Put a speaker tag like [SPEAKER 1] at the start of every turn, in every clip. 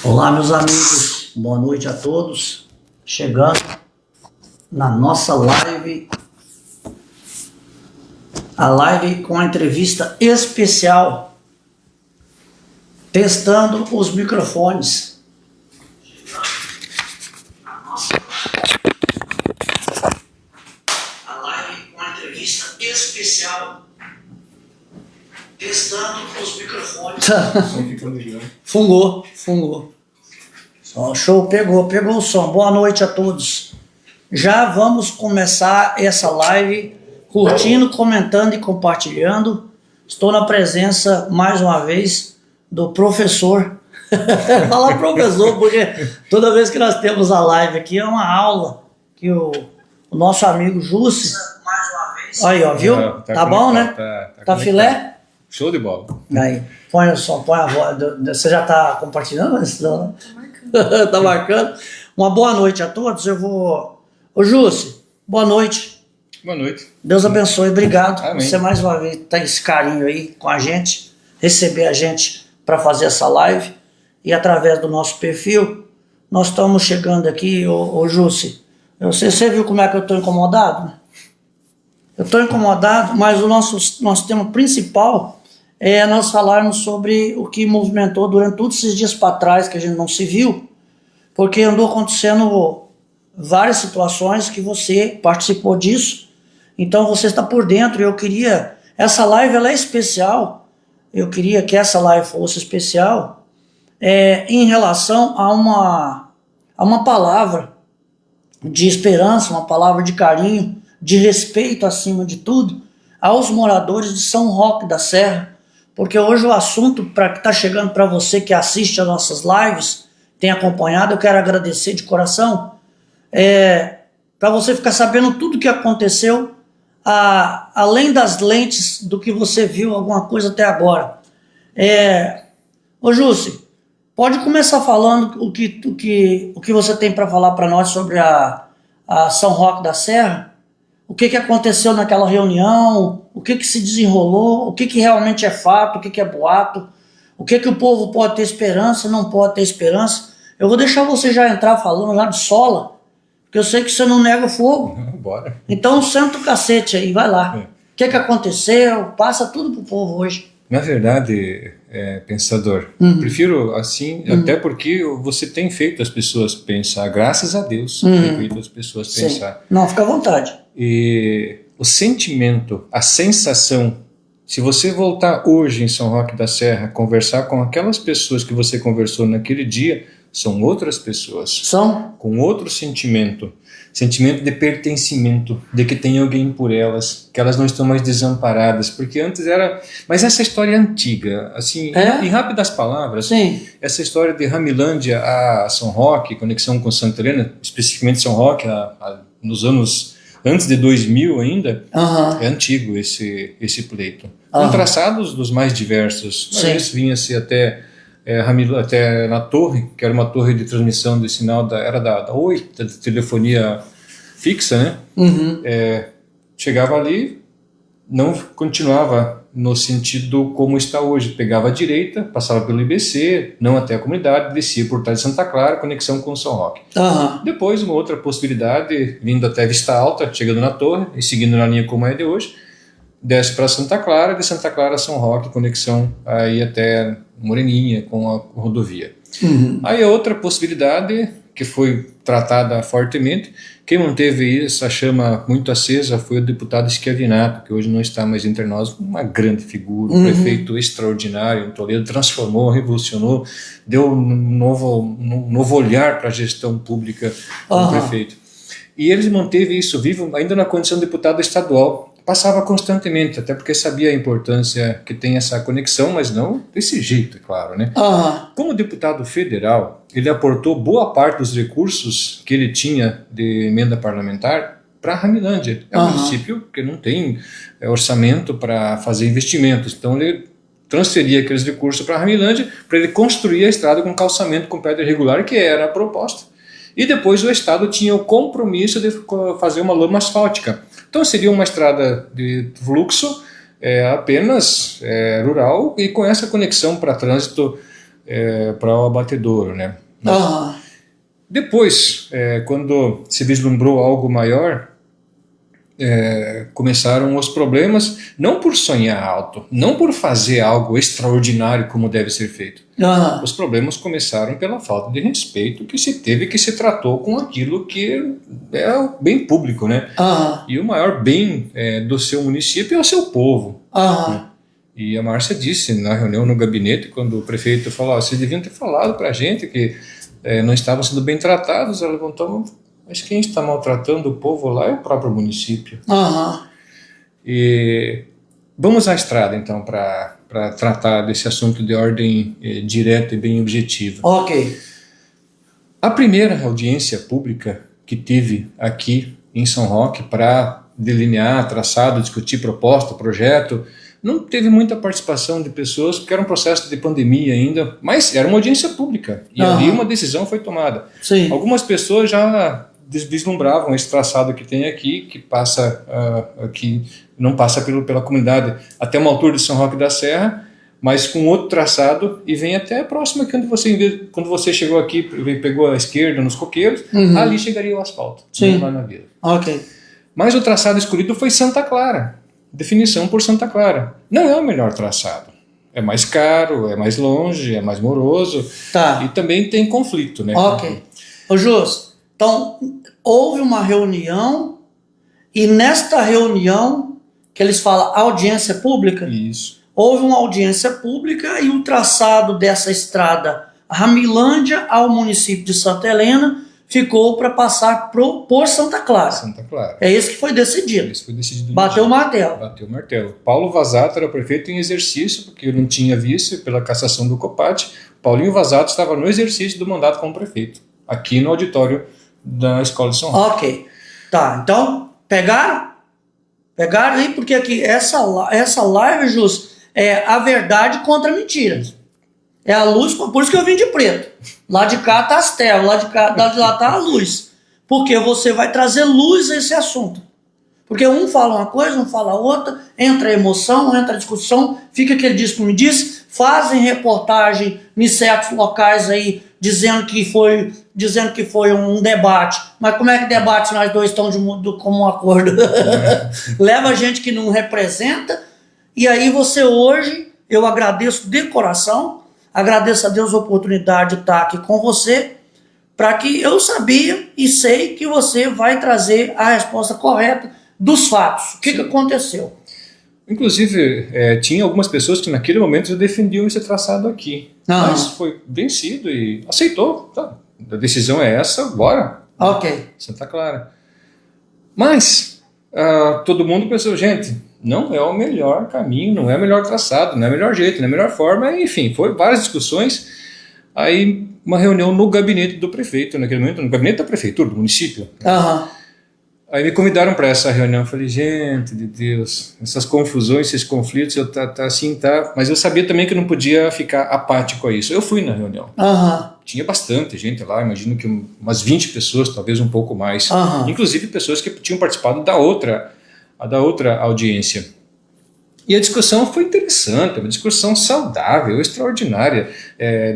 [SPEAKER 1] Olá, meus amigos, boa noite a todos. Chegando na nossa live, a live com a entrevista especial, testando os microfones. A live com a entrevista especial, testando os microfones. Fungou. Show, pegou o som. Boa noite a todos. Já vamos começar essa live curtindo, comentando e compartilhando. Estou na presença, mais uma vez, do professor. Falar professor, porque toda vez que nós temos a live aqui é uma aula que o nosso amigo Jussi, mais uma vez. Aí, ó, viu? Tá bom, né? Tá filé?
[SPEAKER 2] Show de bola.
[SPEAKER 1] Aí, põe o som, põe a voz. Você já tá compartilhando? Tá marcando. Uma boa noite a todos. Ô Jussi, boa noite.
[SPEAKER 2] Boa noite.
[SPEAKER 1] Deus abençoe, obrigado.
[SPEAKER 2] Amém.
[SPEAKER 1] Você mais uma vez tem esse carinho aí com a gente, receber a gente para fazer essa live. E através do nosso perfil, nós estamos chegando aqui, ô Jussi. Você viu como é que eu estou incomodado? Eu estou incomodado, mas o nosso tema principal é nós falarmos sobre o que movimentou durante todos esses dias para trás, que a gente não se viu, porque andou acontecendo várias situações que você participou disso, então você está por dentro. Eu queria, essa live ela é especial, eu queria que essa live fosse especial em relação a uma palavra de esperança, uma palavra de carinho, de respeito acima de tudo, aos moradores de São Roque da Serra, porque hoje o assunto que está chegando para você que assiste as nossas lives, tem acompanhado, eu quero agradecer de coração, para você ficar sabendo tudo o que aconteceu, além das lentes do que você viu, alguma coisa até agora. Ô Jussi, pode começar falando o que você tem para falar para nós sobre a São Roque da Serra, o que aconteceu naquela reunião, o que se desenrolou, o que realmente é fato, o que é boato, o que o povo pode ter esperança, não pode ter esperança. Eu vou deixar você já entrar falando já de sola, porque eu sei que você não nega o fogo.
[SPEAKER 2] Bora.
[SPEAKER 1] Então senta o cacete aí, vai lá. O que aconteceu, passa tudo pro povo hoje.
[SPEAKER 2] Na verdade, pensador, prefiro assim, até porque você tem feito as pessoas pensar, graças a Deus, tem feito as pessoas pensar.
[SPEAKER 1] Não, fica à vontade.
[SPEAKER 2] E o sentimento, a sensação, se você voltar hoje em São Roque da Serra, conversar com aquelas pessoas que você conversou naquele dia, são outras pessoas.
[SPEAKER 1] São?
[SPEAKER 2] Com outro sentimento de pertencimento, de que tem alguém por elas, que elas não estão mais desamparadas, porque antes era... Mas essa história é antiga, assim, em rápidas palavras,
[SPEAKER 1] sim. Essa
[SPEAKER 2] história de Ramilândia a São Roque, conexão com Santa Helena, especificamente São Roque, nos anos antes de 2000 ainda, é antigo esse pleito. Com traçados dos mais diversos. Uma vez vinha-se até na torre, que era uma torre de transmissão de sinal era da Oi, da telefonia fixa, né? Chegava ali, não continuava no sentido como está hoje, pegava à direita, passava pelo IBC, não até a comunidade, descia por trás de Santa Clara, conexão com São Roque. Depois uma outra possibilidade, vindo até Vista Alta, chegando na torre e seguindo na linha como é de hoje, desce para Santa Clara, de Santa Clara a São Roque, conexão aí até Moreninha com a rodovia. Aí a outra possibilidade, que foi tratada fortemente, quem manteve essa chama muito acesa foi o deputado Schiavinato, que hoje não está mais entre nós, uma grande figura, um prefeito extraordinário, Toledo, transformou, revolucionou, deu um novo olhar para a gestão pública do prefeito. E ele manteve isso vivo ainda na condição de deputado estadual. Passava constantemente, até porque sabia a importância que tem essa conexão, mas não desse jeito, é claro, né? Como deputado federal, ele aportou boa parte dos recursos que ele tinha de emenda parlamentar para Ramilândia. É um município que não tem orçamento para fazer investimentos, então ele transferia aqueles recursos para Ramilândia para ele construir a estrada com calçamento com pedra irregular, que era a proposta. E depois o Estado tinha o compromisso de fazer uma lama asfáltica. Então seria uma estrada de fluxo apenas rural e com essa conexão para trânsito para o abatedouro, né?
[SPEAKER 1] Aham.
[SPEAKER 2] Depois, quando se vislumbrou algo maior, começaram os problemas, não por sonhar alto, não por fazer algo extraordinário como deve ser feito.
[SPEAKER 1] Aham.
[SPEAKER 2] Os problemas começaram pela falta de respeito que se teve, que se tratou com aquilo que é o bem público, né?
[SPEAKER 1] Aham.
[SPEAKER 2] E o maior bem do seu município é o seu povo.
[SPEAKER 1] Aham.
[SPEAKER 2] Né? E a Márcia disse na reunião no gabinete, quando o prefeito falou, vocês deviam ter falado para a gente que não estavam sendo bem tratados. Ela levantou, mas quem está maltratando o povo lá é o próprio município.
[SPEAKER 1] Aham.
[SPEAKER 2] E vamos à estrada, então, para tratar desse assunto de ordem direta e bem objetiva.
[SPEAKER 1] Ok.
[SPEAKER 2] A primeira audiência pública que tive aqui em São Roque para delinear traçado, discutir proposta, projeto, não teve muita participação de pessoas, porque era um processo de pandemia ainda, mas era uma audiência pública, e ali uma decisão foi tomada.
[SPEAKER 1] Sim.
[SPEAKER 2] Algumas pessoas já vislumbravam esse traçado que tem aqui, que passa aqui, não passa pela comunidade até uma altura de São Roque da Serra, mas com outro traçado, e vem até próximo, quando você chegou aqui, pegou a esquerda nos coqueiros, ali chegaria o asfalto.
[SPEAKER 1] Sim.
[SPEAKER 2] Lá na vila.
[SPEAKER 1] Ok.
[SPEAKER 2] Mas o traçado escolhido foi Santa Clara. Definição por Santa Clara. Não é o melhor traçado. É mais caro, é mais longe, é mais moroso.
[SPEAKER 1] Tá.
[SPEAKER 2] E também tem conflito, né?
[SPEAKER 1] Ok. Ô Jus, então houve uma reunião e nesta reunião, que eles falam audiência pública,
[SPEAKER 2] Isso.
[SPEAKER 1] houve uma audiência pública e o traçado dessa estrada Ramilândia ao município de Santa Helena ficou para passar por Santa Clara.
[SPEAKER 2] Santa Clara.
[SPEAKER 1] É isso que foi decidido.
[SPEAKER 2] Isso foi decidido.
[SPEAKER 1] Bateu o martelo.
[SPEAKER 2] Bateu o martelo. Paulo Vazato era prefeito em exercício, porque ele não tinha vice pela cassação do Copat. Paulinho Vazato estava no exercício do mandato como prefeito, aqui no auditório da Escola de São Roque.
[SPEAKER 1] Ok. Tá, então, pegaram? Pegaram aí, porque aqui, essa live, Jus, é a verdade contra a mentira. É a luz, por isso que eu vim de preto. Lá de cá tá as telas, lá de lá tá a luz. Porque você vai trazer luz a esse assunto. Porque um fala uma coisa, um fala outra, entra a emoção, entra a discussão, fica aquele diz que me disse, fazem reportagem em certos locais aí, dizendo que foi um debate. Mas como é que debate se nós dois estamos como um acordo? Leva gente que não representa, e aí você hoje, eu agradeço de coração, agradeço a Deus a oportunidade de estar aqui com você, para que eu sabia e sei que você vai trazer a resposta correta dos fatos. O que aconteceu?
[SPEAKER 2] Inclusive, tinha algumas pessoas que naquele momento já defendiam esse traçado aqui. Mas foi vencido e aceitou. Tá, a decisão é essa, bora.
[SPEAKER 1] Ok.
[SPEAKER 2] Santa Clara. Mas todo mundo pensou, gente, não é o melhor caminho, não é o melhor traçado, não é o melhor jeito, não é a melhor forma. Enfim, foi várias discussões. Aí uma reunião no gabinete do prefeito, naquele momento, no gabinete da prefeitura, do município. Aí me convidaram para essa reunião. Eu falei, gente de Deus, essas confusões, esses conflitos, mas eu sabia também que eu não podia ficar apático a isso. Eu fui na reunião. Tinha bastante gente lá, imagino que umas 20 pessoas, talvez um pouco mais. Inclusive pessoas que tinham participado da outra audiência. E a discussão foi interessante, uma discussão saudável, extraordinária,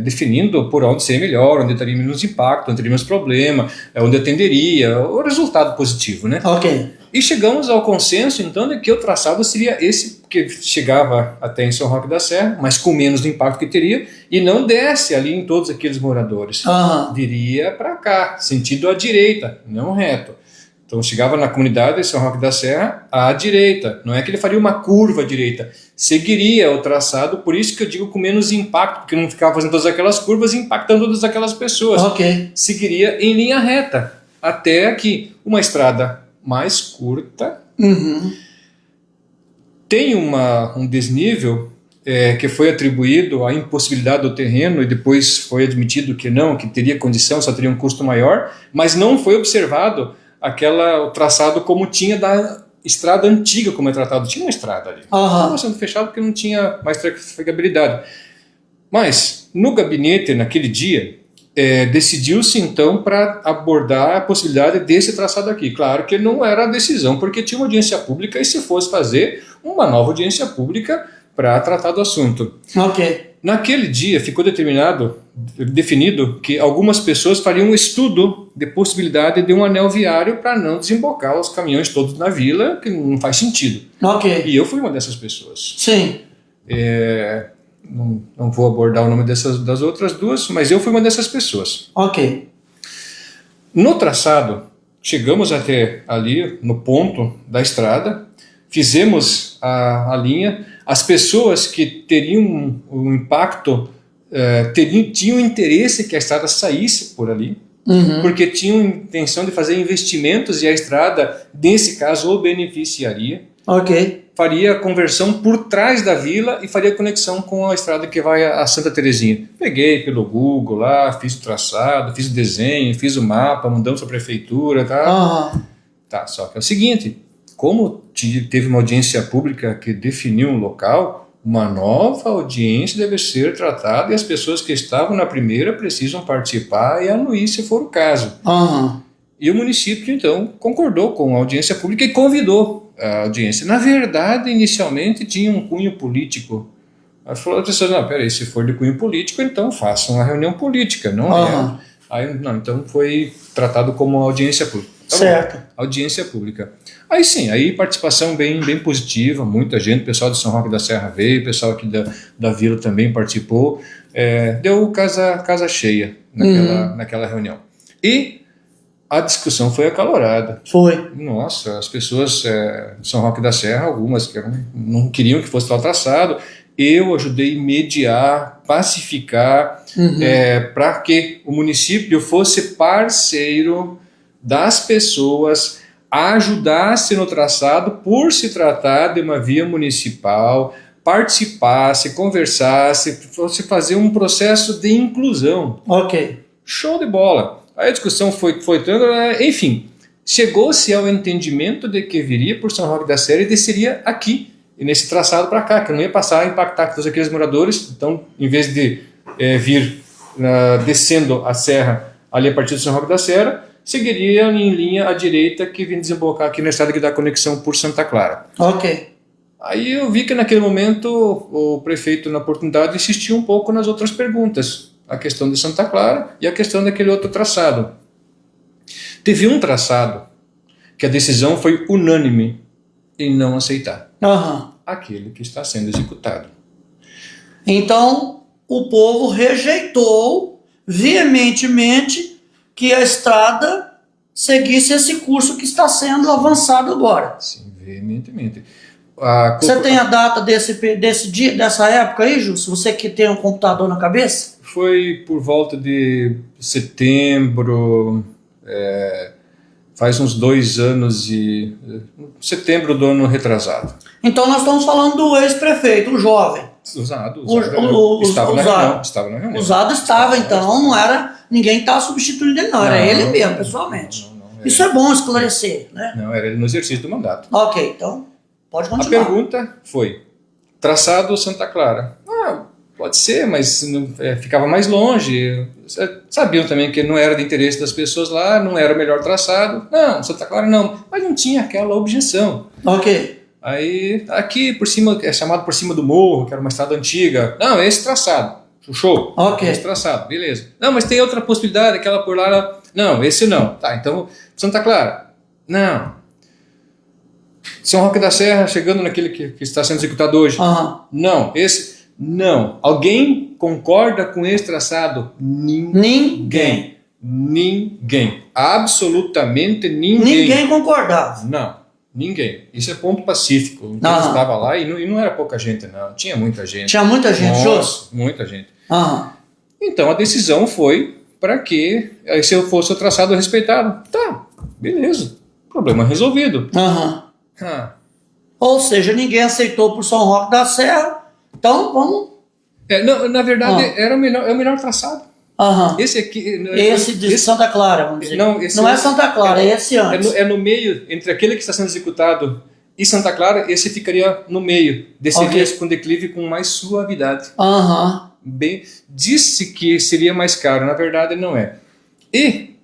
[SPEAKER 2] definindo por onde seria melhor, onde teria menos impacto, onde teria menos problema, onde atenderia, o resultado positivo, né?
[SPEAKER 1] Ok.
[SPEAKER 2] E chegamos ao consenso, então, de que o traçado seria esse, que chegava até em São Roque da Serra, mas com menos do impacto que teria, e não desce ali em todos aqueles moradores. Viria para cá, sentido à direita, não reto. Então chegava na comunidade de São Roque da Serra à direita, não é que ele faria uma curva à direita, seguiria o traçado, por isso que eu digo com menos impacto, porque não ficava fazendo todas aquelas curvas e impactando todas aquelas pessoas. Seguiria em linha reta, até aqui, uma estrada mais curta, tem um desnível que foi atribuído à impossibilidade do terreno e depois foi admitido que não, que teria condição, só teria um custo maior, mas não foi observado o traçado como tinha da estrada antiga, como é tratado. Tinha uma estrada ali. Estava sendo fechado porque não tinha mais trafegabilidade. Mas, no gabinete, naquele dia, decidiu-se então para abordar a possibilidade desse traçado aqui. Claro que não era a decisão, porque tinha uma audiência pública e se fosse fazer uma nova audiência pública para tratar do assunto. Naquele dia ficou definido que algumas pessoas fariam um estudo de possibilidade de um anel viário para não desembocar os caminhões todos na vila, que não faz sentido.
[SPEAKER 1] Ok.
[SPEAKER 2] E eu fui uma dessas pessoas.
[SPEAKER 1] Sim.
[SPEAKER 2] Não vou abordar o nome das outras duas, mas eu fui uma dessas pessoas.
[SPEAKER 1] Ok.
[SPEAKER 2] No traçado, chegamos até ali, no ponto da estrada, fizemos a linha. As pessoas que teriam um impacto tinham interesse que a estrada saísse por ali, porque tinham intenção de fazer investimentos e a estrada, nesse caso, o beneficiaria.
[SPEAKER 1] Ok.
[SPEAKER 2] Faria a conversão por trás da vila e faria conexão com a estrada que vai a Santa Terezinha. Peguei pelo Google lá, fiz o traçado, fiz o desenho, fiz o mapa, mandamos para a prefeitura. Tá, só que é o seguinte, como teve uma audiência pública que definiu um local, uma nova audiência deve ser tratada e as pessoas que estavam na primeira precisam participar e anuir se for o caso. E o município, então, concordou com a audiência pública e convidou a audiência. Na verdade, inicialmente tinha um cunho político. Aí falou as pessoas, não, peraí, se for de cunho político, então façam uma reunião política, não é? Aí, não, então foi tratado como audiência pública. Tá
[SPEAKER 1] certo.
[SPEAKER 2] Bom, audiência pública. Aí sim, aí participação bem positiva, muita gente, o pessoal de São Roque da Serra veio, o pessoal aqui da vila também participou, deu casa cheia naquela reunião. E a discussão foi acalorada.
[SPEAKER 1] Foi.
[SPEAKER 2] Nossa, as pessoas de São Roque da Serra, algumas que não queriam que fosse tal traçado, eu ajudei a mediar, pacificar, para que o município fosse parceiro das pessoas, ajudasse no traçado por se tratar de uma via municipal, participasse, conversasse, fosse fazer um processo de inclusão.
[SPEAKER 1] Ok.
[SPEAKER 2] Show de bola. Aí a discussão foi enfim, chegou-se ao entendimento de que viria por São Roque da Serra e desceria aqui, e nesse traçado para cá, que não ia passar a impactar todos aqueles moradores. Então, em vez de vir descendo a serra ali a partir do São Roque da Serra, seguiria em linha à direita que vinha desembocar aqui na estrada que dá conexão por Santa Clara.
[SPEAKER 1] Ok.
[SPEAKER 2] Aí eu vi que naquele momento o prefeito, na oportunidade, insistiu um pouco nas outras perguntas. A questão de Santa Clara e a questão daquele outro traçado. Teve um traçado que a decisão foi unânime em não aceitar. Aquele que está sendo executado.
[SPEAKER 1] Então, o povo rejeitou veementemente que a estrada seguisse esse curso que está sendo avançado agora.
[SPEAKER 2] Sim, veementemente.
[SPEAKER 1] Você tem a data desse dia, dessa época aí, Ju? Se você que tem um computador na cabeça?
[SPEAKER 2] Foi por volta de setembro, faz uns 2 anos setembro do ano retrasado.
[SPEAKER 1] Então nós estamos falando do ex-prefeito, o jovem.
[SPEAKER 2] Estava na reunião.
[SPEAKER 1] Usado estava, então não era ninguém que estava substituindo ele, não. Era ele mesmo, pessoalmente. Isso é bom esclarecer, né?
[SPEAKER 2] Não, era ele no exercício do mandato.
[SPEAKER 1] Ok, então pode continuar.
[SPEAKER 2] A pergunta foi, traçado Santa Clara. Pode ser, mas ficava mais longe. Sabiam também que não era de interesse das pessoas lá, não era o melhor traçado. Não, Santa Clara não. Mas não tinha aquela objeção.
[SPEAKER 1] Ok.
[SPEAKER 2] Aí, aqui por cima, é chamado por cima do morro, que era uma estrada antiga. Não, esse traçado. Show.
[SPEAKER 1] Ok.
[SPEAKER 2] Esse traçado, beleza. Não, mas tem outra possibilidade, aquela por lá. Não, esse não. Tá, então, Santa Clara. Não. São Roque da Serra, chegando naquele que está sendo executado hoje. Não, esse... Não. Alguém concorda com esse traçado? Ninguém. Absolutamente ninguém.
[SPEAKER 1] Ninguém concordava.
[SPEAKER 2] Não, ninguém. Isso é ponto pacífico. Então estava lá e não era pouca gente, não. Tinha muita gente.
[SPEAKER 1] Tinha muita gente,
[SPEAKER 2] Nossa, muita gente. Então a decisão foi para que se fosse o traçado respeitado. Tá, beleza. Problema resolvido.
[SPEAKER 1] Ou seja, ninguém aceitou por São Roque da Serra. Então, vamos...
[SPEAKER 2] na verdade, é o melhor traçado. Esse aqui...
[SPEAKER 1] Esse de Santa Clara, vamos dizer. Não é Santa Clara, é esse antes.
[SPEAKER 2] É no meio, entre aquele que está sendo executado e Santa Clara, esse ficaria no meio. Desceria com declive com mais suavidade. Disse que seria mais caro, na verdade não é. E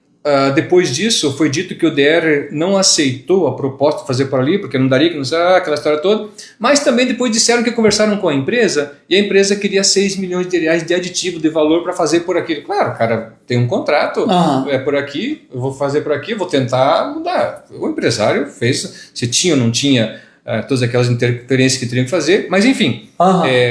[SPEAKER 2] depois disso, foi dito que o DR não aceitou a proposta de fazer por ali, porque não daria, que não sei, aquela história toda. Mas também depois disseram que conversaram com a empresa e a empresa queria 6 milhões de reais de aditivo de valor para fazer por aquilo. Claro, cara, tem um contrato, é por aqui, eu vou fazer por aqui, vou tentar mudar. O empresário fez, se tinha ou não tinha todas aquelas interferências que teriam que fazer, mas enfim,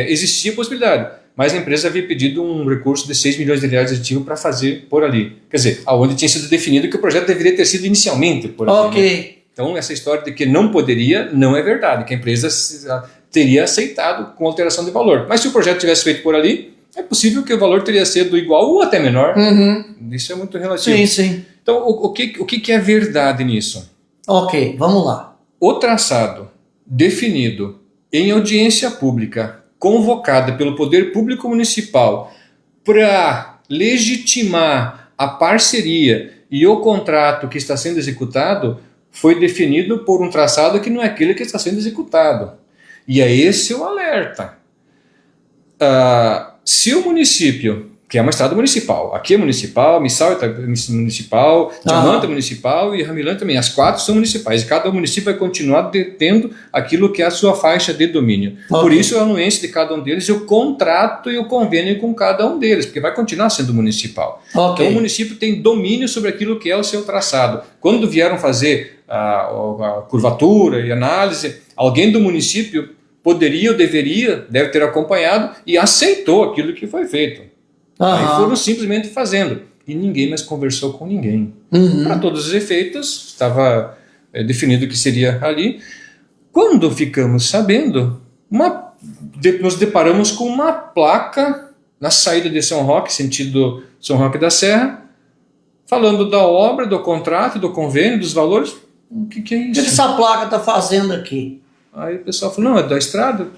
[SPEAKER 2] existia a possibilidade. Mas a empresa havia pedido um recurso de 6 milhões de reais de aditivo para fazer por ali. Quer dizer, aonde tinha sido definido que o projeto deveria ter sido inicialmente por ali. Né? Então, essa história de que não poderia, não é verdade, que a empresa teria aceitado com alteração de valor. Mas se o projeto tivesse feito por ali, é possível que o valor teria sido igual ou até menor. Isso é muito relativo.
[SPEAKER 1] Sim, sim.
[SPEAKER 2] Então, o que é verdade nisso?
[SPEAKER 1] Ok, vamos lá.
[SPEAKER 2] O traçado definido em audiência pública, convocada pelo Poder Público Municipal para legitimar a parceria e o contrato que está sendo executado, foi definido por um traçado que não é aquele que está sendo executado. E é esse o alerta. Se o município, que é uma estrada municipal, aqui é municipal, Missal é municipal, Diamanta é municipal e Ramilã também, as 4 são municipais, e cada município vai continuar detendo aquilo que é a sua faixa de domínio. Por isso a anuência de cada um deles e o contrato e o convênio com cada um deles, porque vai continuar sendo municipal. Então o município tem domínio sobre aquilo que é o seu traçado. Quando vieram fazer a curvatura e análise, alguém do município poderia ou deveria, deve ter acompanhado e aceitou aquilo que foi feito. Aí foram simplesmente fazendo. E ninguém mais conversou com ninguém. Para todos os efeitos, estava definido que seria ali. Quando ficamos sabendo, nos deparamos com uma placa na saída de São Roque, sentido São Roque da Serra, falando da obra, do contrato, do convênio, dos valores. O que é isso?
[SPEAKER 1] O que essa placa está fazendo aqui?
[SPEAKER 2] Aí o pessoal falou, não, é da estrada,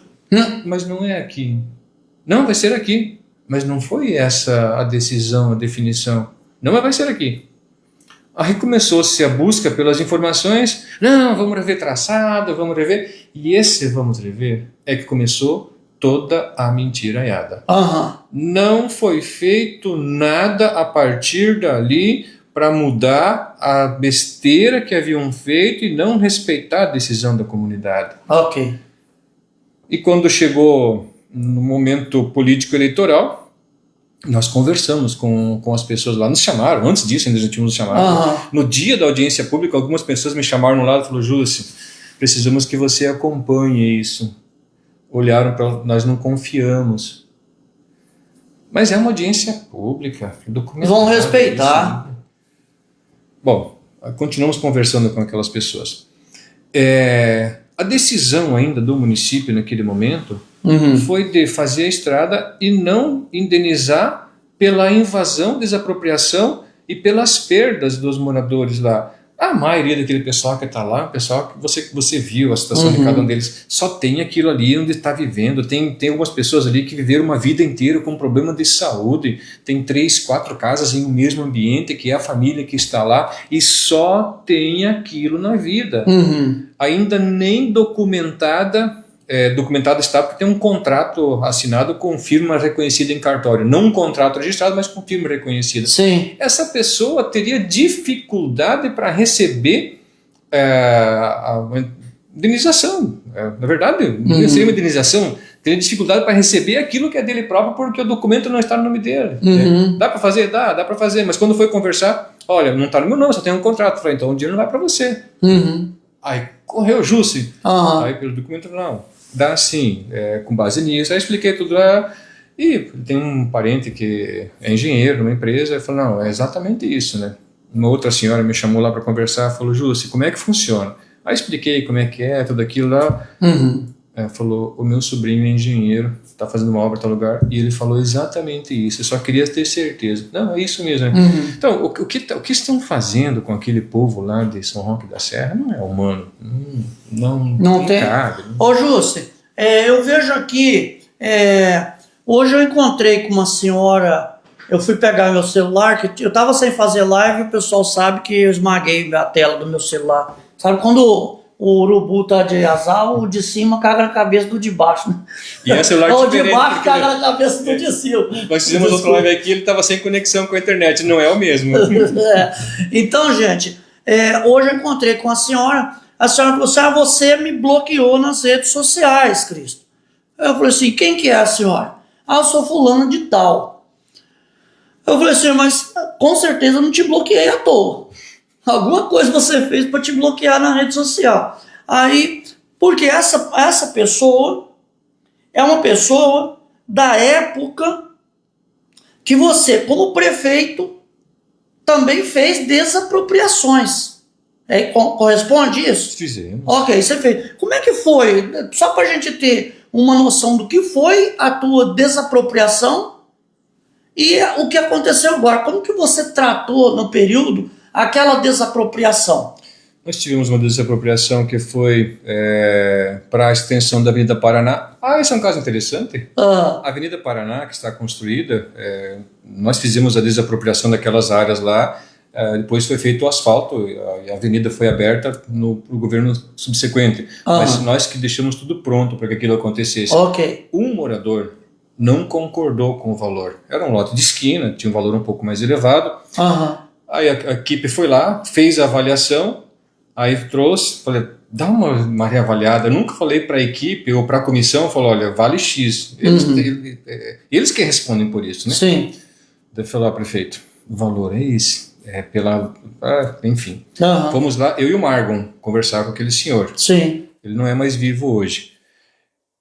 [SPEAKER 2] mas não é aqui. Não, vai ser aqui. Mas não foi essa a decisão, a definição. Não, mas vai ser aqui. Aí começou-se a busca pelas informações. Não, vamos rever traçado, vamos rever. E esse vamos rever é que começou toda a mentiraiada. Não foi feito nada a partir dali para mudar a besteira que haviam feito e não respeitar a decisão da comunidade. E quando chegou no momento político-eleitoral, nós conversamos com as pessoas lá, nos chamaram, antes disso ainda já tínhamos chamado. No dia da audiência pública, algumas pessoas me chamaram no lado e falaram, Júlio, precisamos que você acompanhe isso. Olharam para nós, não confiamos. Mas é uma audiência pública,
[SPEAKER 1] vão respeitar.
[SPEAKER 2] Bom, continuamos conversando com aquelas pessoas. A decisão ainda do município naquele momento foi de fazer a estrada e não indenizar pela invasão, desapropriação e pelas perdas dos moradores lá. A maioria daquele pessoal que está lá, o pessoal que você viu a situação de cada um deles, só tem aquilo ali onde está vivendo. Tem algumas pessoas ali que viveram uma vida inteira com problema de saúde, tem 3, 4 casas em um mesmo ambiente, que é a família que está lá, e só tem aquilo na vida. Ainda nem documentada está, porque tem um contrato assinado com firma reconhecida em cartório, não um contrato registrado, mas com firma reconhecida. Essa pessoa teria dificuldade para receber a indenização. Na verdade, não seria uma indenização, teria dificuldade para receber aquilo que é dele próprio, porque o documento não está no nome dele. Dá para fazer? Dá para fazer, mas quando foi conversar, olha, não está no meu nome, só tem um contrato. Falei, então o dinheiro não vai para você. Aí correu, Jussi. Aí pelo documento não. Dá sim, com base nisso. Aí expliquei tudo lá. E tem um parente que é engenheiro numa empresa. Ele falou, não, é exatamente isso, né? Uma outra senhora me chamou lá para conversar. Falou, Jussi, como é que funciona? Aí expliquei como é que é, tudo aquilo lá. Falou, o meu sobrinho é engenheiro, está fazendo uma obra em tal lugar. E ele falou exatamente isso. Eu só queria ter certeza. Não, é isso mesmo. Então, o que estão fazendo com aquele povo lá de São Roque da Serra não é humano. Não tem. Cabe, né?
[SPEAKER 1] Ô, Jussi, eu vejo aqui, hoje eu encontrei com uma senhora, eu fui pegar meu celular, que eu estava sem fazer live, o pessoal sabe que eu esmaguei a tela do meu celular. Sabe quando o urubu tá de azar, o de cima caga na cabeça do de baixo, né?
[SPEAKER 2] E é celular
[SPEAKER 1] o
[SPEAKER 2] diferente.
[SPEAKER 1] de baixo caga na cabeça do de cima.
[SPEAKER 2] Nós fizemos outra live aqui, ele estava sem conexão com a internet, não é o mesmo.
[SPEAKER 1] Então, gente, hoje eu encontrei com a senhora falou assim, você me bloqueou nas redes sociais, Cristo. Eu falei assim, quem que é a senhora? Eu sou fulano de tal. Eu falei assim, mas com certeza eu não te bloqueei à toa. Alguma coisa você fez para te bloquear na rede social. Aí, porque essa pessoa é uma pessoa da época que você, como prefeito, também fez desapropriações. Corresponde isso?
[SPEAKER 2] Fizemos.
[SPEAKER 1] Ok, você fez. Como é que foi? Só para a gente ter uma noção do que foi a tua desapropriação e o que aconteceu agora. Como que você tratou no período aquela desapropriação?
[SPEAKER 2] Nós tivemos uma desapropriação que foi para a extensão da Avenida Paraná. Esse é um caso interessante. A Avenida Paraná, que está construída, nós fizemos a desapropriação daquelas áreas lá, depois foi feito o asfalto e a avenida foi aberta no governo subsequente. Mas nós que deixamos tudo pronto para que aquilo acontecesse.
[SPEAKER 1] Ok.
[SPEAKER 2] Um morador não concordou com o valor. Era um lote de esquina, tinha um valor um pouco mais elevado. Aí a equipe foi lá, fez a avaliação, aí trouxe, falei, dá uma reavaliada. Eu nunca falei para a equipe ou para a comissão, falou, olha, vale X. Eles que respondem por isso, né?
[SPEAKER 1] Sim.
[SPEAKER 2] Daí falou, prefeito, o valor é esse. Enfim. Fomos lá, eu e o Margon, conversar com aquele senhor.
[SPEAKER 1] Sim.
[SPEAKER 2] Ele não é mais vivo hoje.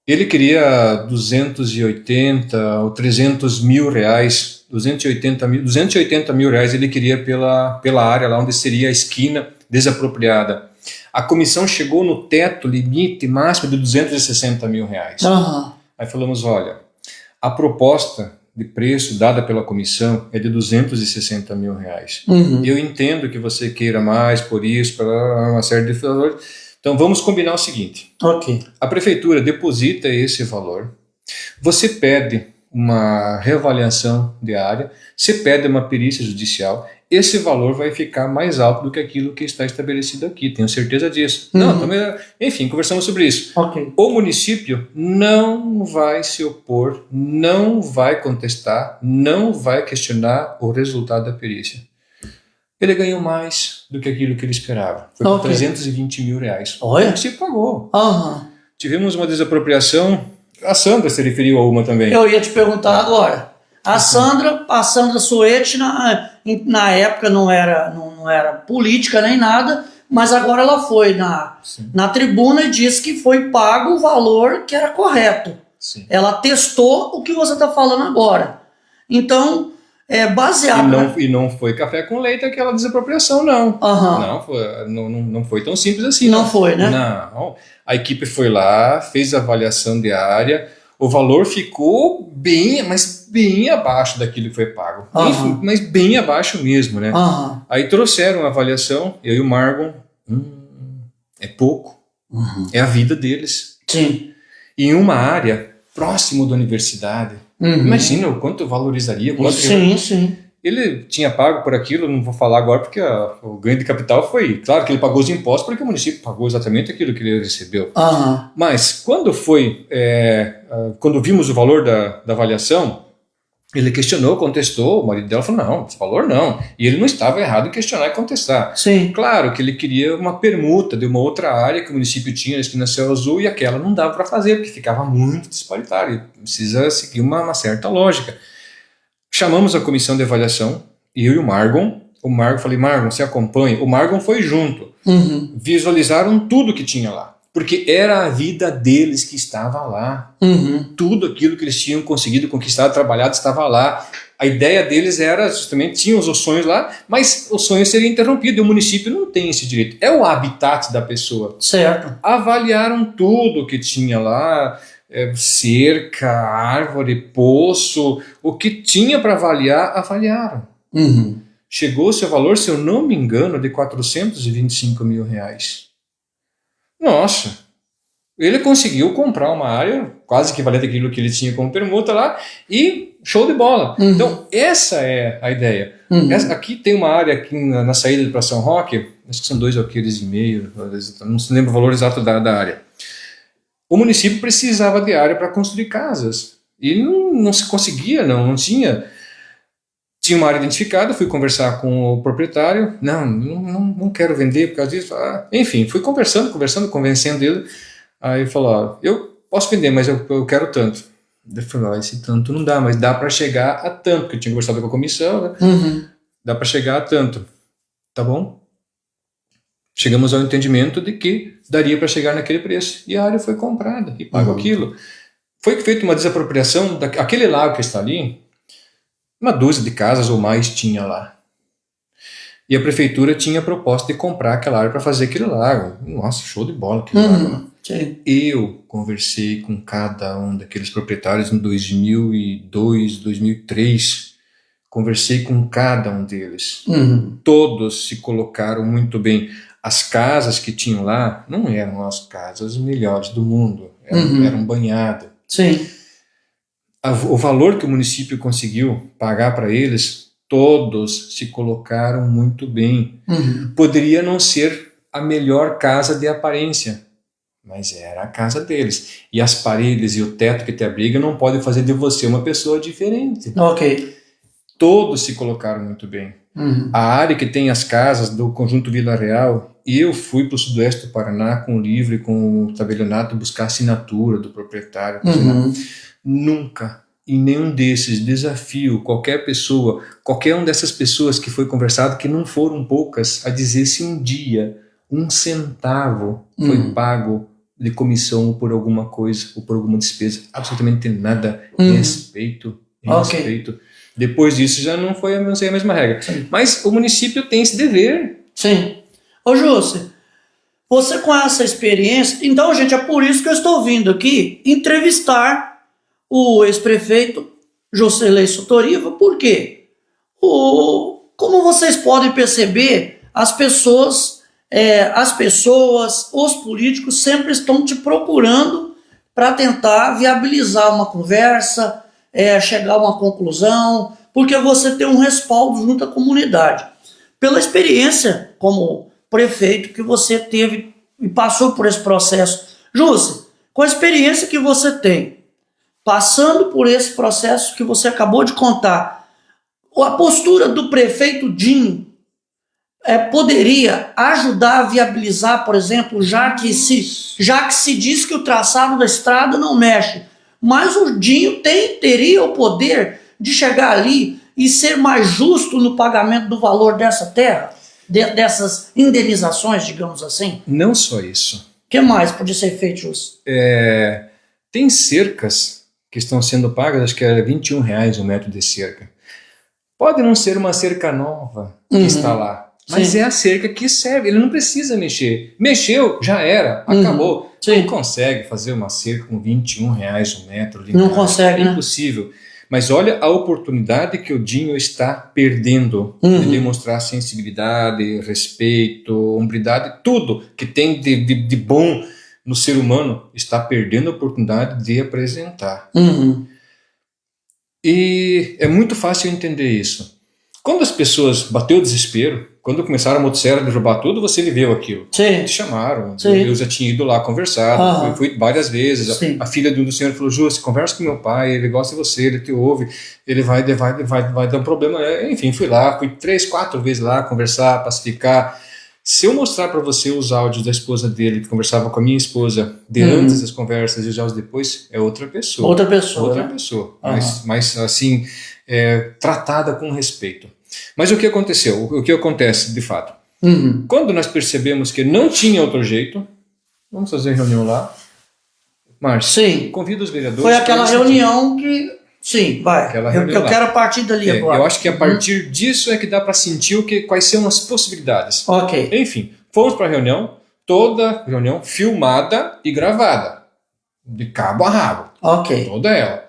[SPEAKER 2] Ele queria 280 ou 300 mil reais, 280 mil reais ele queria pela área lá onde seria a esquina desapropriada. A comissão chegou no teto limite máximo de 260 mil reais. Aí falamos, olha, a proposta de preço dada pela comissão é de 260 mil reais. Eu entendo que você queira mais por isso, para uma série de valores. Então vamos combinar o seguinte. A prefeitura deposita esse valor, você pede uma reavaliação de área, você pede uma perícia judicial, esse valor vai ficar mais alto do que aquilo que está estabelecido aqui, tenho certeza disso. Enfim, conversamos sobre isso. O município não vai se opor, não vai contestar, não vai questionar o resultado da perícia. Ele ganhou mais do que aquilo que ele esperava. Foi por 320 mil reais. O município pagou. Tivemos uma desapropriação. A Sandra se referiu a uma também.
[SPEAKER 1] Eu ia te perguntar agora. A Sandra Suete, na época não era política nem nada, mas agora ela foi na tribuna e disse que foi pago o valor que era correto.
[SPEAKER 2] Sim.
[SPEAKER 1] Ela testou o que você está falando agora. Então, baseado...
[SPEAKER 2] E não foi café com leite aquela desapropriação, não. Não foi tão simples assim.
[SPEAKER 1] Não foi, né?
[SPEAKER 2] Não. A equipe foi lá, fez a avaliação de área, o valor ficou mas bem abaixo daquilo que foi pago. Enfim, mas bem abaixo mesmo, né? Aí trouxeram a avaliação, eu e o Margon, é pouco, é a vida deles.
[SPEAKER 1] Sim.
[SPEAKER 2] Em uma área próximo da universidade, imagina o quanto valorizaria.
[SPEAKER 1] Sim.
[SPEAKER 2] Ele tinha pago por aquilo, não vou falar agora porque o ganho de capital foi... Claro que ele pagou os impostos porque o município pagou exatamente aquilo que ele recebeu. Mas quando quando vimos o valor da avaliação, ele questionou, contestou, o marido dela falou, não, esse valor não. E ele não estava errado em questionar e contestar.
[SPEAKER 1] Sim.
[SPEAKER 2] Claro que ele queria uma permuta de uma outra área que o município tinha na esquina Céu Azul e aquela não dava para fazer porque ficava muito disparitário. Precisa seguir uma certa lógica. Chamamos a comissão de avaliação, eu e o Margon. Falei, Margon, você acompanha? O Margon foi junto. Visualizaram tudo que tinha lá. Porque era a vida deles que estava lá. Tudo aquilo que eles tinham conseguido conquistar, trabalhado, estava lá. A ideia deles era, justamente, tinham os sonhos lá, mas o sonho seria interrompido e o município não tem esse direito. É o habitat da pessoa.
[SPEAKER 1] Certo.
[SPEAKER 2] Avaliaram tudo que tinha lá, cerca, árvore, poço, o que tinha para avaliar, avaliaram. Chegou-se ao valor, se eu não me engano, de 425 mil reais. Nossa, ele conseguiu comprar uma área quase equivalente àquilo que ele tinha como permuta lá e Show de bola. Então, essa é a ideia. Aqui tem uma área aqui na saída para São Roque, acho que são 2,5 alqueires, não se lembra o valor exato da área. O município precisava de área para construir casas. E não se conseguia, não tinha. Tinha uma área identificada, fui conversar com o proprietário. Não quero vender por causa disso. Enfim, fui conversando, convencendo ele. Aí ele falou, eu posso vender, mas eu quero tanto. Eu falei, esse tanto não dá, mas dá para chegar a tanto, porque eu tinha conversado com a comissão, né? Dá para chegar a tanto. Tá bom? Chegamos ao entendimento de que daria para chegar naquele preço. E a área foi comprada e pago aquilo. Foi feita uma desapropriação daquele lago que está ali, uma dúzia de casas ou mais tinha lá. E a prefeitura tinha a proposta de comprar aquela área para fazer aquele lago. Nossa, show de bola aquele lago, né?
[SPEAKER 1] Sim.
[SPEAKER 2] Eu conversei com cada um daqueles proprietários em 2002, 2003. Conversei com cada um deles. Todos se colocaram muito bem. As casas que tinham lá não eram as casas melhores do mundo. Eram banhadas.
[SPEAKER 1] Sim.
[SPEAKER 2] O valor que o município conseguiu pagar para eles, todos se colocaram muito bem. Poderia não ser a melhor casa de aparência, mas era a casa deles. E as paredes e o teto que te abriga não podem fazer de você uma pessoa diferente.
[SPEAKER 1] Ok.
[SPEAKER 2] Todos se colocaram muito bem. A área que tem as casas do Conjunto Vila Real, eu fui para o sudoeste do Paraná com o livro e com o tabelionato buscar a assinatura do proprietário. Nunca, em nenhum desses, desafio qualquer pessoa, qualquer uma dessas pessoas que foi conversado, que não foram poucas, a dizer se um dia 1 centavo foi pago de comissão por alguma coisa ou por alguma despesa. Absolutamente nada. Respeito. Depois disso já não foi a mesma regra. Sim. Mas o município tem esse dever.
[SPEAKER 1] Sim. Ô Júcio, você com essa experiência, então, gente, é por isso que eu estou vindo aqui entrevistar o ex-prefeito Jocelyn Sotoriva. Por quê? Como vocês podem perceber, as pessoas, os políticos sempre estão te procurando para tentar viabilizar uma conversa, chegar a uma conclusão, porque você tem um respaldo junto à comunidade. Pela experiência como prefeito que você teve e passou por esse processo. Júcio, com a experiência que você tem, passando por esse processo que você acabou de contar, a postura do prefeito Dinho poderia ajudar a viabilizar, por exemplo, já que se diz que o traçado da estrada não mexe, mas o Dinho teria o poder de chegar ali e ser mais justo no pagamento do valor dessa terra, dessas indenizações, digamos assim?
[SPEAKER 2] Não só isso.
[SPEAKER 1] O que mais pode ser feito, Júcio?
[SPEAKER 2] Tem cercas que estão sendo pagas, acho que é R$21 um metro de cerca. Pode não ser uma cerca nova que está lá, mas é a cerca que serve. Ele não precisa mexer. Mexeu, já era, acabou.
[SPEAKER 1] Sim.
[SPEAKER 2] Não consegue fazer uma cerca com R$21 um metro.
[SPEAKER 1] Não consegue, né?
[SPEAKER 2] É impossível. Mas olha a oportunidade que o Dinho está perdendo de demonstrar sensibilidade, respeito, hombridade, tudo que tem de bom no ser humano, está perdendo a oportunidade de apresentar. E é muito fácil entender isso. Quando as pessoas bateu o desespero, quando começaram a motosserra derrubar tudo, você viveu aquilo.
[SPEAKER 1] Sim.
[SPEAKER 2] Te chamaram.
[SPEAKER 1] Sim.
[SPEAKER 2] Eu já tinha ido lá conversar, fui várias vezes. A filha do senhor falou, Júcio, conversa com meu pai, ele gosta de você, ele te ouve, ele vai dar um problema. Enfim, fui lá, fui 3, 4 vezes lá conversar, pacificar. Se eu mostrar para você os áudios da esposa dele, que conversava com a minha esposa, de antes das conversas e os áudios depois, é outra pessoa.
[SPEAKER 1] Outra pessoa,
[SPEAKER 2] Outra
[SPEAKER 1] né?
[SPEAKER 2] pessoa, mas assim, tratada com respeito. Mas o que aconteceu? O que acontece, de fato? Quando nós percebemos que não tinha outro jeito, vamos fazer reunião lá. Márcio, convida os vereadores.
[SPEAKER 1] Foi aquela reunião que... Sim, vai. Eu quero partir dali agora.
[SPEAKER 2] Eu acho que a partir disso é que dá para sentir quais são as possibilidades.
[SPEAKER 1] Ok.
[SPEAKER 2] Enfim, fomos para a reunião, toda reunião filmada e gravada, de cabo a rabo.
[SPEAKER 1] Ok.
[SPEAKER 2] Toda ela.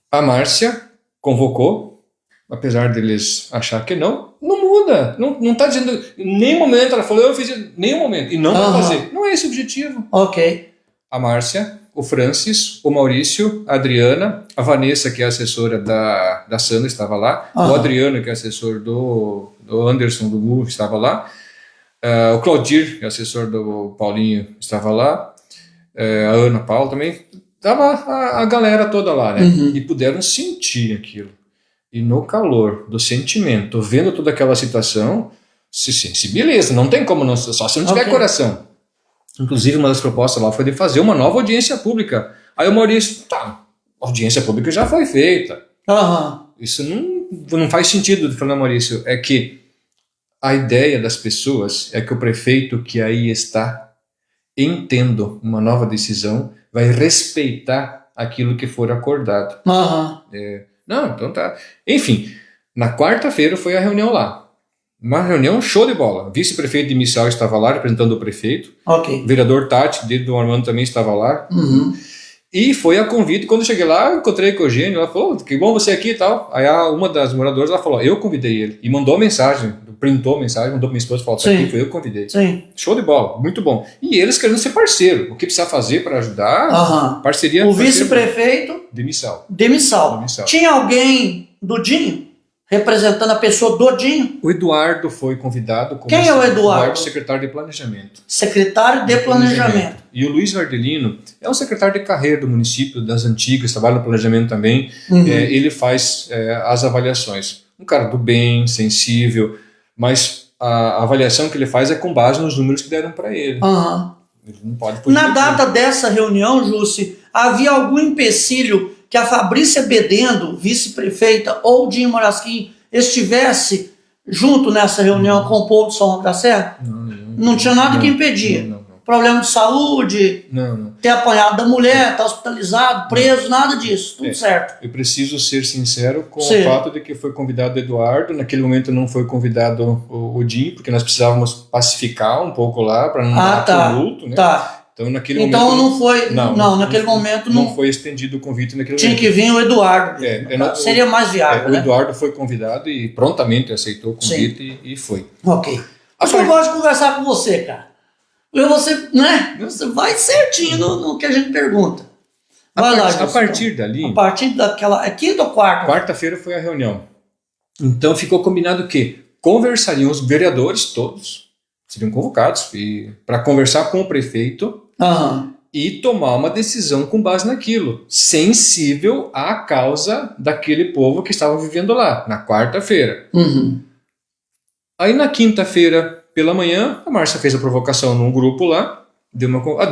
[SPEAKER 2] A Márcia convocou, apesar deles achar que não muda. Não está dizendo, em nenhum momento ela falou, eu fiz, em nenhum momento. E não vai fazer. Não é esse o objetivo.
[SPEAKER 1] Ok.
[SPEAKER 2] A Márcia o Francis, o Maurício, a Adriana, a Vanessa, que é assessora da Sandra, estava lá, o Adriano, que é assessor do Anderson, do Mu, estava lá, o Claudir, que é assessor do Paulinho, estava lá, a Ana Paula também, estava a galera toda lá, né? E puderam sentir aquilo. E no calor do sentimento, vendo toda aquela situação, se sensibiliza, não tem como não, só se não tiver coração. Inclusive, uma das propostas lá foi de fazer uma nova audiência pública. Aí o Maurício, tá, a audiência pública já foi feita. Isso não faz sentido, falando Maurício, é que a ideia das pessoas é que o prefeito que aí está, entendo uma nova decisão, vai respeitar aquilo que for acordado. Não, então tá. Enfim, na quarta-feira foi a reunião lá. Uma reunião show de bola. O vice-prefeito de Missal estava lá, representando o prefeito. O vereador Tati, dele do Armando, também estava lá. E foi a convite. Quando eu cheguei lá, eu encontrei com o Eugênio. Ela falou, que bom você aqui e tal. Aí uma das moradoras, ela falou, eu convidei ele. E mandou mensagem, printou a mensagem, mandou para minha esposa, falou, aqui foi eu que convidei. Show de bola, muito bom. E eles querendo ser parceiro. O que precisa fazer para ajudar? Parceria.
[SPEAKER 1] O vice-prefeito
[SPEAKER 2] de Missal.
[SPEAKER 1] Tinha alguém do Dinho? Representando a pessoa do Dinho?
[SPEAKER 2] O Eduardo foi convidado como
[SPEAKER 1] Quem é o Eduardo?
[SPEAKER 2] Secretário de Planejamento.
[SPEAKER 1] Secretário de Planejamento.
[SPEAKER 2] E o Luiz Vardelino é um secretário de carreira do município, das antigas, trabalha no planejamento também. Ele faz as avaliações. Um cara do bem, sensível, mas a avaliação que ele faz é com base nos números que deram para ele. Ele não pode fugir
[SPEAKER 1] Na data dessa reunião, Jússi, havia algum empecilho que a Fabrícia Bedendo, vice-prefeita, ou o Dinho Morasquim estivesse junto nessa reunião com o povo de São Roque da Serra? Não tinha nada que impedia. Problema de saúde, ter apanhado da mulher, estar hospitalizado, preso, nada disso, tudo certo.
[SPEAKER 2] Eu preciso ser sincero com o fato de que foi convidado o Eduardo, naquele momento não foi convidado o Dinho, porque nós precisávamos pacificar um pouco lá, para não dar tumulto, né? Então, naquele momento,
[SPEAKER 1] não foi. Naquele momento
[SPEAKER 2] não foi estendido o convite naquele
[SPEAKER 1] tinha
[SPEAKER 2] momento.
[SPEAKER 1] que vir o Eduardo. Seria mais viável.
[SPEAKER 2] O Eduardo foi convidado e prontamente aceitou o convite e foi.
[SPEAKER 1] Acho que eu gosto de conversar com você, cara. Você vai certinho no que a gente pergunta.
[SPEAKER 2] A partir dali.
[SPEAKER 1] A partir daquela. É quinta ou quarta?
[SPEAKER 2] Quarta-feira foi a reunião. Então ficou combinado que conversariam os vereadores todos, seriam convocados para conversar com o prefeito. E tomar uma decisão com base naquilo, sensível à causa daquele povo que estava vivendo lá, na quarta-feira. Aí na quinta-feira, pela manhã, a Márcia fez a provocação num grupo lá, deu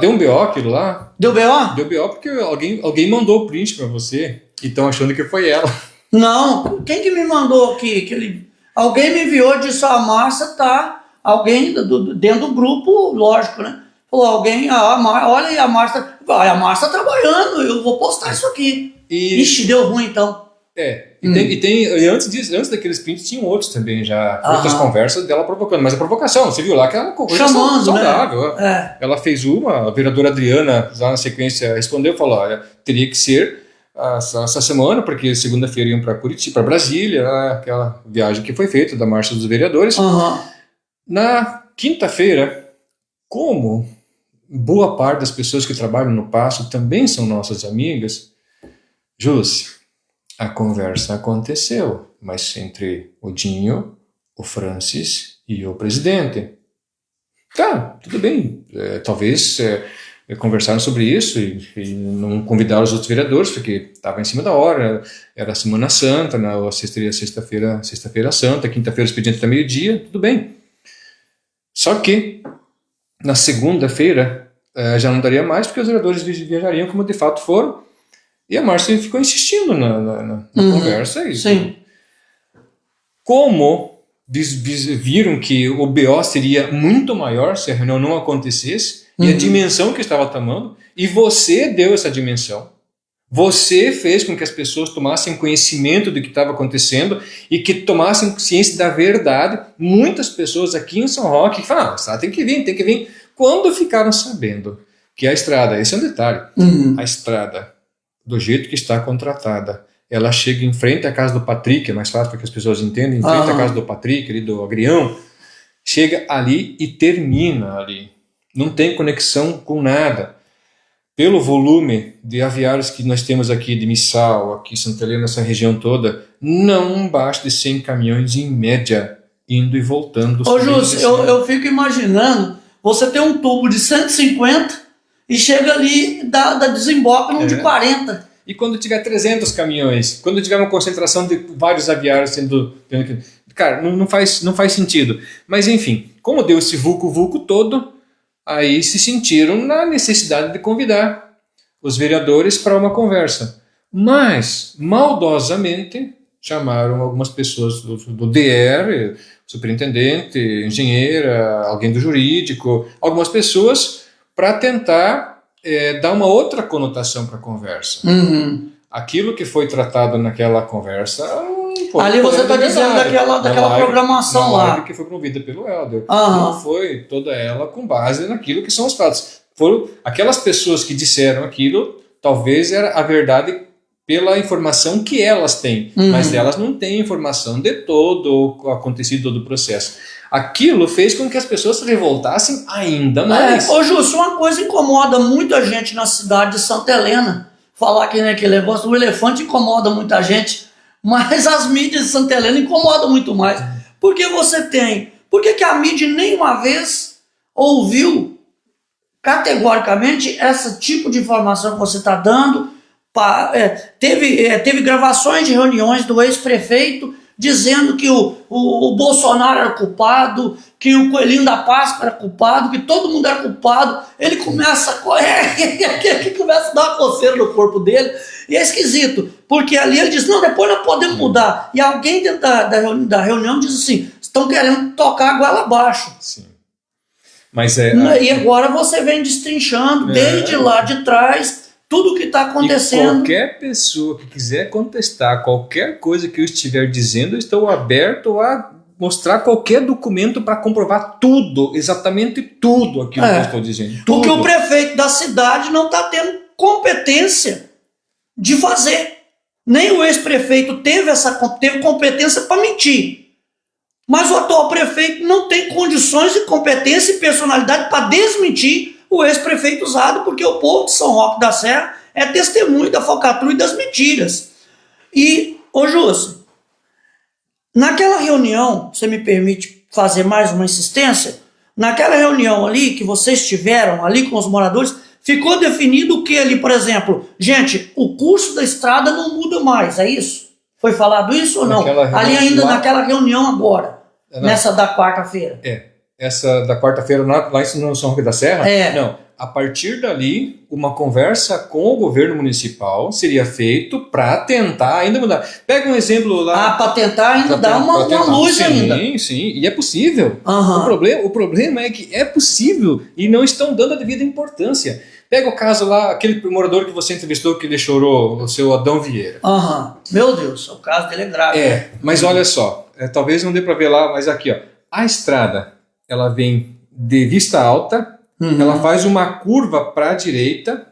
[SPEAKER 2] um BO aquilo lá.
[SPEAKER 1] Deu BO?
[SPEAKER 2] Deu BO porque alguém mandou o print para você e estão achando que foi ela.
[SPEAKER 1] Não, quem que me mandou aqui? Alguém me enviou e disse, a Márcia tá, alguém dentro do grupo, lógico, né? Falou, alguém, olha aí, a Márcia tá trabalhando, eu vou postar isso aqui. Ixi, deu ruim então.
[SPEAKER 2] E antes daqueles prints tinham outros também já, outras conversas dela provocando, mas a provocação, você viu lá que ela conversa saudável.
[SPEAKER 1] Né?
[SPEAKER 2] Ela fez a vereadora Adriana, lá na sequência, respondeu, falou, olha, teria que ser essa semana, porque segunda-feira iam para Curitiba, para Brasília, aquela viagem que foi feita da Marcha dos Vereadores. Na quinta-feira, como boa parte das pessoas que trabalham no Paço também são nossas amigas, Jússi, a conversa aconteceu, mas entre o Dinho, o Francis e o presidente. Tá, tudo bem. Talvez conversaram sobre isso e não convidaram os outros vereadores, porque estava em cima da hora, era a Semana Santa, sexta-feira Santa, quinta-feira o expediente até meio-dia, tudo bem. Só que na segunda-feira já não daria mais, porque os vereadores viajariam como de fato foram, e a Márcia ficou insistindo na conversa. Como viram que o BO seria muito maior se a reunião não acontecesse, e a dimensão que estava tomando, e você deu essa dimensão. Você fez com que as pessoas tomassem conhecimento do que estava acontecendo e que tomassem consciência da verdade. Muitas pessoas aqui em São Roque falaram, a estrada tem que vir. Quando ficaram sabendo que a estrada, esse é um detalhe, a estrada, do jeito que está contratada, ela chega em frente à casa do Patrick, é mais fácil para que as pessoas entendam, em frente à casa do Patrick, ali do Agrião, chega ali e termina ali. Não tem conexão com nada. pelo volume de aviários que nós temos aqui de Missal, aqui Santa Helena, essa região toda, não baixa de 100 caminhões em média, indo e voltando.
[SPEAKER 1] Ô Júcio, eu fico imaginando, você tem um tubo de 150 e chega ali, dá desemboca num de 40.
[SPEAKER 2] E quando tiver 300 caminhões, quando tiver uma concentração de vários aviários sendo... Cara, não faz sentido. Mas enfim, como deu esse vulco todo, aí se sentiram na necessidade de convidar os vereadores para uma conversa. Mas, maldosamente, chamaram algumas pessoas do DR, superintendente, engenheira, alguém do jurídico, algumas pessoas para tentar dar uma outra conotação para a conversa.
[SPEAKER 1] Uhum.
[SPEAKER 2] Aquilo que foi tratado naquela conversa...
[SPEAKER 1] Ali você está dizendo daquela programação lá.
[SPEAKER 2] Que foi promovida pelo Helder.
[SPEAKER 1] Uhum.
[SPEAKER 2] Não foi toda ela com base naquilo que são os fatos. Foram aquelas pessoas que disseram aquilo, talvez era a verdade pela informação que elas têm, mas elas não têm informação de todo o acontecido, todo o processo. Aquilo fez com que as pessoas se revoltassem ainda mais.
[SPEAKER 1] Ô Júcio, uma coisa incomoda muita gente na cidade de Santa Helena, falar que aquele negócio do elefante incomoda muita gente, mas as mídias de Santa Helena incomodam muito mais. Porque por que a mídia nenhuma vez ouviu categoricamente esse tipo de informação que você está dando? Teve gravações de reuniões do ex-prefeito dizendo que o Bolsonaro era culpado, que o Coelhinho da Páscoa era culpado, que todo mundo era culpado. Ele começa a correr, começa a dar uma coceira no corpo dele, e é esquisito, porque ali ele diz, não, depois nós podemos mudar. E alguém dentro da reunião diz assim, estão querendo tocar a goela abaixo.
[SPEAKER 2] Sim. Mas
[SPEAKER 1] e agora você vem destrinchando desde lá de trás tudo o que está acontecendo.
[SPEAKER 2] E qualquer pessoa que quiser contestar qualquer coisa que eu estiver dizendo, eu estou aberto a mostrar qualquer documento para comprovar tudo, exatamente tudo aquilo que eu estou dizendo. Tudo.
[SPEAKER 1] Porque o prefeito da cidade não está tendo competência de fazer. Nem o ex-prefeito teve competência para mentir. Mas o atual prefeito não tem condições e competência e personalidade para desmentir o ex-prefeito usado, porque o povo de São Roque da Serra é testemunho da falcatrua e das mentiras. E, ô Júcio, naquela reunião, você me permite fazer mais uma insistência? Naquela reunião ali, que vocês tiveram ali com os moradores, ficou definido que ali, por exemplo, gente, o curso da estrada não muda mais, é isso? Foi falado isso ou não? Ali ainda naquela reunião agora, nessa da quarta-feira.
[SPEAKER 2] Essa da quarta-feira lá no São Roque da Serra? Não. A partir dali, uma conversa com o governo municipal seria feito para tentar ainda mudar. Pega um exemplo lá.
[SPEAKER 1] Para tentar ainda dar uma luz ainda.
[SPEAKER 2] Sim, e é possível.
[SPEAKER 1] Uhum.
[SPEAKER 2] O problema é que é possível e não estão dando a devida importância. Pega o caso lá, aquele morador que você entrevistou que ele chorou, o seu Adão Vieira.
[SPEAKER 1] Meu Deus, o caso dele é grave.
[SPEAKER 2] Mas olha só, talvez não dê para ver lá, mas aqui, ó, a estrada, ela vem de vista alta, ela faz uma curva para a direita,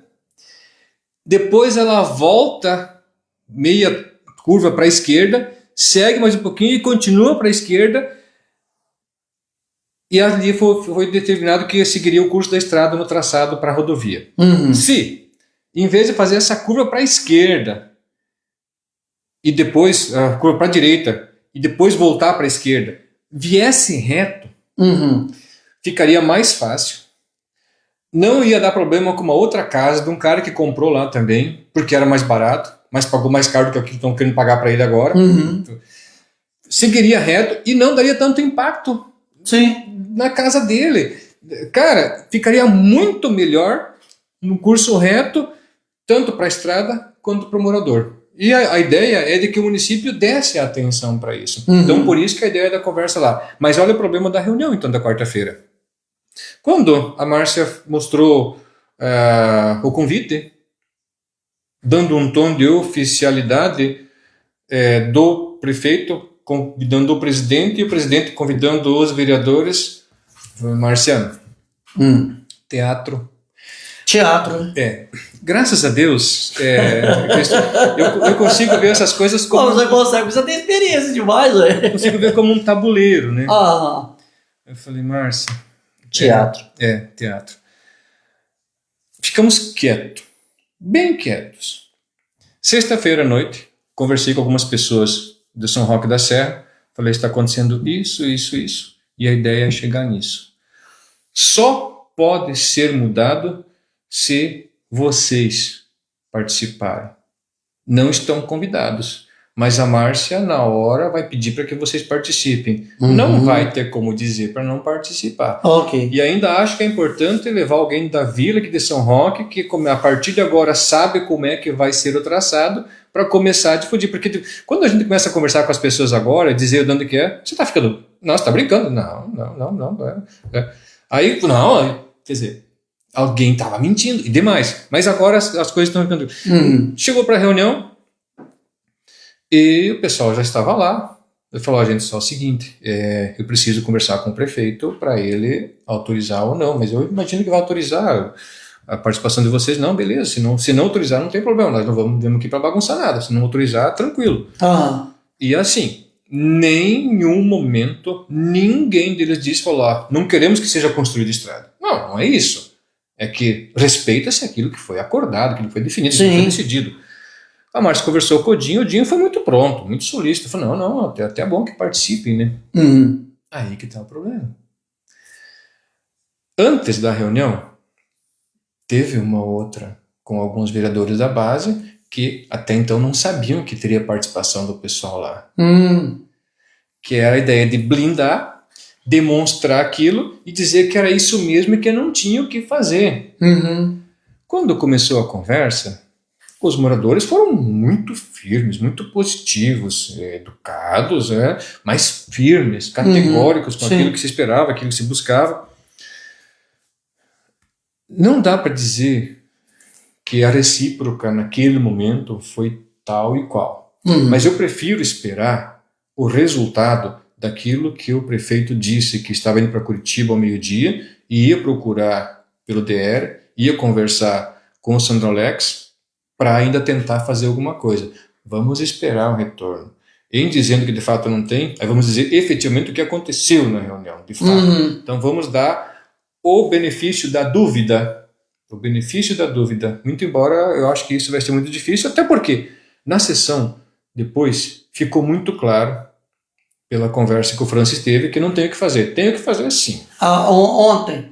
[SPEAKER 2] depois ela volta meia curva para a esquerda, segue mais um pouquinho e continua para a esquerda, e ali foi determinado que seguiria o curso da estrada no traçado para a rodovia. Se, em vez de fazer essa curva para a esquerda, e depois a curva para a direita, e depois voltar para a esquerda, viesse reto, ficaria mais fácil. Não ia dar problema com uma outra casa de um cara que comprou lá também, porque era mais barato, mas pagou mais caro do que o que estão querendo pagar para ele agora. Seguiria reto e não daria tanto impacto na casa dele. Cara, ficaria muito melhor no curso reto, tanto para a estrada quanto para o morador. E a ideia é de que o município desse atenção para isso. Então, por isso que a ideia da conversa lá. Mas olha o problema da reunião, então, da quarta-feira. Quando a Márcia mostrou o convite, dando um tom de oficialidade do prefeito, convidando o presidente, e o presidente convidando os vereadores, Marciano, teatro. Graças a Deus, eu consigo ver essas coisas como...
[SPEAKER 1] Você tem experiência demais, velho.
[SPEAKER 2] Eu consigo ver como um tabuleiro, né? Eu falei, Márcia...
[SPEAKER 1] Teatro.
[SPEAKER 2] Teatro. ficamos quietos, bem quietos. Sexta-feira à noite, conversei com algumas pessoas do São Roque da Serra, falei, está acontecendo isso, e a ideia é chegar nisso. Só pode ser mudado se vocês participarem. Não estão convidados, mas a Márcia, na hora, vai pedir para que vocês participem. Não vai ter como dizer para não participar.
[SPEAKER 1] Ok.
[SPEAKER 2] E ainda acho que é importante levar alguém da vila aqui de São Roque, que a partir de agora sabe como é que vai ser o traçado, para começar a difundir. Porque quando a gente começa a conversar com as pessoas agora, dizer de onde que é, você está ficando, não, você está brincando. Não. Aí, não, quer dizer, alguém estava mentindo, e demais. Mas agora as coisas estão ficando... Chegou para a reunião, e o pessoal já estava lá. Ele falou, gente, só o seguinte, eu preciso conversar com o prefeito para ele autorizar ou não, mas eu imagino que vai autorizar a participação de vocês. Não, beleza, se não autorizar não tem problema, nós não vamos aqui para bagunçar nada, se não autorizar, tranquilo. E assim, nenhum momento ninguém deles disse, falou, não queremos que seja construída estrada. Não é isso. É que respeita-se aquilo que foi acordado, aquilo que foi definido, aquilo que foi decidido. A Márcia conversou com o Dinho foi muito pronto, muito solícito. Falou, não, até é bom que participem, né? Aí que tá o problema. Antes da reunião, teve uma outra com alguns vereadores da base que até então não sabiam que teria participação do pessoal lá. Que era a ideia de blindar, demonstrar aquilo e dizer que era isso mesmo e que não tinha o que fazer. Quando começou a conversa, os moradores foram muito firmes, muito positivos, educados, mas firmes, categóricos com aquilo que se esperava, aquilo que se buscava. Não dá para dizer que a recíproca naquele momento foi tal e qual. Mas eu prefiro esperar o resultado daquilo que o prefeito disse, que estava indo para Curitiba ao meio-dia e ia procurar pelo DR, ia conversar com o Sandrolex, para ainda tentar fazer alguma coisa. Vamos esperar um retorno. Em dizendo que de fato não tem, aí vamos dizer efetivamente o que aconteceu na reunião, de fato. Então vamos dar o benefício da dúvida. O benefício da dúvida. Muito embora eu acho que isso vai ser muito difícil, até porque na sessão depois ficou muito claro, pela conversa que o Francis teve, que não tem o que fazer. Tem o que fazer sim.
[SPEAKER 1] Ontem?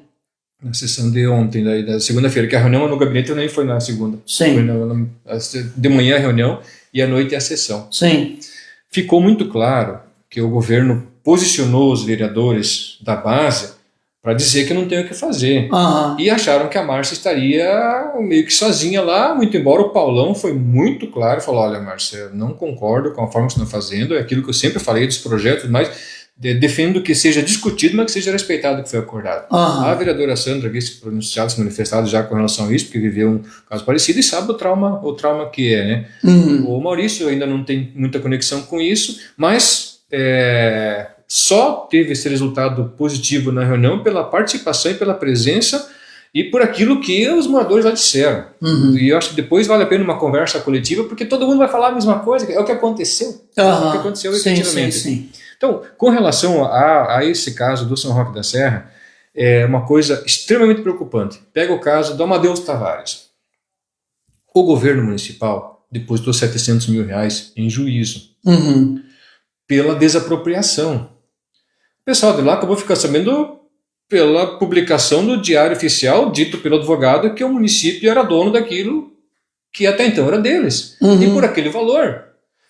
[SPEAKER 2] Na sessão de ontem, da segunda-feira, que a reunião no gabinete nem foi na segunda.
[SPEAKER 1] Sim.
[SPEAKER 2] Foi de manhã a reunião e à noite a sessão.
[SPEAKER 1] Sim.
[SPEAKER 2] Ficou muito claro que o governo posicionou os vereadores da base para dizer que não tem o que fazer. E acharam que a Márcia estaria meio que sozinha lá, muito embora o Paulão foi muito claro e falou, olha, Márcia, eu não concordo com a forma que você está fazendo, é aquilo que eu sempre falei dos projetos, mas... defendo que seja discutido, mas que seja respeitado o que foi acordado. A vereadora Sandra aqui se manifestado já com relação a isso, porque viveu um caso parecido e sabe o trauma que é, né? O Maurício ainda não tem muita conexão com isso, mas só teve esse resultado positivo na reunião pela participação e pela presença e por aquilo que os moradores lá disseram. E eu acho que depois vale a pena uma conversa coletiva, porque todo mundo vai falar a mesma coisa, é o que aconteceu. É o que aconteceu efetivamente.
[SPEAKER 1] Sim.
[SPEAKER 2] Então, com relação a esse caso do São Roque da Serra, é uma coisa extremamente preocupante. Pega o caso do Amadeus Tavares. O governo municipal depositou R$700 mil em juízo pela desapropriação. O pessoal de lá acabou ficando sabendo pela publicação no Diário Oficial, dito pelo advogado, que o município era dono daquilo que até então era deles. E por aquele valor.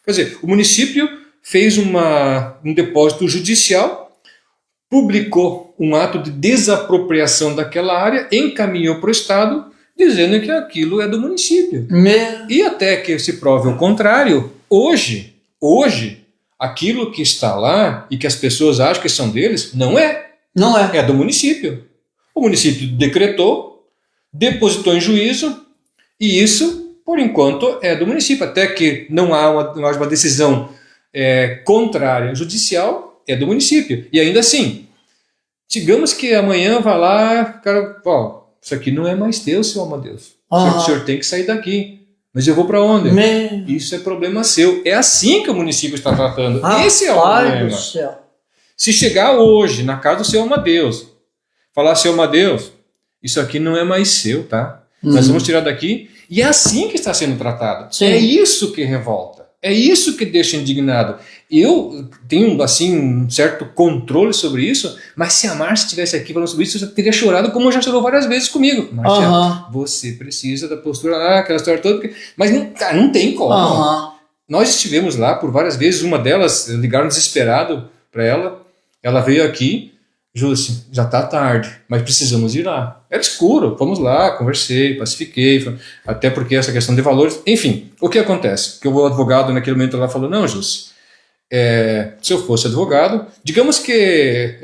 [SPEAKER 2] Quer dizer, o município fez um depósito judicial, publicou um ato de desapropriação daquela área, encaminhou para o Estado, dizendo que aquilo é do município. E até que se prove o contrário, hoje, aquilo que está lá e que as pessoas acham que são deles, não é.
[SPEAKER 1] Não é.
[SPEAKER 2] É do município. O município decretou, depositou em juízo, e isso, por enquanto, é do município. Até que não haja uma decisão contrária judicial, é do município. E ainda assim, digamos que amanhã vai lá, cara, isso aqui não é mais teu, seu Amadeus. O senhor tem que sair daqui. Mas eu vou para onde? Isso é problema seu. É assim que o município está tratando. Esse é o problema. Do céu. Se chegar hoje na casa do seu Amadeus, falar, seu Amadeus, isso aqui não é mais seu, tá? Nós vamos tirar daqui. E é assim que está sendo tratado.
[SPEAKER 1] Sim.
[SPEAKER 2] É isso que revolta. É isso que deixa indignado. Eu tenho, assim, um certo controle sobre isso, mas se a Márcia estivesse aqui falando sobre isso, eu já teria chorado, como já chorou várias vezes comigo. Márcia, você precisa da postura, aquela história toda. Mas não, cara, não tem como. Nós estivemos lá por várias vezes, uma delas, ligaram desesperado para ela. Ela veio aqui, Jússi, já está tarde, mas precisamos ir lá. Era escuro, fomos lá, conversei, pacifiquei, até porque essa questão de valores... Enfim, o que acontece? Que o advogado naquele momento lá falou, não, Jússi, se eu fosse advogado, digamos que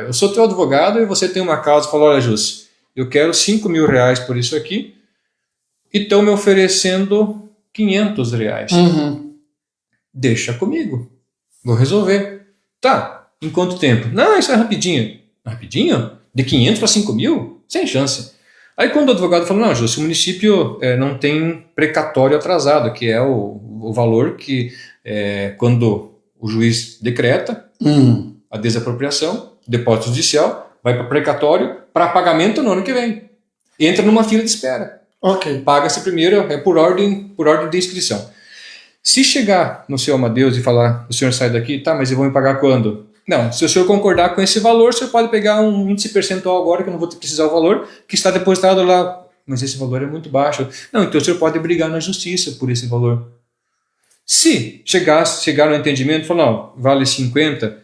[SPEAKER 2] eu sou teu advogado e você tem uma causa e falou, olha, Jússi, eu quero 5 mil reais por isso aqui e estão me oferecendo 500 reais. Deixa comigo, vou resolver. Tá. Em quanto tempo? Não, isso é rapidinho. Rapidinho? De 500 para 5 mil? Sem chance. Aí quando o advogado falou, não, Júlio, o município não tem precatório atrasado, que é o valor que quando o juiz decreta a desapropriação, depósito judicial, vai para precatório para pagamento no ano que vem. Entra numa fila de espera. Paga-se primeiro, por ordem de inscrição. Se chegar no seu Amadeus e falar, o senhor sai daqui, tá, mas eu vou me pagar quando? Não, se o senhor concordar com esse valor, o senhor pode pegar um índice percentual agora, que eu não vou precisar o valor, que está depositado lá. Mas esse valor é muito baixo. Não, então o senhor pode brigar na justiça por esse valor. Se chegar no entendimento e falar, não, vale 50,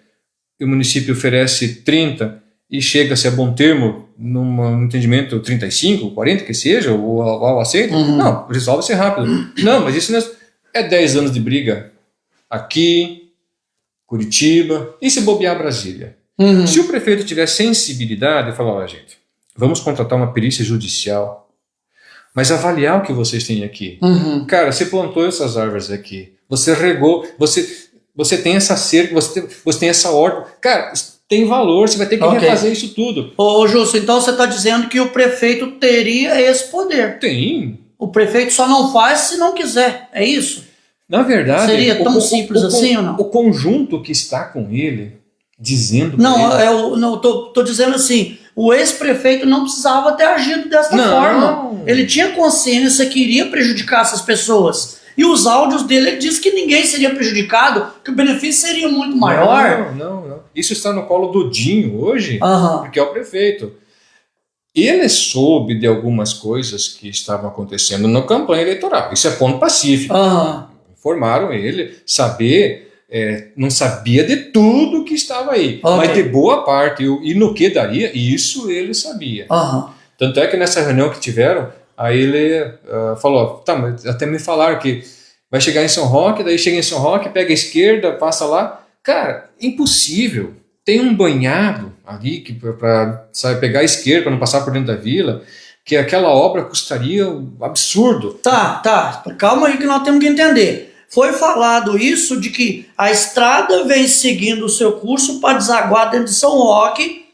[SPEAKER 2] e o município oferece 30, e chega-se a bom termo, num entendimento 35, 40, que seja, ou ao aceito, não, resolve-se rápido. Não, mas isso não é 10 anos de briga aqui, Curitiba, e se bobear Brasília. Se o prefeito tiver sensibilidade e falar, olha gente, vamos contratar uma perícia judicial, mas avaliar o que vocês têm aqui. Cara, você plantou essas árvores aqui, você regou, você tem essa cerca, você tem essa horta, cara, tem valor, você vai ter que refazer isso tudo.
[SPEAKER 1] Ô Justo, então você está dizendo que o prefeito teria esse poder.
[SPEAKER 2] Tem.
[SPEAKER 1] O prefeito só não faz se não quiser, é isso?
[SPEAKER 2] Na verdade,
[SPEAKER 1] seria tão simples assim ou não?
[SPEAKER 2] O conjunto que está com ele, dizendo...
[SPEAKER 1] Não, tô dizendo assim, o ex-prefeito não precisava ter agido dessa forma. Ele tinha consciência que iria prejudicar essas pessoas. E os áudios dele, ele disse que ninguém seria prejudicado, que o benefício seria muito maior.
[SPEAKER 2] Não. Isso está no colo do Dinho hoje, porque é o prefeito. Ele soube de algumas coisas que estavam acontecendo na campanha eleitoral. Isso é ponto pacífico. Informaram ele, não sabia de tudo que estava aí, mas de boa parte, e no que daria, isso ele sabia. Tanto é que nessa reunião que tiveram, aí ele falou, tá, mas até me falaram que vai chegar em São Roque, daí chega em São Roque, pega a esquerda, passa lá. Cara, impossível. Tem um banhado ali para pegar a esquerda, para não passar por dentro da vila, que aquela obra custaria um absurdo.
[SPEAKER 1] Tá, calma aí que nós temos que entender. Foi falado isso de que a estrada vem seguindo o seu curso para desaguar dentro de São Roque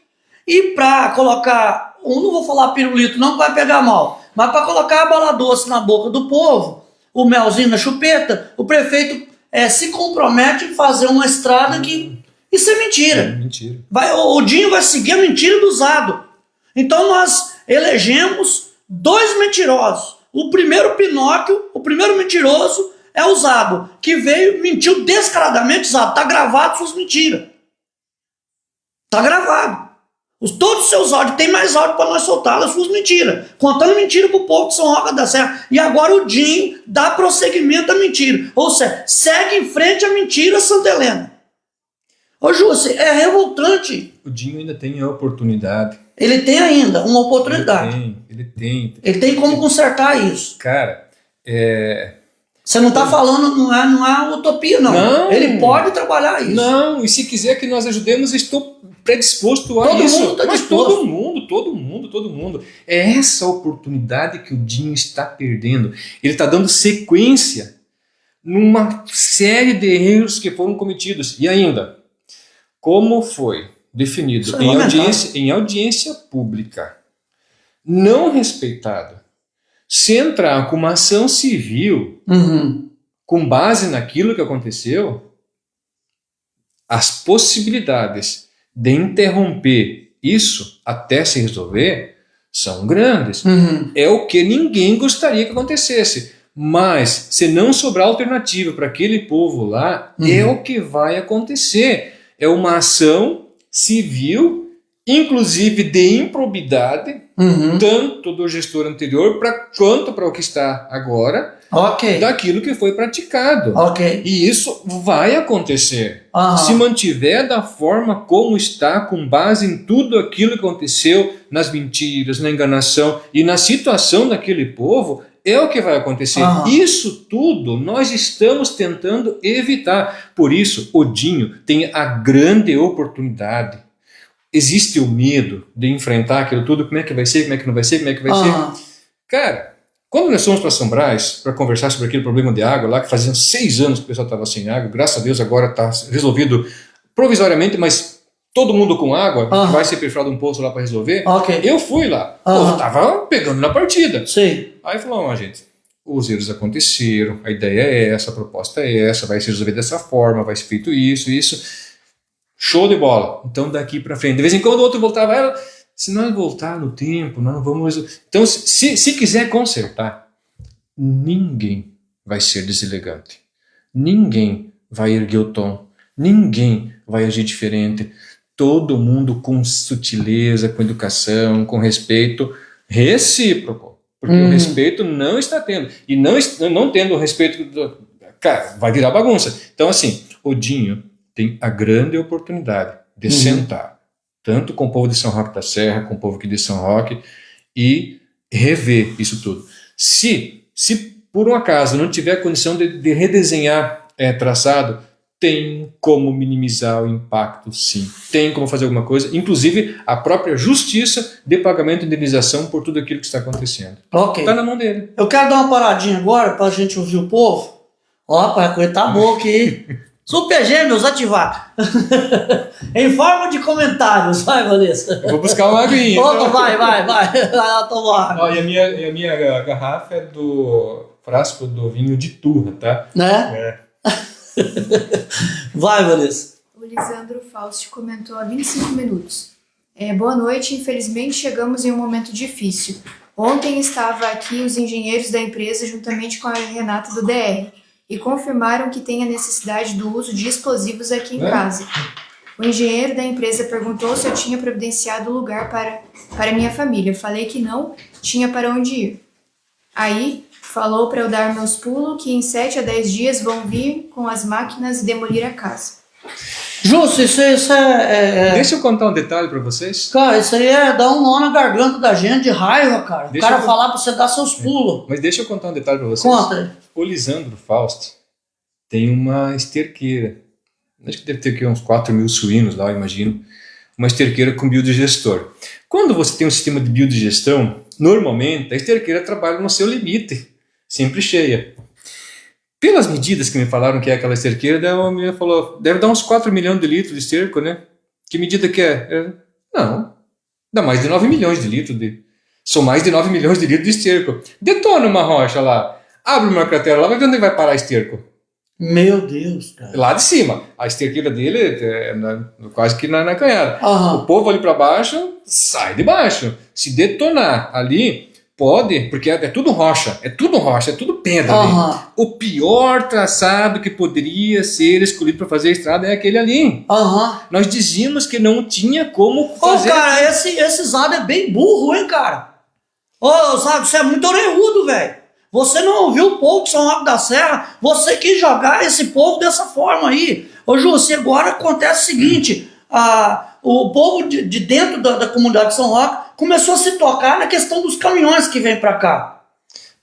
[SPEAKER 1] e para colocar, não vou falar pirulito não, vai pegar mal, mas para colocar a bala doce na boca do povo, o melzinho na chupeta, o prefeito se compromete em fazer uma estrada que... Isso é mentira.
[SPEAKER 2] Mentira.
[SPEAKER 1] O Dinho vai seguir a mentira do usado. Então nós elegemos 2 mentirosos. O primeiro Pinóquio, o primeiro mentiroso é o usado, que mentiu descaradamente, usado. Tá gravado suas mentiras. Tá gravado. Todos os seus áudios, tem mais áudio para nós soltar as suas mentiras. Contando mentira pro povo de São Roque da Serra. E agora o Dinho dá prosseguimento à mentira. Ou seja, segue em frente à mentira Santa Helena. Ô Jússi, é revoltante.
[SPEAKER 2] O Dinho ainda tem a oportunidade.
[SPEAKER 1] Ele tem ainda uma oportunidade.
[SPEAKER 2] Ele tem.
[SPEAKER 1] Ele tem como consertar isso.
[SPEAKER 2] Cara,
[SPEAKER 1] Você não está falando, não é utopia, não. Ele pode trabalhar isso.
[SPEAKER 2] Não, e se quiser que nós ajudemos, estou predisposto a isso.
[SPEAKER 1] Todo mundo está disposto.
[SPEAKER 2] Todo mundo. É essa oportunidade que o Dinho está perdendo. Ele está dando sequência numa série de erros que foram cometidos. E ainda, como foi definido em audiência pública, não respeitado, se entrar com uma ação civil com base naquilo que aconteceu, as possibilidades de interromper isso até se resolver são grandes. É o que ninguém gostaria que acontecesse. Mas, se não sobrar alternativa para aquele povo lá, é o que vai acontecer. É uma ação civil, inclusive de improbidade, tanto do gestor anterior quanto para o que está agora, daquilo que foi praticado. E isso vai acontecer. Se mantiver da forma como está, com base em tudo aquilo que aconteceu, nas mentiras, na enganação e na situação daquele povo, é o que vai acontecer. Isso tudo nós estamos tentando evitar. Por isso, Odinho tem a grande oportunidade. Existe o medo de enfrentar aquilo tudo. Como é que vai ser? Como é que não vai ser? Como é que vai ser? Cara, quando nós fomos para São Brás para conversar sobre aquele problema de água lá, que fazia 6 anos que o pessoal estava sem água, graças a Deus agora está resolvido provisoriamente, mas todo mundo com água, vai ser perfurado um poço lá para resolver. Eu fui lá, eu tava pegando na partida. Aí falou, gente, os erros aconteceram, a ideia é essa, a proposta é essa, vai se resolver dessa forma, vai ser feito isso. Show de bola. Então daqui para frente, de vez em quando o outro voltava, se nós voltar no tempo, nós não vamos resolver. Então se quiser consertar, ninguém vai ser deselegante, ninguém vai erguer o tom, ninguém vai agir diferente. Todo mundo com sutileza, com educação, com respeito recíproco. Porque o respeito não está tendo. E não tendo o respeito, cara, vai virar bagunça. Então, assim, Odinho tem a grande oportunidade de sentar, tanto com o povo de São Roque da Serra, com o povo aqui de São Roque, e rever isso tudo. Se por um acaso não tiver condição de redesenhar traçado, tem como minimizar o impacto, sim. Tem como fazer alguma coisa, inclusive a própria justiça de pagamento de indenização por tudo aquilo que está acontecendo. Está na mão dele.
[SPEAKER 1] Eu quero dar uma paradinha agora para a gente ouvir o povo. Para a coisa tá boa aqui. Super Gêmeos, ativar. Em forma de comentários. Vai, Vanessa.
[SPEAKER 2] Eu vou buscar uma aguinha.
[SPEAKER 1] Então. Vai lá tomar água.
[SPEAKER 2] E a minha garrafa é do frasco do vinho de Turra, tá?
[SPEAKER 1] Vai, Vanessa.
[SPEAKER 3] O Lisandro Fausti comentou há 25 minutos. Boa noite, infelizmente chegamos em um momento difícil. Ontem estava aqui os engenheiros da empresa juntamente com a Renata do DR e confirmaram que tem a necessidade do uso de explosivos aqui em casa. O engenheiro da empresa perguntou se eu tinha providenciado lugar para minha família. Eu falei que não tinha para onde ir. Aí falou para eu dar meus pulos, que em 7 a 10 dias vão vir com as máquinas e demolir a casa.
[SPEAKER 1] Justo, isso é...
[SPEAKER 2] Deixa eu contar um detalhe para vocês.
[SPEAKER 1] Cara, isso aí é dar um nó na garganta da gente de raiva, cara. O cara falar para você dar seus pulos.
[SPEAKER 2] Mas deixa eu contar um detalhe para vocês.
[SPEAKER 1] Conta.
[SPEAKER 2] O Lisandro Fausti tem uma esterqueira. Acho que deve ter aqui uns 4 mil suínos lá, eu imagino. Uma esterqueira com biodigestor. Quando você tem um sistema de biodigestão, normalmente a esterqueira trabalha no seu limite, sempre cheia. Pelas medidas que me falaram que é aquela esterqueira, a minha falou, deve dar uns 4 milhões de litros de esterco, né? Que medida que é? Não, dá mais de 9 milhões de litros. São mais de 9 milhões de litros de esterco. Detona uma rocha lá, abre uma cratera lá, vai ver onde vai parar esterco.
[SPEAKER 1] Meu Deus, cara.
[SPEAKER 2] Lá de cima. A esterqueira dele é quase que na canhada. O povo ali para baixo, sai de baixo. Se detonar ali, pode, porque é tudo rocha, é tudo pedra ali. O pior traçado que poderia ser escolhido para fazer a estrada é aquele ali. Nós dizíamos que não tinha como fazer.
[SPEAKER 1] Cara, esse Zado é bem burro, hein, cara? Zado, você é muito orelhudo, velho. Você não ouviu o povo de São Roque da Serra, você quis jogar esse povo dessa forma aí. Júcio, agora acontece o seguinte, o povo de dentro da comunidade de São Roque começou a se tocar na questão dos caminhões que vêm para cá.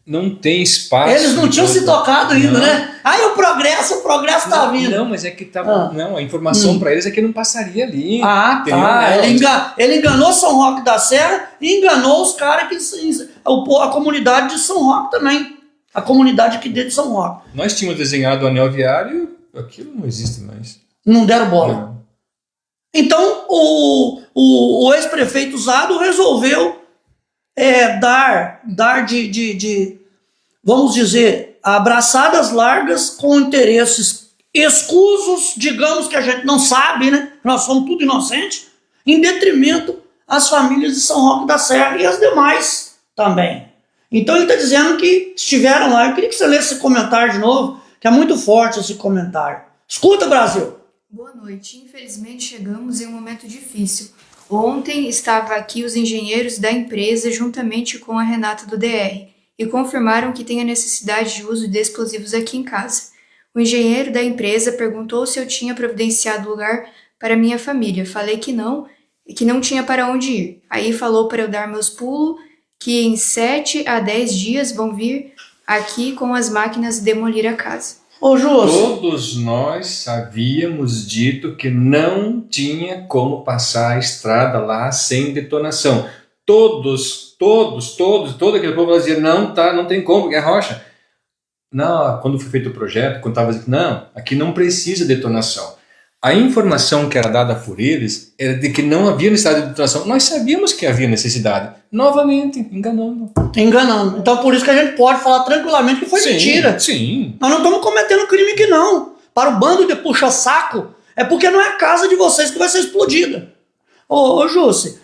[SPEAKER 2] Não tem espaço.
[SPEAKER 1] Eles não tinham se tocado ainda, né? Aí o progresso tá vindo.
[SPEAKER 2] Não, mas é que tava. Não, a informação para eles é que não passaria ali.
[SPEAKER 1] Tá. Ele enganou São Roque da Serra e enganou os caras a comunidade de São Roque também. A comunidade aqui dentro de São Roque.
[SPEAKER 2] Nós tínhamos desenhado o anel viário, aquilo não existe mais.
[SPEAKER 1] Não deram bola. Não. Então o ex-prefeito Zado resolveu dar vamos dizer, abraçadas largas com interesses escusos, digamos que a gente não sabe, né? Nós somos tudo inocentes, em detrimento as famílias de São Roque da Serra e as demais também. Então ele está dizendo que estiveram lá. Eu queria que você lesse esse comentário de novo, que é muito forte esse comentário. Escuta, Brasil!
[SPEAKER 3] Boa noite. Infelizmente chegamos em um momento difícil. Ontem estava aqui os engenheiros da empresa juntamente com a Renata do DR e confirmaram que tem a necessidade de uso de explosivos aqui em casa. O engenheiro da empresa perguntou se eu tinha providenciado lugar para minha família. Falei que não e que não tinha para onde ir. Aí falou para eu dar meus pulos, que em 7 a 10 dias vão vir aqui com as máquinas demolir a casa.
[SPEAKER 1] Ô, Júcio.
[SPEAKER 2] Todos nós havíamos dito que não tinha como passar a estrada lá sem detonação. Todo aquele povo dizia, não tem como, é rocha. Não, quando foi feito o projeto, quando estava dizendo, não, aqui não precisa detonação. A informação que era dada por eles era de que não havia necessidade de detonação. Nós sabíamos que havia necessidade. Novamente, enganando.
[SPEAKER 1] Então por isso que a gente pode falar tranquilamente que foi mentira.
[SPEAKER 2] Sim.
[SPEAKER 1] Nós não estamos cometendo crime aqui não. Para o bando de puxa-saco, é porque não é a casa de vocês que vai ser explodida. Ô Júcio,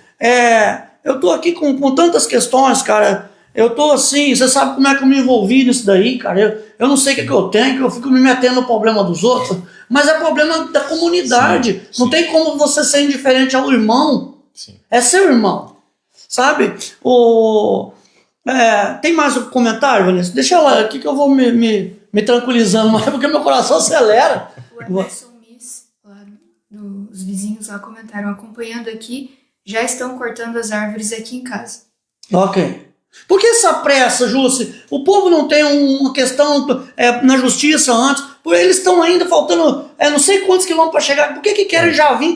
[SPEAKER 1] eu tô aqui com tantas questões, cara. Eu tô assim, você sabe como é que eu me envolvi nisso daí, cara. Eu não sei o que eu tenho, que eu fico me metendo no problema dos outros. Mas é problema da comunidade.
[SPEAKER 2] Sim.
[SPEAKER 1] Não tem como você ser indiferente ao irmão.
[SPEAKER 2] Sim.
[SPEAKER 1] É seu irmão. Sabe? Tem mais um comentário, Vanessa? Deixa lá aqui que eu vou me tranquilizando mais, porque meu coração acelera.
[SPEAKER 3] O Anderson Miss, lá dos vizinhos lá comentaram, acompanhando aqui, já estão cortando as árvores aqui em casa.
[SPEAKER 1] Ok. Por que essa pressa, Júcio? O povo não tem uma questão na justiça antes? Eles estão ainda faltando não sei quantos quilômetros para chegar. Por que querem já vir?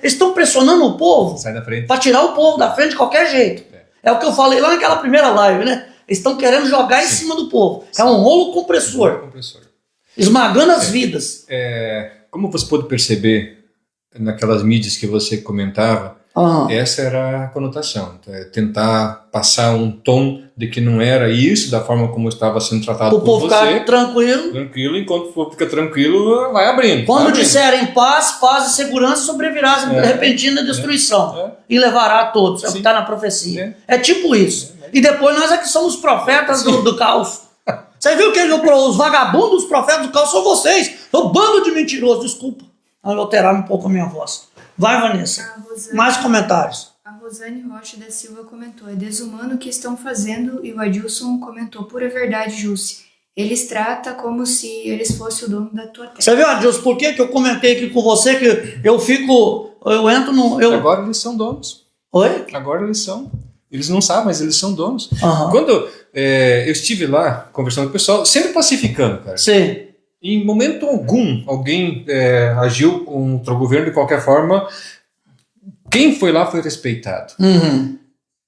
[SPEAKER 1] Eles estão pressionando o povo.
[SPEAKER 2] Sai da frente.
[SPEAKER 1] Para tirar o povo da frente de qualquer jeito. É o que eu falei lá naquela primeira live, né? Eles estão querendo jogar em cima do povo. Sim. É um rolo compressor. Esmagando as vidas.
[SPEAKER 2] Como você pôde perceber naquelas mídias que você comentava, essa era a conotação. Tentar passar um tom de que não era isso, da forma como estava sendo tratado por você. O povo ficar tranquilo, enquanto o povo fica tranquilo, vai abrindo.
[SPEAKER 1] Quando disserem paz e segurança, sobrevirá a repentina destruição. E levará a todos. É o que está na profecia. É tipo isso. E depois nós é que somos profetas do caos. Você viu que os vagabundos, os profetas do caos são vocês. O bando de mentirosos. Desculpa. Alterar um pouco a minha voz. Vai, Vanessa. Mais comentários.
[SPEAKER 3] A Rosane Rocha da Silva comentou, é desumano o que estão fazendo, e o Adilson comentou, pura verdade, Jússi. Eles tratam como se eles fossem o dono da tua terra.
[SPEAKER 1] Você viu, Adilson, por que eu comentei aqui com você que eu entro no...
[SPEAKER 2] Agora eles são donos.
[SPEAKER 1] Oi?
[SPEAKER 2] Agora eles são. Eles não sabem, mas eles são donos.
[SPEAKER 1] Uhum.
[SPEAKER 2] Quando eu estive lá conversando com o pessoal, sempre pacificando, cara.
[SPEAKER 1] Sim.
[SPEAKER 2] Em momento algum, alguém agiu contra o governo de qualquer forma. Quem foi lá foi respeitado.
[SPEAKER 1] Uhum.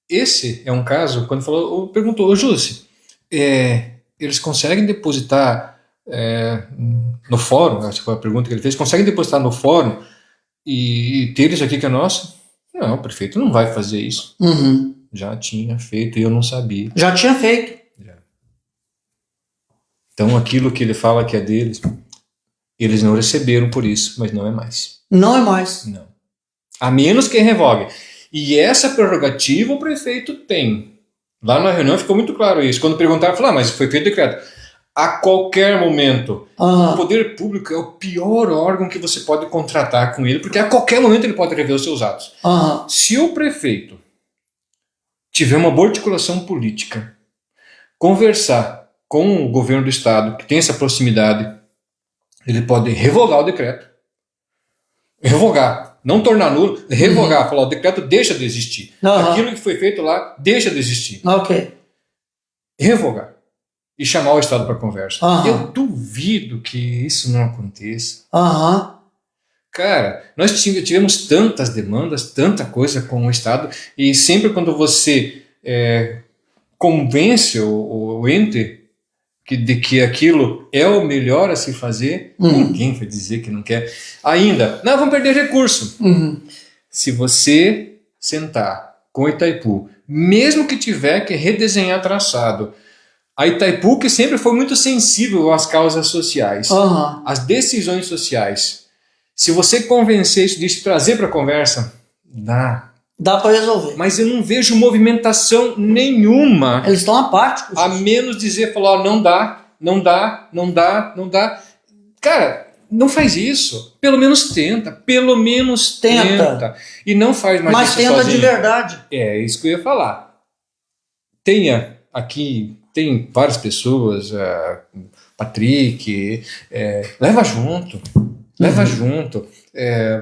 [SPEAKER 2] Esse é um caso, quando perguntou, Jússi, eles conseguem depositar no fórum, essa foi a pergunta que ele fez, conseguem depositar no fórum e ter isso aqui que é nosso? Não, o prefeito não vai fazer isso.
[SPEAKER 1] Uhum.
[SPEAKER 2] Já tinha feito e eu não sabia.
[SPEAKER 1] Já tinha feito.
[SPEAKER 2] Então aquilo que ele fala que é deles, eles não receberam por isso, mas não é mais.
[SPEAKER 1] Não é mais.
[SPEAKER 2] Não. A menos que revogue. E essa prerrogativa o prefeito tem. Lá na reunião ficou muito claro isso. Quando perguntaram, falaram, mas foi feito decreto. A qualquer momento, o poder público é o pior órgão que você pode contratar com ele, porque a qualquer momento ele pode rever os seus atos. Se o prefeito tiver uma boa articulação política, conversar com o governo do estado, que tem essa proximidade, ele pode revogar o decreto. Revogar. Não tornar nulo, revogar. Falar, o decreto deixa de existir. Aquilo que foi feito lá, deixa de existir.
[SPEAKER 1] Ok.
[SPEAKER 2] Revogar. E chamar o estado para conversa. Eu duvido que isso não aconteça. Cara, nós tivemos tantas demandas, tanta coisa com o estado, e sempre quando você convence o ente de que aquilo é o melhor a se fazer, ninguém vai dizer que não quer. Ainda, não, vamos perder recurso. Se você sentar com Itaipu, mesmo que tiver que redesenhar traçado, a Itaipu, que sempre foi muito sensível às causas sociais, às decisões sociais, se você convencer isso, de trazer para a conversa, dá.
[SPEAKER 1] Dá para resolver.
[SPEAKER 2] Mas eu não vejo movimentação nenhuma.
[SPEAKER 1] Eles estão apáticos.
[SPEAKER 2] A menos dizer, falar, não dá, não dá, não dá, não dá. Cara, não faz isso. Pelo menos tenta. Pelo menos tenta. E não faz mais
[SPEAKER 1] mas
[SPEAKER 2] isso
[SPEAKER 1] tenta
[SPEAKER 2] sozinho.
[SPEAKER 1] de verdade.
[SPEAKER 2] É isso que eu ia falar. Tenha aqui, tem várias pessoas, Patrick, leva junto. Leva junto.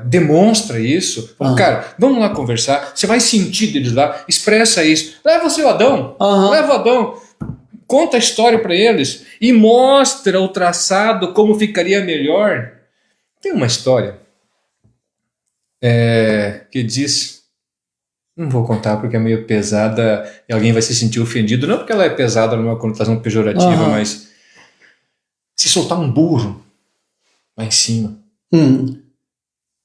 [SPEAKER 2] Demonstra isso. Cara, vamos lá conversar. Você vai sentir deles lá. Expressa isso. Leva o seu Adão. Leva o Adão. Conta a história para eles. E mostra o traçado, como ficaria melhor. Tem uma história que diz... Não vou contar porque é meio pesada e alguém vai se sentir ofendido. Não porque ela é pesada numa conotação pejorativa, mas... Se soltar um burro lá em cima...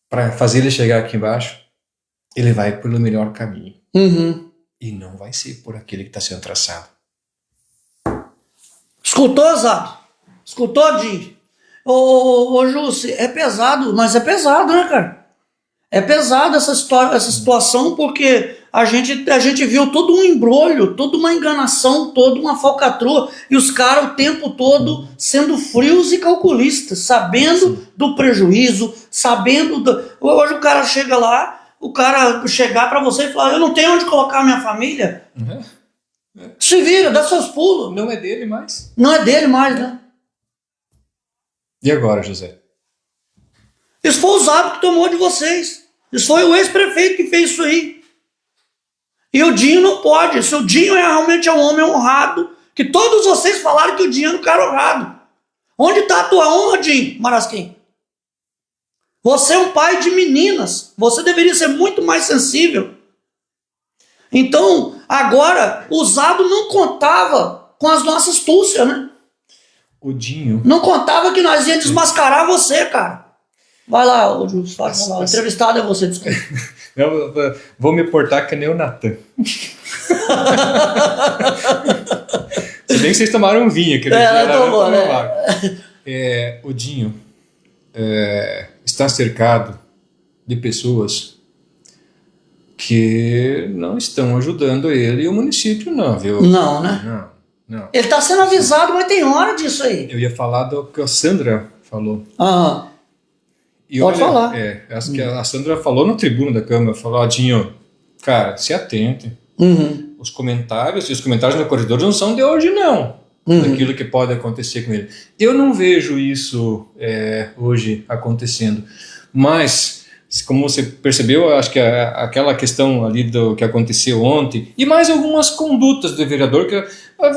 [SPEAKER 2] para fazer ele chegar aqui embaixo, ele vai pelo melhor caminho. E não vai ser por aquele que está sendo traçado.
[SPEAKER 1] Escutou, Zado? Escutou, Dinho? Ô, Jussi, é pesado, mas é pesado, né, cara? É pesado essa situação porque a gente viu todo um embrolho, toda uma enganação, toda uma falcatrua e os caras o tempo todo sendo frios e calculistas, sabendo do prejuízo, sabendo Hoje o cara chega lá, o cara chegar pra você e falar, eu não tenho onde colocar a minha família. Se vira, dá seus pulos.
[SPEAKER 2] Não é dele mais.
[SPEAKER 1] Não é dele mais, né?
[SPEAKER 2] E agora, José?
[SPEAKER 1] Isso foi o Zado que tomou de vocês. Isso foi o ex-prefeito que fez isso aí. E o Dinho não pode. Se o Dinho realmente é um homem honrado, que todos vocês falaram que o Dinho era um cara honrado. Onde está a tua honra, Dinho Marasquim? Você é um pai de meninas. Você deveria ser muito mais sensível. Então, agora, o Zado não contava com as nossas astúcias, né?
[SPEAKER 2] O Dinho...
[SPEAKER 1] Não contava que nós ia desmascarar você, cara. Vai lá, Júlio, pode falar. O entrevistado é você, desculpa.
[SPEAKER 2] Eu vou me portar que nem o Natan. Se bem que vocês tomaram um vinho aquele dia. O Dinho está cercado de pessoas que não estão ajudando ele e o município não, viu?
[SPEAKER 1] Não, né?
[SPEAKER 2] Não.
[SPEAKER 1] Ele está sendo avisado, mas tem hora disso aí.
[SPEAKER 2] Eu ia falar do que a Sandra falou. E
[SPEAKER 1] pode falar.
[SPEAKER 2] Acho que a Sandra falou no tribuna da Câmara, falou, Dinho, cara, se atente. Os comentários no corredor não são de hoje, não. Daquilo que pode acontecer com ele. Eu não vejo isso hoje acontecendo. Mas, como você percebeu, eu acho que aquela questão ali do que aconteceu ontem, e mais algumas condutas do vereador, que eu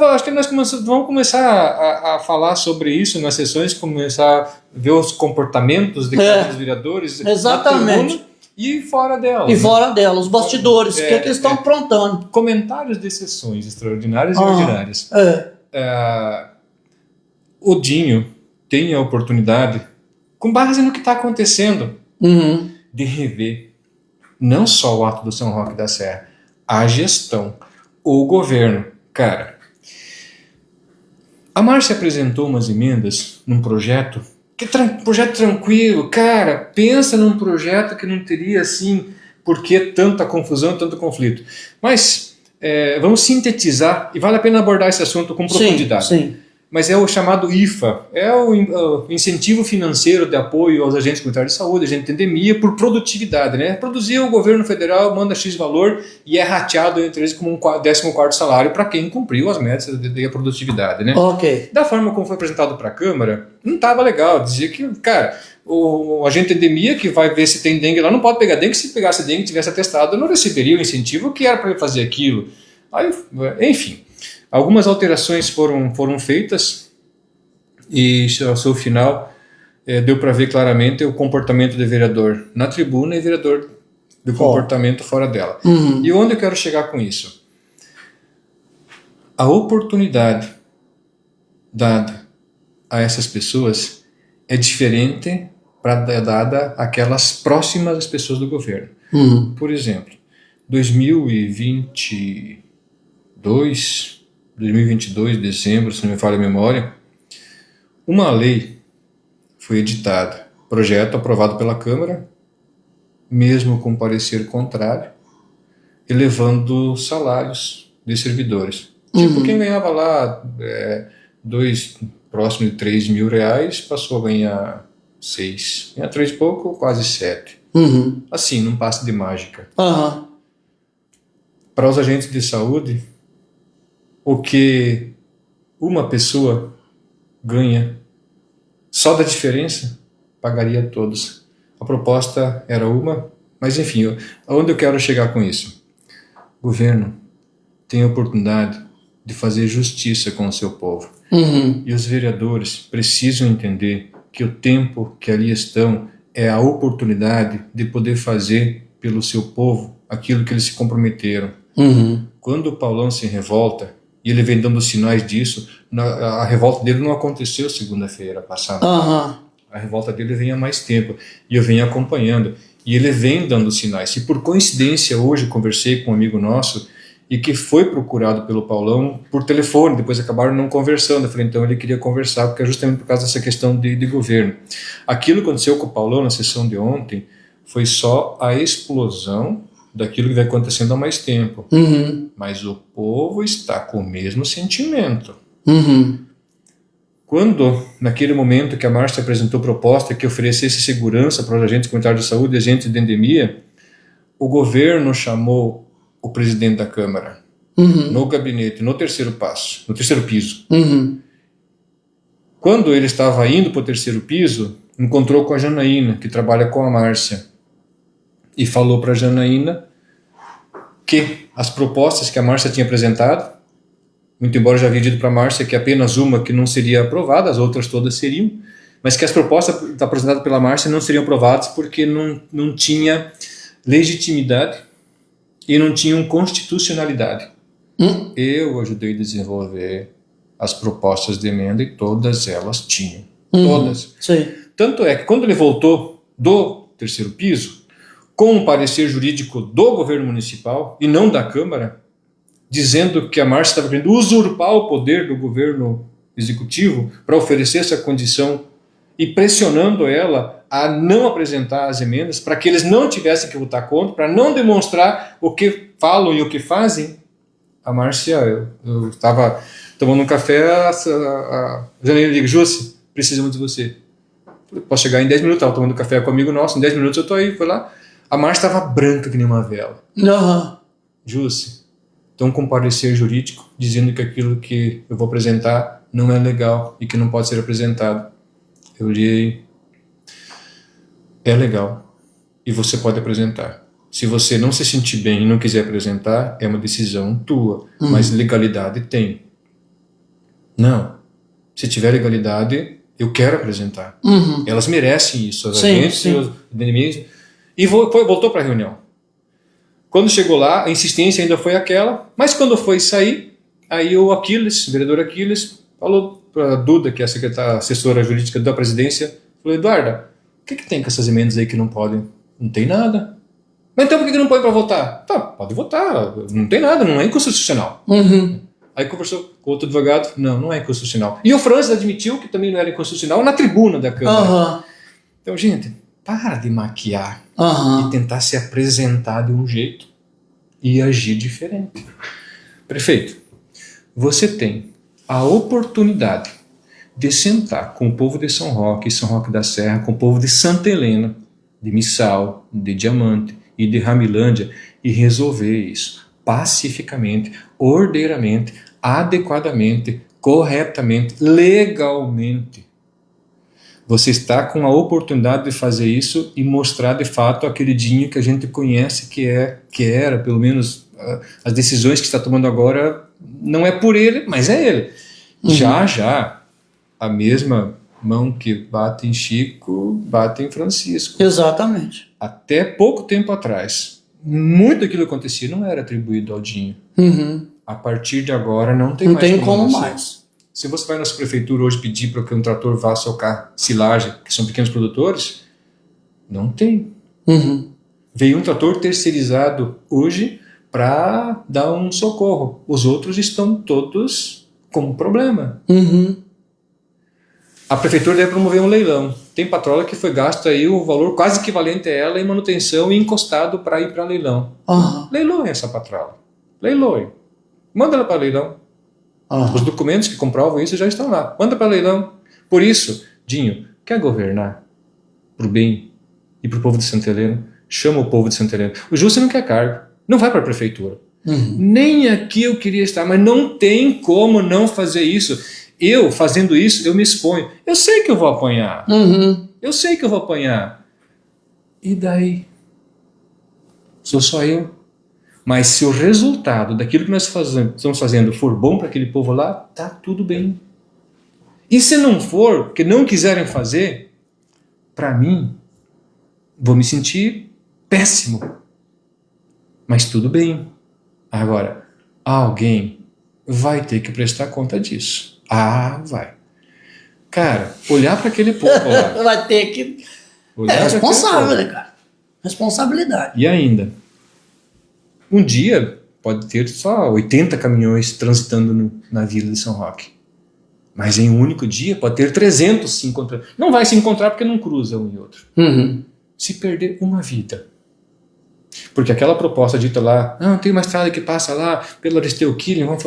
[SPEAKER 2] acho que nós vamos começar a falar sobre isso nas sessões, começar a ver os comportamentos de cada dos vereadores.
[SPEAKER 1] Exatamente.
[SPEAKER 2] E fora dela.
[SPEAKER 1] E fora dela, os bastidores, o que eles estão aprontando.
[SPEAKER 2] Comentários de sessões extraordinárias e ordinárias. O Dinho tem a oportunidade, com base no que está acontecendo, de rever não só o ato do São Roque da Serra, a gestão, o governo. Cara, a Márcia apresentou umas emendas num projeto, projeto tranquilo. Cara, pensa num projeto que não teria assim, por que tanta confusão, tanto conflito. Mas vamos sintetizar, e vale a pena abordar esse assunto com profundidade.
[SPEAKER 1] Sim.
[SPEAKER 2] Mas é o chamado IFA, é o incentivo financeiro de apoio aos agentes comunitários de saúde, agentes de endemia, por produtividade, né? Produzir, o governo federal manda X valor e é rateado entre eles como um 14º salário para quem cumpriu as metas de produtividade, né? Da forma como foi apresentado para a Câmara, não estava legal. Dizia que, cara, o agente de endemia que vai ver se tem dengue lá não pode pegar dengue, se pegasse dengue e tivesse atestado, não receberia o incentivo que era para ele fazer aquilo. Aí, enfim... Algumas alterações foram feitas e ao seu final deu para ver claramente o comportamento do vereador na tribuna e vereador do comportamento fora dela. E onde eu quero chegar com isso? A oportunidade dada a essas pessoas é diferente dada àquelas próximas às pessoas do governo. Por exemplo, 2022, dezembro, se não me falha a memória, uma lei foi editada, projeto aprovado pela Câmara, mesmo com parecer contrário, elevando salários de servidores. Tipo, quem ganhava lá próximo de 3 mil reais, passou a ganhar 6. Ganhar 3 e pouco, quase 7. Assim, num passe de mágica. Para os agentes de saúde, o que uma pessoa ganha só da diferença, pagaria todos. A proposta era uma, mas enfim, aonde eu quero chegar com isso? O governo tem a oportunidade de fazer justiça com o seu povo. E os vereadores precisam entender que o tempo que ali estão é a oportunidade de poder fazer pelo seu povo aquilo que eles se comprometeram. Quando o Paulão se revolta, e ele vem dando sinais disso, a revolta dele não aconteceu segunda-feira passada. A revolta dele vem há mais tempo, e eu venho acompanhando, e ele vem dando sinais. Se por coincidência hoje conversei com um amigo nosso, e que foi procurado pelo Paulão por telefone, depois acabaram não conversando. Eu falei, então ele queria conversar, porque é justamente por causa dessa questão de governo. Aquilo que aconteceu com o Paulão na sessão de ontem foi só a explosão daquilo que vai acontecendo há mais tempo. Mas o povo está com o mesmo sentimento. Quando, naquele momento que a Márcia apresentou proposta que oferecesse segurança para os agentes comunitários de saúde e agentes de endemia, o governo chamou o presidente da Câmara no gabinete, no terceiro piso. Quando ele estava indo para o terceiro piso, encontrou com a Janaína, que trabalha com a Márcia, e falou para a Janaína que as propostas que a Márcia tinha apresentado, muito embora eu já havia dito para a Márcia que apenas uma que não seria aprovada, as outras todas seriam, mas que as propostas apresentadas pela Márcia não seriam aprovadas porque não tinha legitimidade e não tinham constitucionalidade. Eu ajudei a desenvolver as propostas de emenda e todas elas tinham. Todas.
[SPEAKER 1] Sim.
[SPEAKER 2] Tanto é que quando ele voltou do terceiro piso, com um parecer jurídico do governo municipal e não da Câmara, dizendo que a Márcia estava querendo usurpar o poder do governo executivo para oferecer essa condição e pressionando ela a não apresentar as emendas, para que eles não tivessem que votar contra, para não demonstrar o que falam e o que fazem. A Márcia, eu estava tomando um café, a Janaína liga, Jússi, precisamos de você. Posso chegar em 10 minutos, estava tomando café com um amigo nosso, em 10 minutos eu estou aí, foi lá. A Márcia estava branca que nem uma vela. Jússi, estão com parecer jurídico, dizendo que aquilo que eu vou apresentar não é legal e que não pode ser apresentado. Eu olhei, é legal e você pode apresentar. Se você não se sentir bem e não quiser apresentar, é uma decisão tua, mas legalidade tem. Não, se tiver legalidade, eu quero apresentar. Elas merecem isso, as agentes, os inimigos. E voltou para a reunião. Quando chegou lá, a insistência ainda foi aquela, mas quando foi sair, aí o Aquiles, o vereador Aquiles, falou para a Duda, que é a assessora jurídica da presidência, falou, Eduarda, o que tem com essas emendas aí que não podem? Não tem nada. Mas então por que não põe para votar? Tá, pode votar, não tem nada, não é inconstitucional. Aí conversou com outro advogado, não é inconstitucional. E o Francis admitiu que também não era inconstitucional na tribuna da Câmara. Então, gente, para de maquiar e tentar se apresentar de um jeito e agir diferente. Prefeito, você tem a oportunidade de sentar com o povo de São Roque da Serra, com o povo de Santa Helena, de Missal, de Diamante e de Ramilândia e resolver isso pacificamente, ordeiramente, adequadamente, corretamente, legalmente. Você está com a oportunidade de fazer isso e mostrar de fato aquele Dinho que a gente conhece, que era, pelo menos, as decisões que está tomando agora, não é por ele, mas é ele. Já, a mesma mão que bate em Chico, bate em Francisco.
[SPEAKER 1] Exatamente.
[SPEAKER 2] Até pouco tempo atrás, muito daquilo que acontecia não era atribuído ao Dinho. A partir de agora não tem mais. Se você vai na sua prefeitura hoje pedir para que um trator vá socar silagem, que são pequenos produtores, não tem. Veio um trator terceirizado hoje para dar um socorro. Os outros estão todos com problema. a prefeitura deve promover um leilão. Tem patrola que foi gasto aí o valor quase equivalente a ela em manutenção e encostado para ir para leilão. Leiloem essa patrola. Leiloem. Manda ela para leilão. Os documentos que comprovam isso já estão lá. Manda para leilão. Por isso, Dinho, quer governar para o bem e para o povo de Santa Helena? Chama o povo de Santa Helena. O Jussi não quer cargo. Não vai para a prefeitura. Nem aqui eu queria estar, mas não tem como não fazer isso. Eu, fazendo isso, eu me exponho. Eu sei que eu vou apanhar. Eu sei que eu vou apanhar. E daí? Sou só eu. Mas se o resultado daquilo que nós estamos fazendo for bom para aquele povo lá, tá tudo bem. E se não for, porque não quiserem fazer, para mim, vou me sentir péssimo. Mas tudo bem. Agora, alguém vai ter que prestar conta disso. Vai. Cara, olhar para aquele povo lá.
[SPEAKER 1] Vai ter que... É responsável, né, cara? Responsabilidade.
[SPEAKER 2] E ainda, um dia pode ter só 80 caminhões transitando na vila de São Roque. Mas em um único dia pode ter 300 se encontrando. Não vai se encontrar porque não cruza um e outro. Se perder uma vida. Porque aquela proposta dita lá, não, tem uma estrada que passa lá pelo Aristeu Killing, vamos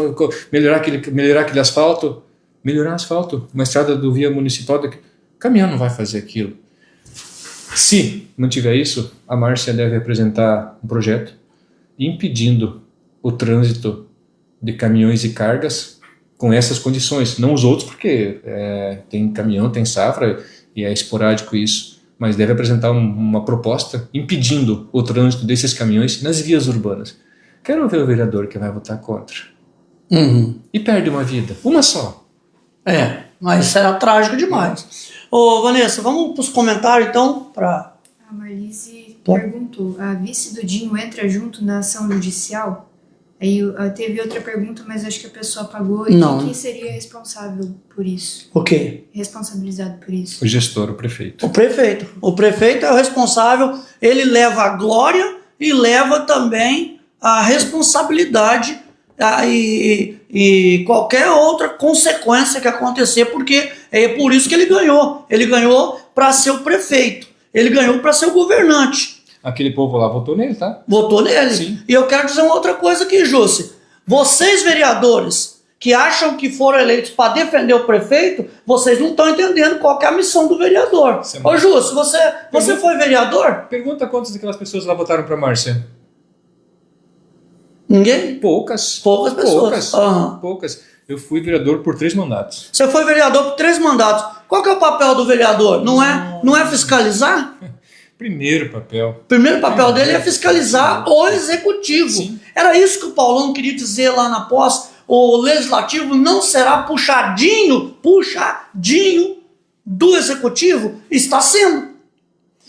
[SPEAKER 2] melhorar aquele asfalto. Melhorar asfalto, uma estrada do via municipal, caminhão não vai fazer aquilo. Se mantiver isso, a Márcia deve apresentar um projeto impedindo o trânsito de caminhões e cargas com essas condições. Não os outros, porque tem caminhão, tem safra e é esporádico isso. Mas deve apresentar uma proposta impedindo o trânsito desses caminhões nas vias urbanas. Quero ver o vereador que vai votar contra. E perde uma vida. Uma só.
[SPEAKER 1] Mas será trágico demais. Ô, Vanessa, vamos para os comentários, então?
[SPEAKER 3] A Marlise perguntou, a vice do Dinho entra junto na ação judicial? Aí teve outra pergunta, mas acho que a pessoa apagou. E quem seria responsável por isso?
[SPEAKER 1] O quê?
[SPEAKER 3] Responsabilizado por isso?
[SPEAKER 2] O gestor, o prefeito.
[SPEAKER 1] O prefeito. O prefeito é o responsável, ele leva a glória e leva também a responsabilidade e qualquer outra consequência que acontecer, porque é por isso que ele ganhou. Ele ganhou para ser o prefeito. Ele ganhou para ser o governante.
[SPEAKER 2] Aquele povo lá votou nele, tá?
[SPEAKER 1] Votou nele.
[SPEAKER 2] Sim.
[SPEAKER 1] E eu quero dizer uma outra coisa aqui, Jussi. Vocês, vereadores, que acham que foram eleitos para defender o prefeito, vocês não estão entendendo qual que é a missão do vereador. Ô, Jussi, você foi vereador?
[SPEAKER 2] Pergunta quantas daquelas pessoas lá votaram para Márcia.
[SPEAKER 1] Ninguém?
[SPEAKER 2] Poucas pessoas. Poucas. Eu fui vereador por 3 mandatos.
[SPEAKER 1] Você foi vereador por 3 mandatos. Qual que é o papel do vereador? Não é fiscalizar?
[SPEAKER 2] Primeiro papel.
[SPEAKER 1] Primeiro papel dele é fiscalizar o executivo.
[SPEAKER 2] Sim.
[SPEAKER 1] Era isso que o Paulão queria dizer lá na posse. O legislativo não será puxadinho do executivo. Está sendo.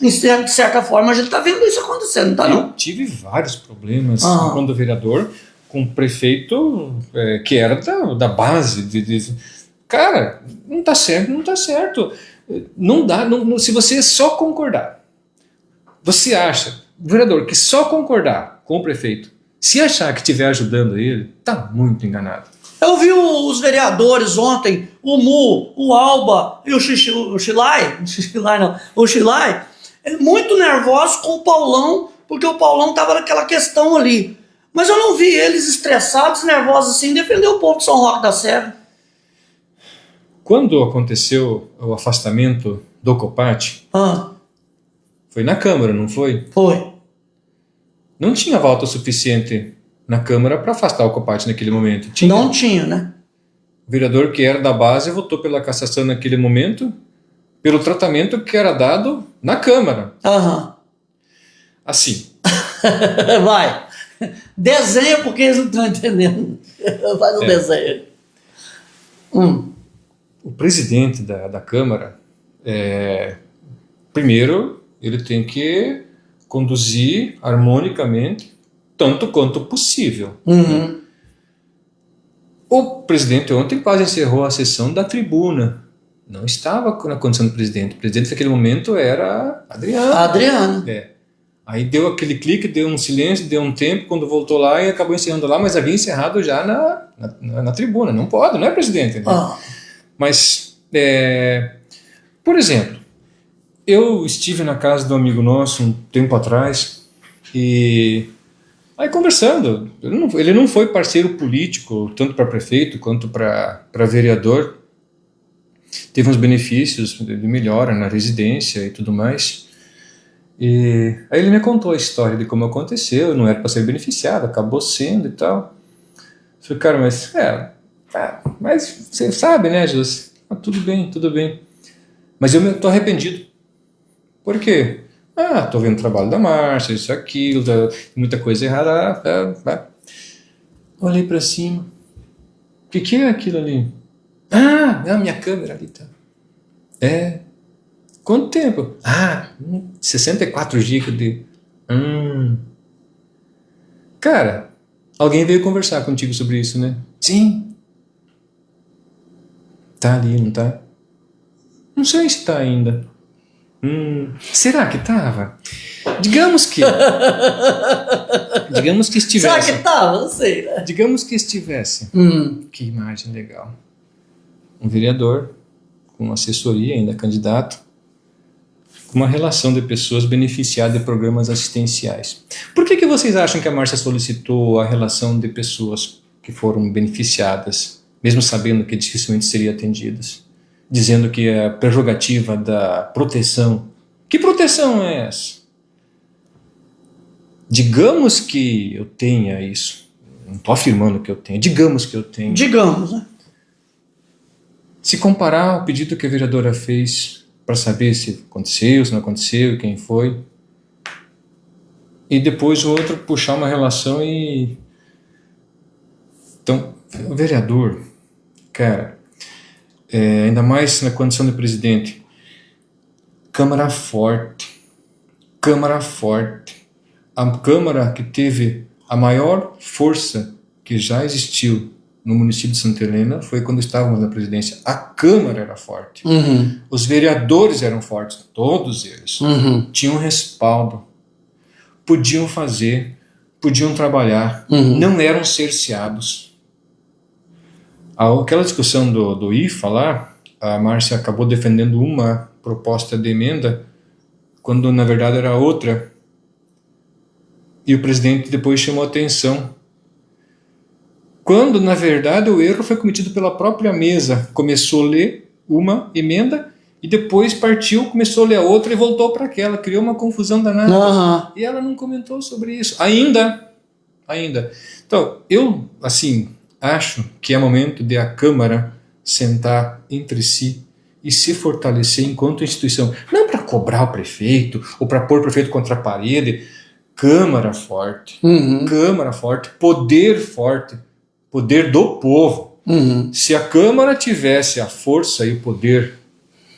[SPEAKER 1] De certa forma, a gente está vendo isso acontecendo, não tá não?
[SPEAKER 2] Eu tive vários problemas quando vereador com o prefeito que era da base. Cara, não está certo. Não dá, se você só concordar. Você acha, vereador, que só concordar com o prefeito, se achar que estiver ajudando ele, está muito enganado.
[SPEAKER 1] Eu vi os vereadores ontem, o Mu, o Alba e o Xilai, muito nervosos com o Paulão, porque o Paulão estava naquela questão ali. Mas eu não vi eles estressados, nervosos assim, defender o povo de São Roque da Serra.
[SPEAKER 2] Quando aconteceu o afastamento do Copati, foi na Câmara, não foi?
[SPEAKER 1] Foi.
[SPEAKER 2] Não tinha voto suficiente na Câmara para afastar o Copati naquele momento.
[SPEAKER 1] Não tinha, né?
[SPEAKER 2] O vereador que era da base votou pela cassação naquele momento, pelo tratamento que era dado na Câmara. Assim.
[SPEAKER 1] Vai. Desenha porque eles não estão entendendo. Faz um desenho.
[SPEAKER 2] O presidente da Câmara, primeiro, ele tem que conduzir harmonicamente, tanto quanto possível. O presidente ontem quase encerrou a sessão da tribuna. Não estava na condição do presidente. O presidente naquele momento era Adriano. Aí deu aquele clique, deu um silêncio, deu um tempo, quando voltou lá e acabou encerrando lá, mas havia encerrado já na tribuna. Não pode, não é presidente. Né? Mas Por exemplo, eu estive na casa de um amigo nosso um tempo atrás e aí conversando, ele não foi parceiro político, tanto para prefeito quanto para vereador, teve uns benefícios de melhora na residência e tudo mais, e aí ele me contou a história de como aconteceu, não era para ser beneficiado, acabou sendo e tal. Eu falei, cara, mas você sabe, né, Jesus? Ah, tudo bem. Mas eu tô arrependido. Por quê? Tô vendo o trabalho da Márcia, isso, aquilo, muita coisa errada. Olhei pra cima. O que é aquilo ali? É a minha câmera ali, tá? Quanto tempo? 64 GB de... Cara, alguém veio conversar contigo sobre isso, né? Sim. Tá ali, não tá? Não sei se tá ainda. Será que tava? Digamos que estivesse.
[SPEAKER 1] Será que tava? Não sei, né?
[SPEAKER 2] Digamos que estivesse. Que imagem legal. Um vereador com assessoria, ainda candidato, com uma relação de pessoas beneficiadas de programas assistenciais. Por que vocês acham que a Márcia solicitou a relação de pessoas que foram beneficiadas, mesmo sabendo que dificilmente seriam atendidas? Dizendo que é a prerrogativa da proteção. Que proteção é essa? Digamos que eu tenha isso. Não estou afirmando que eu tenha. Digamos que eu tenho.
[SPEAKER 1] Digamos, né?
[SPEAKER 2] Se comparar o pedido que a vereadora fez para saber se aconteceu, se não aconteceu, quem foi, e depois o outro puxar uma relação e... Então, o vereador, cara... ainda mais na condição de presidente, Câmara forte, a Câmara que teve a maior força que já existiu no município de Santa Helena foi quando estávamos na presidência. A Câmara era forte, os vereadores eram fortes, todos eles, tinham respaldo, podiam fazer, podiam trabalhar, não eram cerceados. Aquela discussão do IFA lá, a Márcia acabou defendendo uma proposta de emenda, quando na verdade era outra, e o presidente depois chamou atenção. Quando na verdade o erro foi cometido pela própria mesa, começou a ler uma emenda, e depois partiu, começou a ler a outra e voltou para aquela, criou uma confusão danada. E ela não comentou sobre isso, ainda. Então, eu, assim... acho que é momento de a Câmara sentar entre si e se fortalecer enquanto instituição. Não para cobrar o prefeito ou para pôr o prefeito contra a parede. Câmara forte, poder do povo. Se a Câmara tivesse a força e o poder,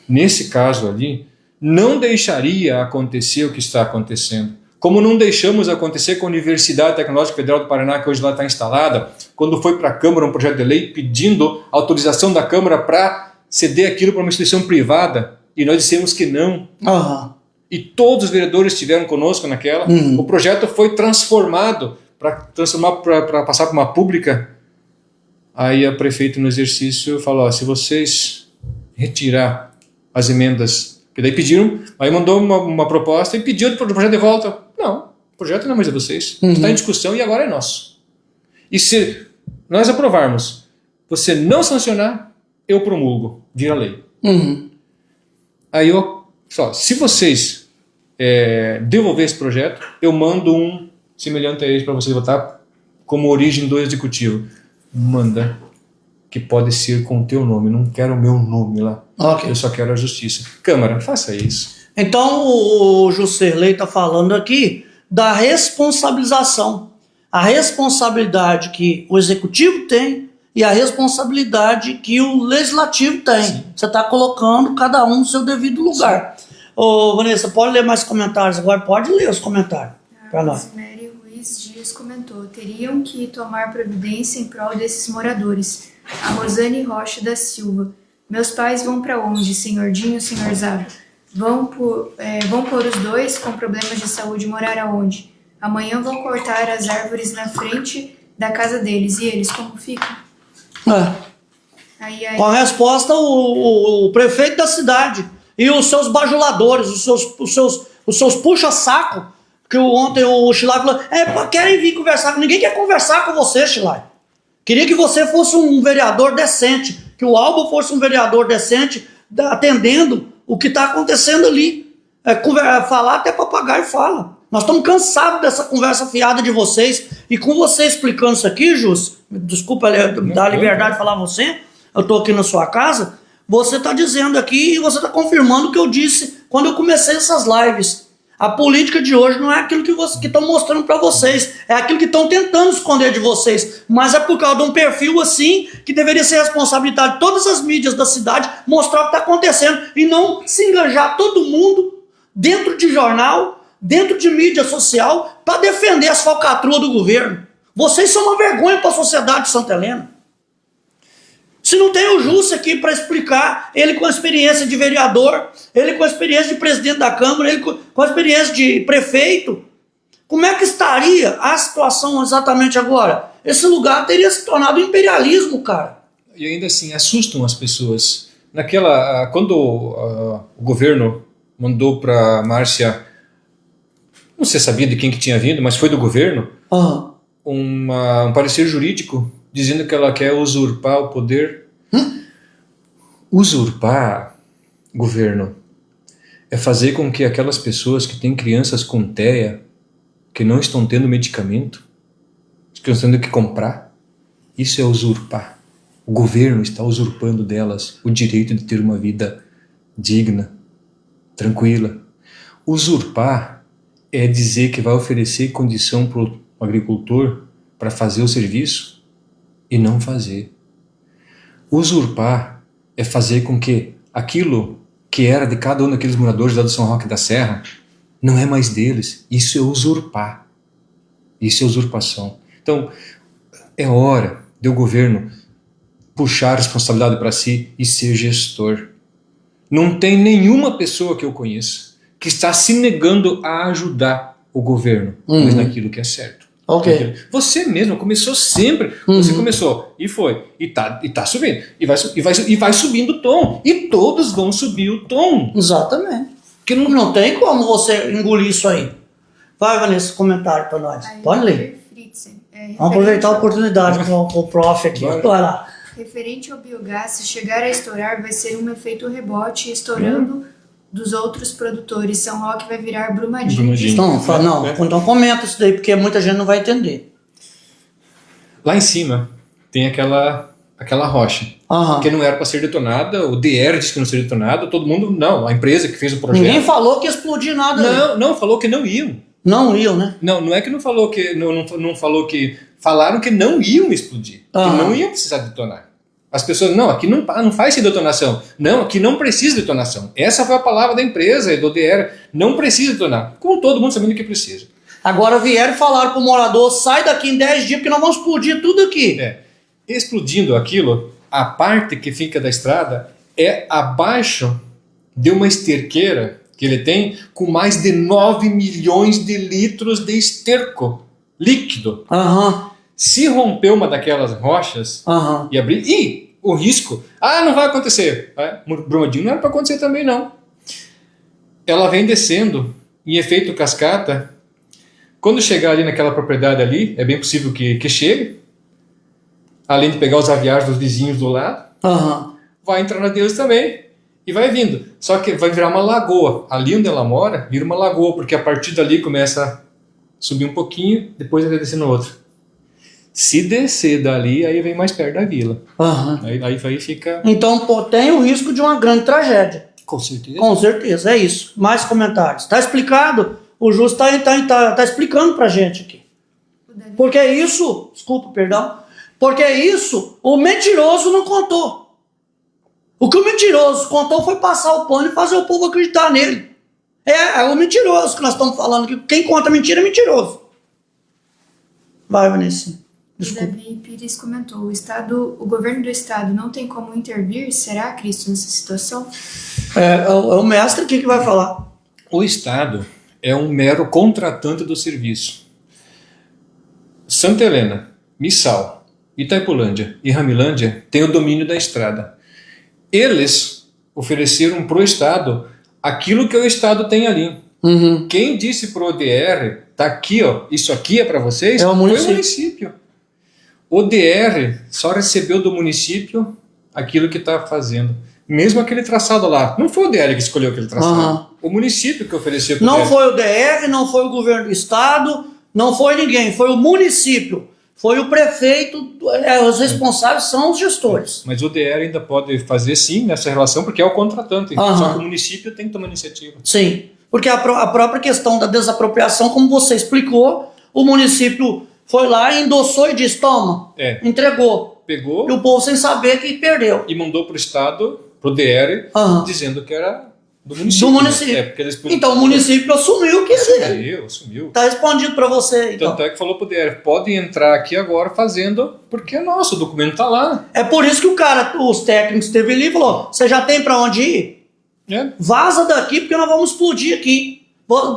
[SPEAKER 2] nesse caso ali, não deixaria acontecer o que está acontecendo. Como não deixamos acontecer com a Universidade Tecnológica Federal do Paraná, que hoje lá está instalada, quando foi para a Câmara um projeto de lei pedindo autorização da Câmara para ceder aquilo para uma instituição privada, e nós dissemos que não. E todos os vereadores estiveram conosco naquela. O projeto foi transformado para passar para uma pública. Aí a prefeita no exercício falou, se vocês retirar as emendas, que daí pediram, aí mandou uma proposta e pediu o projeto de volta. Não, o projeto não é mais de vocês. Está em discussão e agora é nosso. E se nós aprovarmos, você não sancionar, eu promulgo, vira lei. Aí se vocês devolver esse projeto, eu mando um semelhante a esse para vocês votar como origem do executivo. Manda, que pode ser com o teu nome, não quero o meu nome lá. Eu só quero a justiça. Câmara, faça isso.
[SPEAKER 1] Então o Juscelino está falando aqui da responsabilização. A responsabilidade que o executivo tem e a responsabilidade que o legislativo tem. Sim. Você está colocando cada um no seu devido lugar. Ô, Vanessa, pode ler mais comentários agora? Pode ler os comentários para nós.
[SPEAKER 3] Mary Ruiz Dias comentou, teriam que tomar providência em prol desses moradores. A Rosane Rocha da Silva, meus pais vão para onde, senhor Dinho, senhor Zado? Vão pôr os dois com problemas de saúde morar aonde? Amanhã vão cortar as árvores na frente da casa deles. E eles como ficam?
[SPEAKER 1] Com a resposta, o prefeito da cidade E os seus bajuladores, os seus puxa-saco, que ontem o Chilai falou, querem vir conversar com ninguém, quer conversar com você, Chilai. Queria que você fosse um vereador decente, que o Alba fosse um vereador decente, atendendo o que está acontecendo ali. Falar até papagaio fala. Nós estamos cansados dessa conversa fiada de vocês, e com você explicando isso aqui, Jus, desculpa dar a liberdade de falar você, eu estou aqui na sua casa, você está dizendo aqui e você está confirmando o que eu disse quando eu comecei essas lives. A política de hoje não é aquilo que estão mostrando para vocês, é aquilo que estão tentando esconder de vocês, mas é por causa de um perfil assim, que deveria ser responsabilidade de todas as mídias da cidade, mostrar o que está acontecendo, e não se enganjar todo mundo dentro de jornal, dentro de mídia social, para defender as falcatruas do governo. Vocês são uma vergonha para a sociedade de Santa Helena. Se não tem o Justo aqui para explicar, ele com a experiência de vereador, ele com a experiência de presidente da Câmara, ele com a experiência de prefeito, como é que estaria a situação exatamente agora? Esse lugar teria se tornado imperialismo, cara.
[SPEAKER 2] E ainda assim, assustam as pessoas. Quando o governo mandou para Márcia, não sei sabia de quem que tinha vindo, mas foi do governo, um parecer jurídico dizendo que ela quer usurpar o poder. Usurpar, governo, é fazer com que aquelas pessoas que têm crianças com TEA, que não estão tendo medicamento, que estão tendo que comprar, isso é usurpar. O governo está usurpando delas o direito de ter uma vida digna, tranquila. Usurpar é dizer que vai oferecer condição para o agricultor para fazer o serviço e não fazer. Usurpar é fazer com que aquilo que era de cada um daqueles moradores lá do São Roque da Serra não é mais deles. Isso é usurpar. Isso é usurpação. Então, é hora de o governo puxar a responsabilidade para si e ser gestor. Não tem nenhuma pessoa que eu conheça que está se negando a ajudar o governo, mas naquilo que é certo.
[SPEAKER 1] Ok.
[SPEAKER 2] Você mesmo começou sempre. Você começou e foi. E tá subindo. E vai subindo o tom. E todos vão subir o tom.
[SPEAKER 1] Exatamente. Porque não tem como você engolir isso aí. Vai, Vanessa, comentário para nós. Pode ler. Vamos aproveitar a oportunidade com o prof aqui. Vai lá.
[SPEAKER 3] Referente ao biogás, se chegar a estourar, vai ser um efeito rebote, estourando dos outros produtores. São Roque vai virar Brumadinho.
[SPEAKER 1] Então comenta isso daí, porque muita gente não vai entender.
[SPEAKER 2] Lá em cima tem aquela rocha, que não era para ser detonada, o DR disse que não seria detonada, todo mundo, não, a empresa que fez o projeto.
[SPEAKER 1] Ninguém falou que ia explodir nada.
[SPEAKER 2] Não, falou que não iam.
[SPEAKER 1] Não iam, né?
[SPEAKER 2] Não é que não falou que, não falou que, falaram que não iam explodir, que não iam precisar detonar. As pessoas, não, aqui não faz sem detonação. Não, aqui não precisa de detonação. Essa foi a palavra da empresa e do DR. Não precisa detonar. Com todo mundo sabendo que precisa.
[SPEAKER 1] Agora vieram e falaram pro morador, sai daqui em 10 dias porque nós vamos explodir tudo aqui.
[SPEAKER 2] Explodindo aquilo, a parte que fica da estrada é abaixo de uma esterqueira que ele tem com mais de 9 milhões de litros de esterco líquido. Se romper uma daquelas rochas e abrir, o risco, não vai acontecer. Brumadinho não era para acontecer também, não. Ela vem descendo em efeito cascata. Quando chegar ali naquela propriedade ali, é bem possível que chegue, além de pegar os aviários dos vizinhos do lado, vai entrar na deles também e vai vindo. Só que vai virar uma lagoa. Ali onde ela mora, vira uma lagoa, porque a partir dali começa a subir um pouquinho, depois vai descer no outro. Se descer dali, aí vem mais perto da vila. Aí fica...
[SPEAKER 1] Então, tem o risco de uma grande tragédia.
[SPEAKER 2] Com certeza.
[SPEAKER 1] Com certeza, é isso. Mais comentários. Está explicado? O Justo tá explicando pra gente aqui. Porque isso... Desculpa, perdão. Porque isso o mentiroso não contou. O que o mentiroso contou foi passar o pano e fazer o povo acreditar nele. É o mentiroso que nós estamos falando. Que quem conta mentira é mentiroso. Vai, Vanessa. Desculpa.
[SPEAKER 3] Davi Pires comentou, o governo do estado não tem como intervir? Será, Cristo, nessa situação?
[SPEAKER 1] É o mestre aqui que vai falar.
[SPEAKER 2] O estado é um mero contratante do serviço. Santa Helena, Missal, Itaipulândia e Ramilândia têm o domínio da estrada. Eles ofereceram para o Estado aquilo que o Estado tem ali. Quem disse para o ODR, tá aqui, ó, isso aqui é para vocês,
[SPEAKER 1] foi o
[SPEAKER 2] município. O ODR só recebeu do município aquilo que está fazendo. Mesmo aquele traçado lá. Não foi o DR que escolheu aquele traçado. O município que ofereceu.
[SPEAKER 1] Não foi o DR, não foi o governo do estado, não foi ninguém. Foi o município. Foi o prefeito. Os responsáveis são os gestores.
[SPEAKER 2] Mas o DR ainda pode fazer sim nessa relação, porque é o contratante. Só que o município tem que tomar iniciativa.
[SPEAKER 1] Sim. Porque a própria questão da desapropriação, como você explicou, o município foi lá, endossou e disse, toma, entregou.
[SPEAKER 2] Pegou.
[SPEAKER 1] E o povo sem saber que perdeu.
[SPEAKER 2] E mandou para o estado, para o DR, dizendo que era do município.
[SPEAKER 1] Do município.
[SPEAKER 2] Né? Eles...
[SPEAKER 1] Então o município assumiu que é.
[SPEAKER 2] Assumiu.
[SPEAKER 1] Está respondido para você. Então.
[SPEAKER 2] Tanto é que falou para o DR, pode entrar aqui agora fazendo, porque é nosso, o documento está lá.
[SPEAKER 1] É por isso que os técnicos esteve ali e falou, você já tem para onde ir? Vaza daqui porque nós vamos explodir aqui.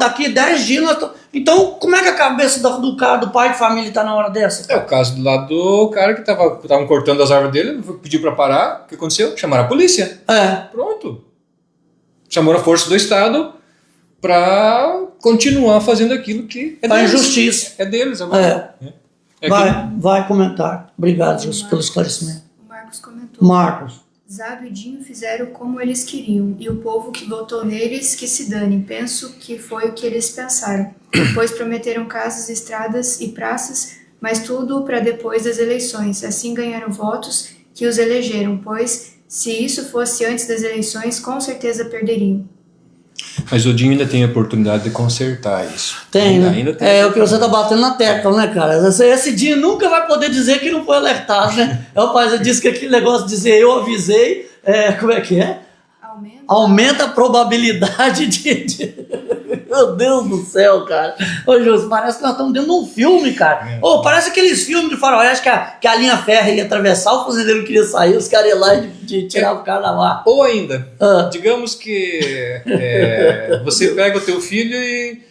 [SPEAKER 1] Daqui 10 dias nós Então, como é que a cabeça do pai de família está na hora dessa?
[SPEAKER 2] É o caso do lado do cara que estavam cortando as árvores dele, pediu para parar. O que aconteceu? Chamaram a polícia. Pronto. Chamou a força do Estado para continuar fazendo aquilo que é deles.
[SPEAKER 1] Injustiça.
[SPEAKER 2] É deles agora.
[SPEAKER 1] Vai comentar. Obrigado, Jesus, pelo esclarecimento.
[SPEAKER 3] O Marcos comentou.
[SPEAKER 1] Marcos.
[SPEAKER 3] Zado e Dinho fizeram como eles queriam, e o povo que votou neles que se dane. Penso que foi o que eles pensaram, pois prometeram casas, estradas e praças, mas tudo para depois das eleições. Assim ganharam votos que os elegeram, pois se isso fosse antes das eleições, com certeza perderiam.
[SPEAKER 2] Mas o Dinho ainda tem a oportunidade de consertar isso.
[SPEAKER 1] Tem, ainda tem. É o que você está batendo na tecla, né, cara? Esse Dinho nunca vai poder dizer que não foi alertado, né? O pai disse que aquele negócio de dizer eu avisei, como é que é? Aumenta a probabilidade de... Meu Deus do céu, cara. Ô, Júlio, parece que nós estamos dentro de um filme, cara. Parece aqueles filmes de faroeste que a linha férrea ia atravessar, o fazendeiro queria sair, os caras iam lá e tirar o cara da lá.
[SPEAKER 2] Ou ainda, digamos que você pega o teu filho e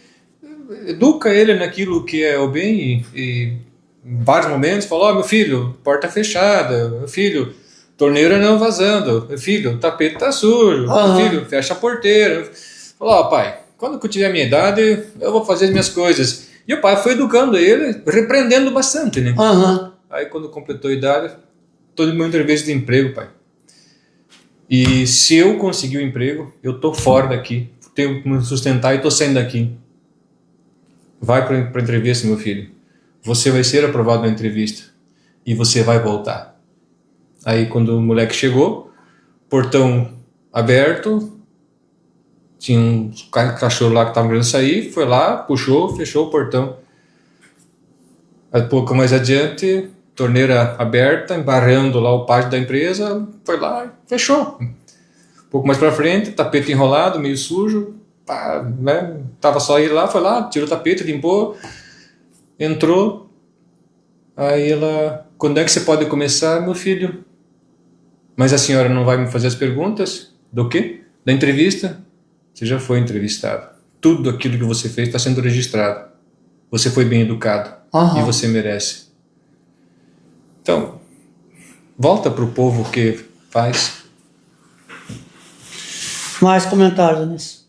[SPEAKER 2] educa ele naquilo que é o bem e em vários momentos fala, meu filho, porta fechada, meu filho, torneira não vazando, meu filho, o tapete tá sujo, meu filho, fecha a porteira. Fala, pai, quando eu tiver a minha idade, eu vou fazer as minhas coisas. E o pai foi educando ele, repreendendo bastante, né? Aí quando completou a idade, todo mundo entrevista de emprego, pai. E se eu conseguir o emprego, eu tô fora daqui, tenho que me sustentar e tô saindo daqui. Vai para a entrevista, meu filho. Você vai ser aprovado na entrevista e você vai voltar. Aí quando o moleque chegou, portão aberto, tinha um cachorro lá que estava querendo sair, foi lá, puxou, fechou o portão. Aí, pouco mais adiante, torneira aberta, embarrando lá o pátio da empresa, foi lá e fechou. Um pouco mais para frente, tapete enrolado, meio sujo, né? Tava só ele lá, foi lá, tirou o tapete, limpou, entrou. Aí ela, quando é que você pode começar, meu filho? Mas a senhora não vai me fazer as perguntas? Do quê? Da entrevista? Você já foi entrevistado. Tudo aquilo que você fez está sendo registrado. Você foi bem educado. E você merece. Então, volta para o povo que faz. Mais comentários nisso.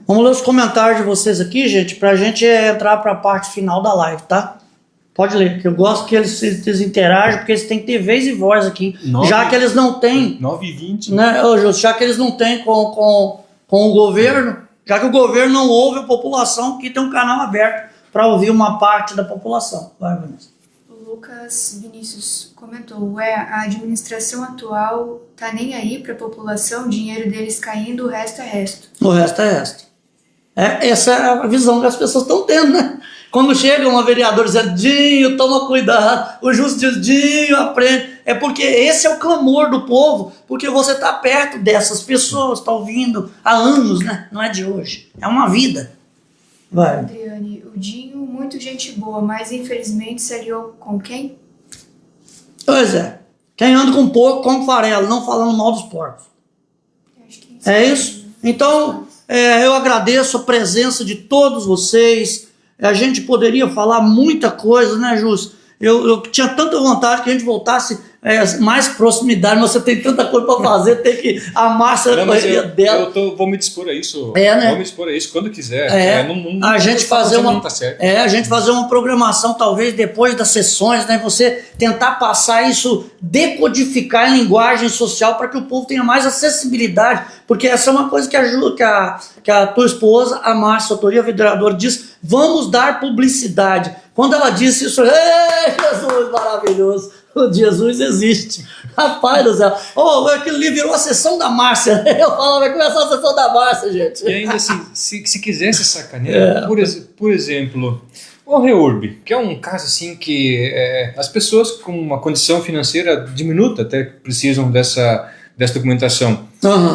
[SPEAKER 2] Vamos ler os comentários de vocês aqui, gente, para a gente entrar para a parte final da live, tá? Pode ler, que eu gosto que eles interagem, porque eles têm que ter vez e voz aqui. Já que eles não têm... 9h20. Né, já que eles não têm com o governo, já que o governo não ouve a população, que tem um canal aberto para ouvir uma parte da população. Vai, Vanessa.
[SPEAKER 3] O Lucas Vinícius comentou, a administração atual tá nem aí para a população, o dinheiro deles caindo, o resto é resto.
[SPEAKER 1] O resto é resto. Essa é a visão que as pessoas estão tendo, né? Quando chega uma vereadora dizendo, Dinho, toma cuidado, o justo diz, Dinho, aprende. É porque esse é o clamor do povo, porque você está perto dessas pessoas, está ouvindo há anos, né? Não é de hoje, é uma vida. Vai.
[SPEAKER 3] Adriane, o Dinho, muito gente boa, mas infelizmente se aliou com quem?
[SPEAKER 1] Pois é, quem anda com porco, come farelo, não falando mal dos porcos. É isso? Então, eu agradeço a presença de todos vocês. A gente poderia falar muita coisa, né, Jus? Eu tinha tanta vontade que a gente voltasse mais proximidade, mas você tem tanta coisa para fazer, tem que amar a maioria dela.
[SPEAKER 2] Vou me dispor a isso.
[SPEAKER 1] Né?
[SPEAKER 2] Vou me dispor a isso quando quiser.
[SPEAKER 1] A gente fazer uma programação, talvez depois das sessões, né? Você tentar passar isso, decodificar em linguagem social para que o povo tenha mais acessibilidade, porque essa é uma coisa que a tua esposa, a Márcia Autori, a vereadora, diz: vamos dar publicidade. Quando ela disse isso, Jesus maravilhoso, o Jesus existe. Rapaz do céu. Aquilo ali virou a sessão da Márcia. Eu falava, vai começar a sessão da Márcia, gente.
[SPEAKER 2] E ainda assim, se quisesse sacanear, por exemplo, o REURB, que é um caso assim que as pessoas com uma condição financeira diminuta até precisam dessa documentação.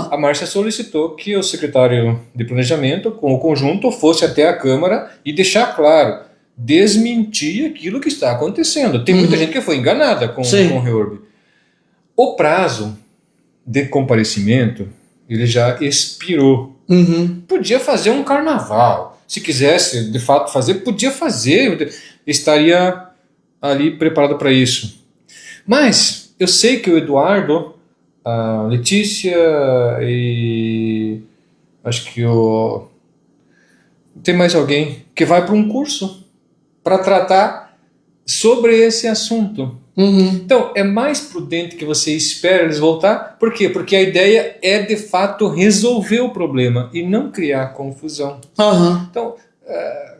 [SPEAKER 2] A Márcia solicitou que o secretário de Planejamento, com o conjunto, fosse até a Câmara e deixar claro, desmentir aquilo que está acontecendo. Tem muita gente que foi enganada com o REURB. O prazo de comparecimento, ele já expirou. Podia fazer um carnaval. Se quisesse, de fato, fazer, podia fazer. Estaria ali preparado para isso. Mas eu sei que o Eduardo, a Letícia e acho que tem mais alguém que vai para um curso para tratar sobre esse assunto. Então, é mais prudente que você espere eles voltar. Por quê? Porque a ideia é, de fato, resolver o problema e não criar confusão. Então,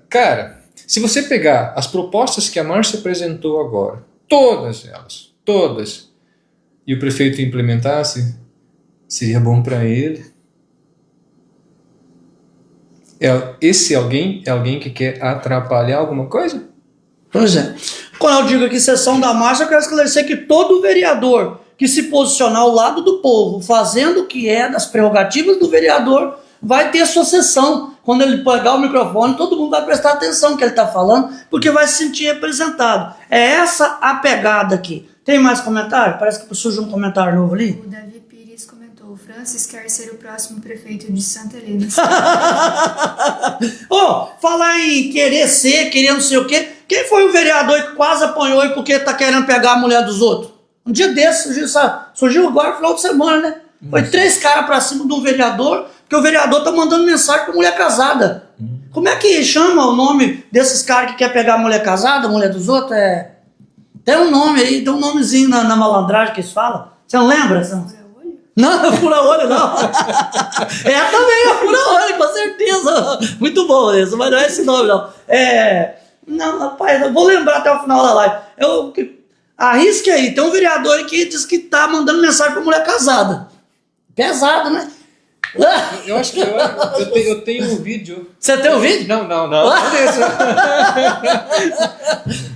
[SPEAKER 2] cara, se você pegar as propostas que a Márcia apresentou agora, todas elas, e o prefeito implementasse, seria bom para ele. Esse alguém é alguém que quer atrapalhar alguma coisa?
[SPEAKER 1] Pois é. Quando eu digo aqui sessão da Márcia, eu quero esclarecer que todo vereador que se posicionar ao lado do povo, fazendo o que é das prerrogativas do vereador, vai ter sua sessão. Quando ele pegar o microfone, todo mundo vai prestar atenção no que ele está falando, porque vai se sentir representado. É essa a pegada aqui. Tem mais comentário? Parece que surgiu um comentário novo ali.
[SPEAKER 3] O Davi Pires comentou: o Francis quer ser o próximo prefeito de Santa Helena.
[SPEAKER 1] Falar em querer ser, querer não sei o quê. Quem foi o vereador que quase apanhou e porque tá querendo pegar a mulher dos outros? Um dia desse, surgiu agora no final de semana, né? Foi 3 caras pra cima de um vereador, porque o vereador tá mandando mensagem pra mulher casada. Como é que chama o nome desses caras que quer pegar a mulher casada, a mulher dos outros? Tem um nome aí, tem um nomezinho na malandragem que eles falam. Você não lembra? Não, fura-olho não. Também é fura-olho, com certeza. Muito bom isso, mas não é esse nome não. Não, rapaz, eu vou lembrar até o final da live. Arrisque aí, tem um vereador aí que diz que tá mandando mensagem pra mulher casada. Pesado, né?
[SPEAKER 2] Eu acho que eu tenho um vídeo.
[SPEAKER 1] Você tem um vídeo?
[SPEAKER 2] Não.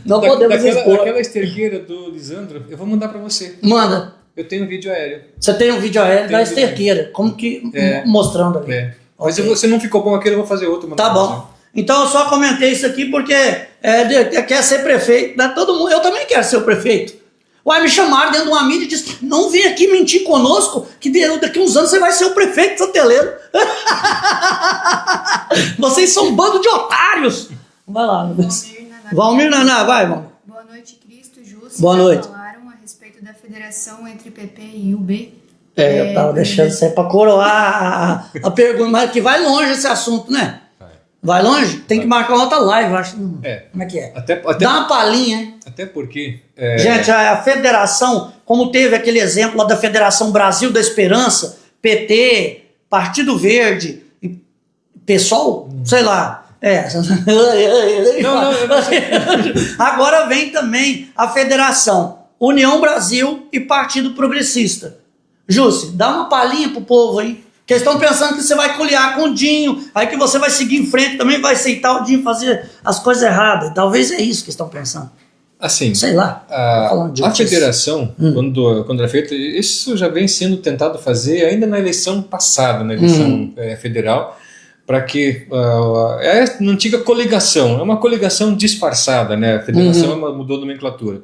[SPEAKER 1] Não podemos expor.
[SPEAKER 2] Aquela esterqueira do Lisandro, eu vou mandar pra você.
[SPEAKER 1] Manda.
[SPEAKER 2] Eu tenho um vídeo aéreo.
[SPEAKER 1] Você tem um vídeo aéreo da esterqueira, como que mostrando ali.
[SPEAKER 2] Mas se não ficou bom aquele, eu vou fazer outro.
[SPEAKER 1] Tá bom. Então eu só comentei isso aqui porque quer ser prefeito, né? Todo mundo, eu também quero ser o prefeito. Me chamaram dentro de uma mídia e disse: não vem aqui mentir conosco, que daqui uns anos você vai ser o prefeito de Santa Helena. Vocês são um bando de otários. Vai lá, meu Deus. Valmir Naná, vai, irmão.
[SPEAKER 3] Boa noite, Cristo, Justo.
[SPEAKER 1] Boa noite.
[SPEAKER 3] Falaram a respeito da federação entre PP e UB.
[SPEAKER 1] Eu tava deixando isso aí pra coroar a pergunta, mas que vai longe esse assunto, né? Vai longe? Tem que marcar uma outra live, acho. Como é que é? Dá uma palhinha, hein?
[SPEAKER 2] Até porque...
[SPEAKER 1] Gente, a federação, como teve aquele exemplo lá da Federação Brasil da Esperança, PT, Partido Verde, PSOL, sei lá. Agora vem também a Federação União Brasil e Partido Progressista. Jússi, dá uma palhinha pro povo aí. Porque eles estão pensando que você vai coliar com o Dinho, aí que você vai seguir em frente, também vai aceitar o Dinho fazer as coisas erradas. Talvez é isso que estão pensando.
[SPEAKER 2] Assim,
[SPEAKER 1] sei lá.
[SPEAKER 2] A federação, quando era feita, isso já vem sendo tentado fazer ainda na eleição passada, na eleição federal, para que é a antiga coligação, é uma coligação disfarçada, né? A federação mudou a nomenclatura.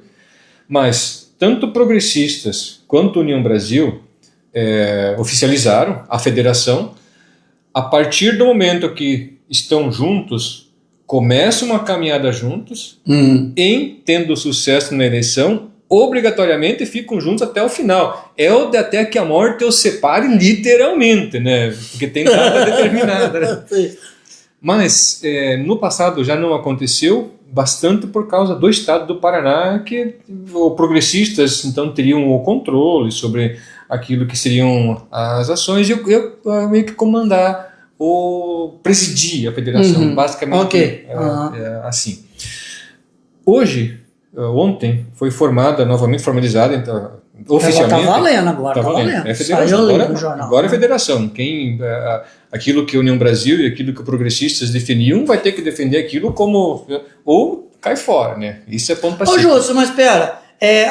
[SPEAKER 2] Mas tanto progressistas quanto União Brasil oficializaram a federação. A partir do momento que estão juntos, começam uma caminhada juntos, em tendo sucesso na eleição, obrigatoriamente ficam juntos até o final. É o de até que a morte os separe literalmente, né? Porque tem data determinada, né? Mas no passado já não aconteceu, bastante por causa do estado do Paraná, que os progressistas então teriam o controle sobre aquilo que seriam as ações, e eu meio que comandar ou presidir a federação, basicamente assim. Hoje, ontem, foi novamente formalizada, então, oficialmente.
[SPEAKER 1] Está valendo agora, está valendo.
[SPEAKER 2] É federação. Agora é federação. Aquilo que a União Brasil e aquilo que os progressistas defendiam vai ter que defender aquilo como... ou cai fora, né? Isso é ponto para cima.
[SPEAKER 1] Ô, Júlio, mas espera,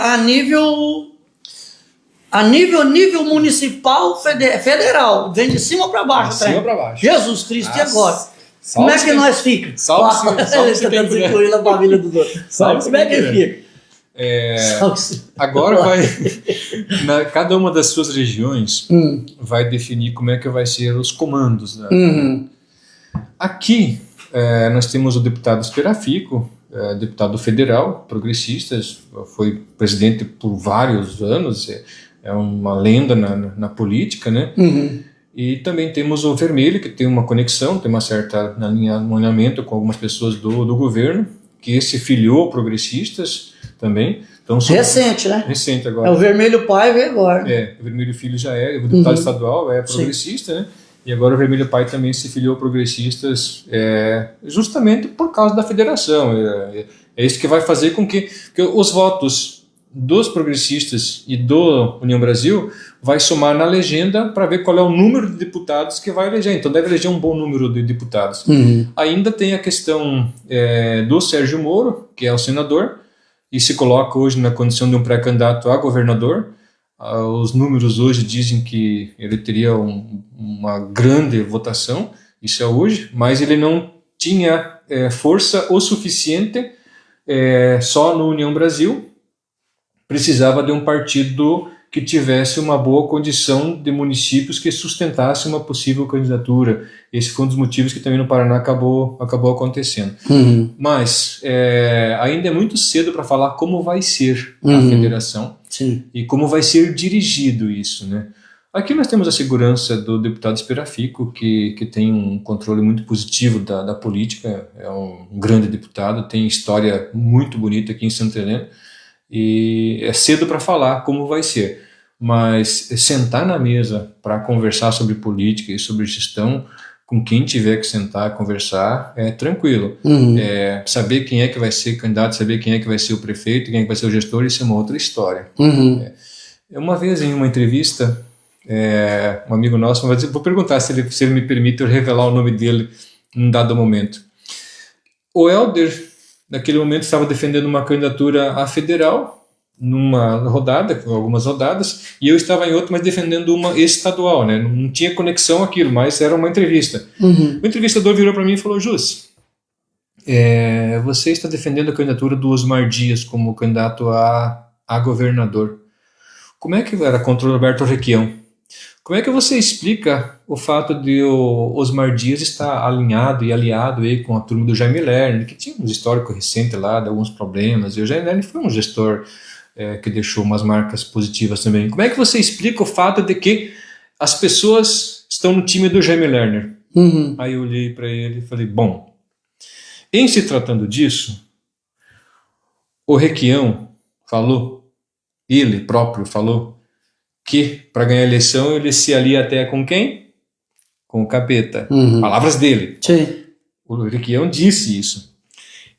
[SPEAKER 1] a nível municipal, federal, vem de cima para baixo.
[SPEAKER 2] De cima para baixo.
[SPEAKER 1] Jesus Cristo, e agora? Como é que nós fica?
[SPEAKER 2] Salve-se quem puder.
[SPEAKER 1] Incluindo a família do outro. Como é que fica?
[SPEAKER 2] Agora cada uma das suas regiões vai definir como é que vai ser os comandos. Né? Aqui nós temos o deputado Esperafico, deputado federal, progressista, foi presidente por vários anos, é uma lenda na política, né? E também temos o Vermelho, que tem uma conexão, tem uma certa alinhamento com algumas pessoas do governo, que se filiou a progressistas também. Então,
[SPEAKER 1] recente, né?
[SPEAKER 2] Recente agora.
[SPEAKER 1] É o Vermelho pai veio agora.
[SPEAKER 2] O Vermelho Filho já o deputado estadual é progressista, né? E agora o Vermelho pai também se filiou a progressistas, justamente por causa da federação. É isso que vai fazer com que os votos dos progressistas e do União Brasil vai somar na legenda para ver qual é o número de deputados que vai eleger. Então deve eleger um bom número de deputados. Ainda tem a questão do Sérgio Moro, que é o senador, e se coloca hoje na condição de um pré-candidato a governador. Os números hoje dizem que ele teria uma grande votação, isso é hoje, mas ele não tinha força o suficiente só no União Brasil. Precisava de um partido que tivesse uma boa condição de municípios que sustentasse uma possível candidatura. Esse foi um dos motivos que também no Paraná acabou acontecendo. Mas ainda é muito cedo para falar como vai ser a federação.
[SPEAKER 1] Sim.
[SPEAKER 2] E como vai ser dirigido isso, né? Aqui nós temos a segurança do deputado Esperafico, que tem um controle muito positivo da política, é um grande deputado, tem história muito bonita aqui em Santa Helena, e é cedo para falar como vai ser, mas sentar na mesa para conversar sobre política e sobre gestão, com quem tiver que sentar e conversar, é tranquilo. Saber quem é que vai ser candidato, saber quem é que vai ser o prefeito, quem é que vai ser o gestor, isso é uma outra história. Uma vez em uma entrevista, um amigo nosso, vou perguntar se ele me permite eu revelar o nome dele num dado momento. O Helder, naquele momento, estava defendendo uma candidatura a federal, numa rodada, com algumas rodadas, e eu estava em outra, mas defendendo uma estadual, né? Não tinha conexão aquilo, mas era uma entrevista. O entrevistador virou para mim e falou: Júcio, você está defendendo a candidatura do Osmar Dias como candidato a governador. Como é que era contra o Roberto Requião? Como é que você explica o fato de o Osmar Dias estar alinhado e aliado aí com a turma do Jaime Lerner, que tinha um histórico recente lá de alguns problemas, e o Jaime Lerner foi um gestor que deixou umas marcas positivas também. Como é que você explica o fato de que as pessoas estão no time do Jaime Lerner? Aí eu olhei para ele e falei: bom, em se tratando disso, o Requião falou, ele próprio falou, que para ganhar a eleição ele se alia até com quem? Com o capeta. Palavras dele.
[SPEAKER 1] Sim.
[SPEAKER 2] O Requião disse isso.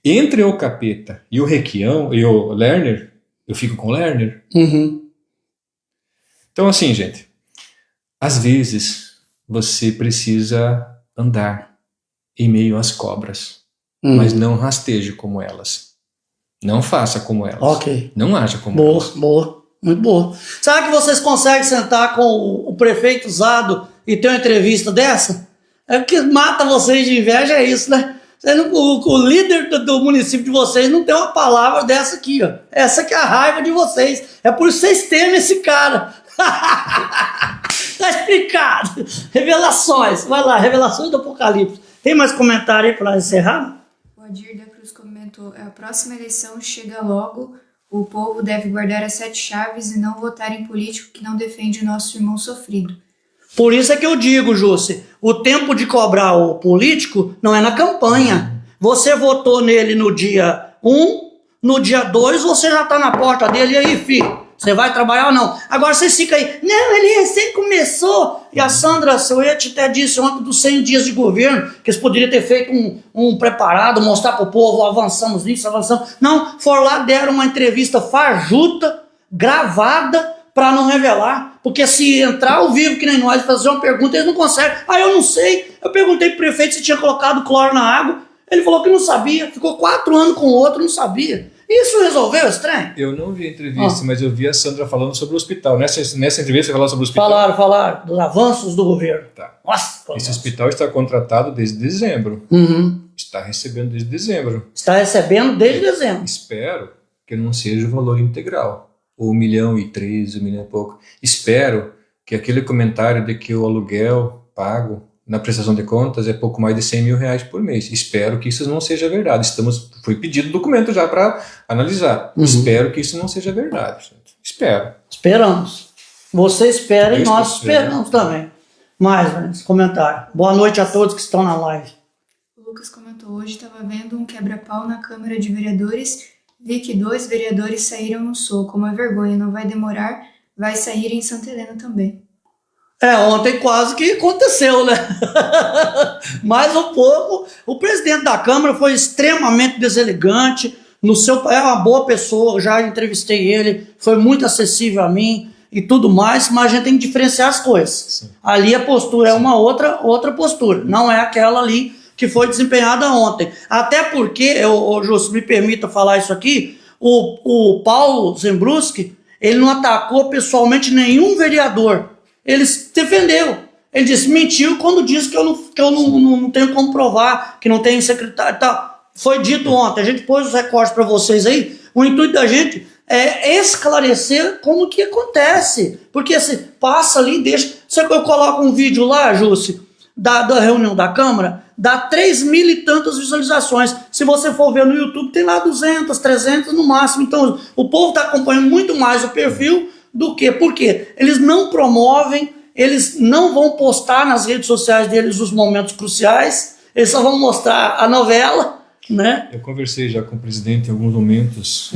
[SPEAKER 2] Entre o capeta e o Requião e o Lerner, eu fico com o Lerner. Então assim, gente, às vezes você precisa andar em meio às cobras, mas não rasteje como elas. Não faça como elas.
[SPEAKER 1] Ok.
[SPEAKER 2] Não haja como
[SPEAKER 1] boa,
[SPEAKER 2] elas.
[SPEAKER 1] Boa. Muito boa. Será que vocês conseguem sentar com o prefeito usado e ter uma entrevista dessa? O que mata vocês de inveja é isso, né? O líder do município de vocês não tem uma palavra dessa aqui, ó. Essa que é a raiva de vocês. É por isso que vocês temem esse cara. Tá explicado. Revelações. Vai lá, revelações do Apocalipse. Tem mais comentário aí para encerrar?
[SPEAKER 3] O Adir da Cruz comentou: a próxima eleição chega logo. O povo deve guardar as 7 chaves e não votar em político que não defende o nosso irmão sofrido.
[SPEAKER 1] Por isso é que eu digo, Jússi, o tempo de cobrar o político não é na campanha. Você votou nele no dia 1, no dia 2 você já tá na porta dele, e aí, filho, você vai trabalhar ou não? Agora vocês ficam aí, não, ele recém começou. E a Sandra Soete até disse ontem dos 100 dias de governo, que eles poderiam ter feito um preparado, mostrar pro povo, avançamos nisso, avançamos. Não, foram lá, deram uma entrevista fajuta, gravada, para não revelar, porque se entrar ao vivo que nem nós, fazer uma pergunta, eles não conseguem. Ah, eu não sei. Eu perguntei pro prefeito se tinha colocado cloro na água, ele falou que não sabia, ficou 4 anos com o outro, não sabia. Isso resolveu esse trem?
[SPEAKER 2] Eu não vi a entrevista, mas eu vi a Sandra falando sobre o hospital. Nessa entrevista, falando sobre o hospital.
[SPEAKER 1] Falaram dos avanços do governo.
[SPEAKER 2] Tá.
[SPEAKER 1] Nossa,
[SPEAKER 2] esse hospital está contratado desde dezembro.
[SPEAKER 1] Uhum.
[SPEAKER 2] Está recebendo desde dezembro.
[SPEAKER 1] Está recebendo desde dezembro.
[SPEAKER 2] Espero que não seja o valor integral. Ou 1,3 milhão, 1 milhão e pouco. Espero que aquele comentário de que o aluguel pago na prestação de contas é pouco mais de 100 mil reais por mês. Espero que isso não seja verdade. Foi pedido documento já para analisar. Uhum. Espero que isso não seja verdade. Gente. Espero.
[SPEAKER 1] Esperamos. Você espera e nós esperamos também. Mais comentário. Boa noite a todos que estão na live.
[SPEAKER 3] O Lucas comentou, hoje estava vendo um quebra-pau na Câmara de Vereadores, vi que 2 vereadores saíram no soco. Uma vergonha, não vai demorar, vai sair em Santa Helena também.
[SPEAKER 1] Ontem quase que aconteceu, né? Mas um pouco, o presidente da Câmara foi extremamente deselegante, é uma boa pessoa, já entrevistei ele, foi muito acessível a mim e tudo mais, mas a gente tem que diferenciar as coisas. Sim. Ali a postura é uma outra postura, não é aquela ali que foi desempenhada ontem. Até porque, Justo, me permita falar isso aqui, o Paulo Zembruski, ele não atacou pessoalmente nenhum vereador. Ele se defendeu. Ele disse, mentiu quando disse que eu não tenho como provar, que não tem secretário e tal. Foi dito ontem, a gente pôs os recortes para vocês aí. O intuito da gente é esclarecer como que acontece. Porque se passa ali, deixa... Se eu coloco um vídeo lá, Jússi, da reunião da Câmara, dá 3.000 e tantas visualizações. Se você for ver no YouTube, tem lá 200, 300 no máximo. Então, o povo está acompanhando muito mais o perfil do que. Por quê? Eles não promovem, eles não vão postar nas redes sociais deles os momentos cruciais, eles só vão mostrar a novela, né?
[SPEAKER 2] Eu conversei já com o presidente em alguns momentos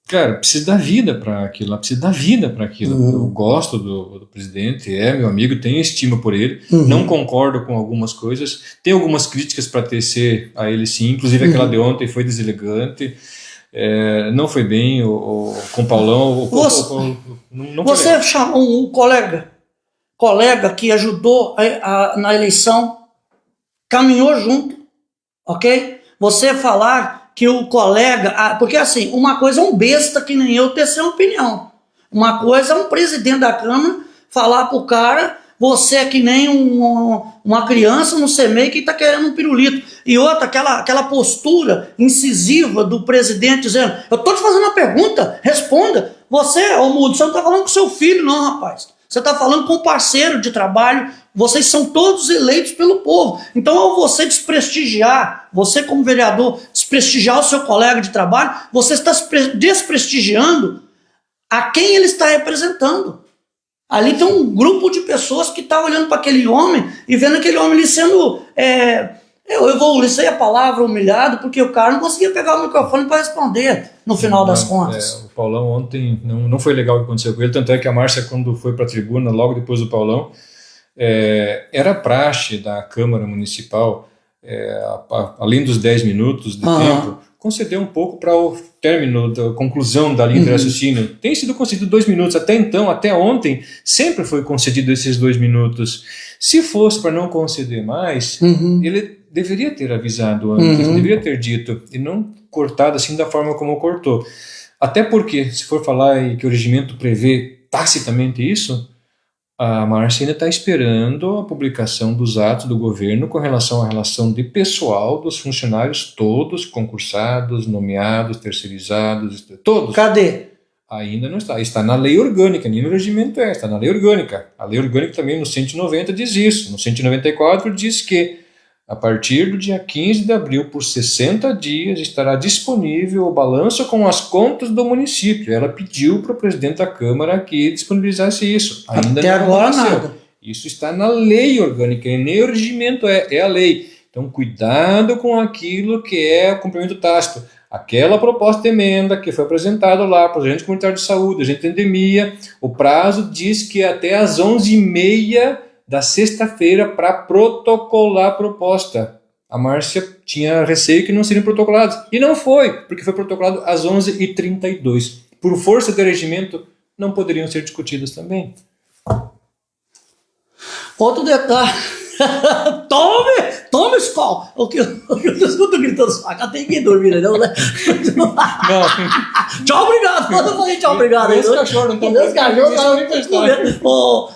[SPEAKER 2] cara, precisa dar vida para aquilo, precisa dar vida para aquilo. Eu gosto do presidente, é meu amigo, tenho estima por ele, não concordo com algumas coisas, tenho algumas críticas para tecer a ele sim, inclusive aquela de ontem foi deselegante. Não foi bem com o Paulão.
[SPEAKER 1] Você chamou um colega que ajudou na eleição, caminhou junto, ok? Você falar que o colega... Porque assim, uma coisa é um besta que nem eu ter sua opinião. Uma coisa é um presidente da Câmara falar pro cara, você é que nem uma criança no CEMEI que está querendo um pirulito. E outra, aquela postura incisiva do presidente dizendo, eu estou te fazendo uma pergunta, responda. Você, Mudo, você não está falando com seu filho não, rapaz. Você está falando com um parceiro de trabalho, vocês são todos eleitos pelo povo. Então, ao você desprestigiar, você como vereador, desprestigiar o seu colega de trabalho, você está desprestigiando a quem ele está representando. Ali tem um grupo de pessoas que está olhando para aquele homem e vendo aquele homem ali sendo... eu vou usar a palavra humilhado, porque o cara não conseguia pegar o microfone para responder no final das contas.
[SPEAKER 2] O Paulão ontem não foi legal o que aconteceu com ele, tanto é que a Márcia, quando foi para a tribuna, logo depois do Paulão, era praxe da Câmara Municipal, além dos 10 minutos de tempo, conceder um pouco para o término da conclusão da linha de raciocínio. Tem sido concedido 2 minutos. Até então, até ontem, sempre foi concedido esses 2 minutos. Se fosse para não conceder mais, ele deveria ter avisado antes, deveria ter dito, e não cortado assim da forma como cortou. Até porque, se for falar que o regimento prevê tacitamente isso, a Márcia ainda está esperando a publicação dos atos do governo com relação à relação de pessoal dos funcionários todos, concursados, nomeados, terceirizados, todos.
[SPEAKER 1] Cadê?
[SPEAKER 2] Ainda não está. Está na lei orgânica, nem no regimento está na lei orgânica. A lei orgânica também no 190 diz isso. No 194 diz que A partir do dia 15 de abril, por 60 dias, estará disponível o balanço com as contas do município. Ela pediu para o presidente da Câmara que disponibilizasse isso. Ainda
[SPEAKER 1] até
[SPEAKER 2] não
[SPEAKER 1] agora
[SPEAKER 2] aconteceu.
[SPEAKER 1] nada.
[SPEAKER 2] Isso está na lei orgânica, e nem o regimento é a lei. Então, cuidado com aquilo que é o cumprimento tácito. Aquela proposta de emenda que foi apresentada lá para o agente comunitário de saúde, agente de endemia, o prazo diz que até às 11h30 da sexta-feira para protocolar a proposta. A Márcia tinha receio que não seriam protocolados. E não foi, porque foi protocolado às 11h32. Por força do regimento, não poderiam ser discutidas também.
[SPEAKER 1] Outro detalhe. Tome escola. O que eu escuto gritando sua cara, tem que dormir, não, né?
[SPEAKER 2] Não.
[SPEAKER 1] Tchau, obrigado. Quando eu falei tchau, obrigado.
[SPEAKER 2] Esse cachorro não tá
[SPEAKER 1] Esse cachorro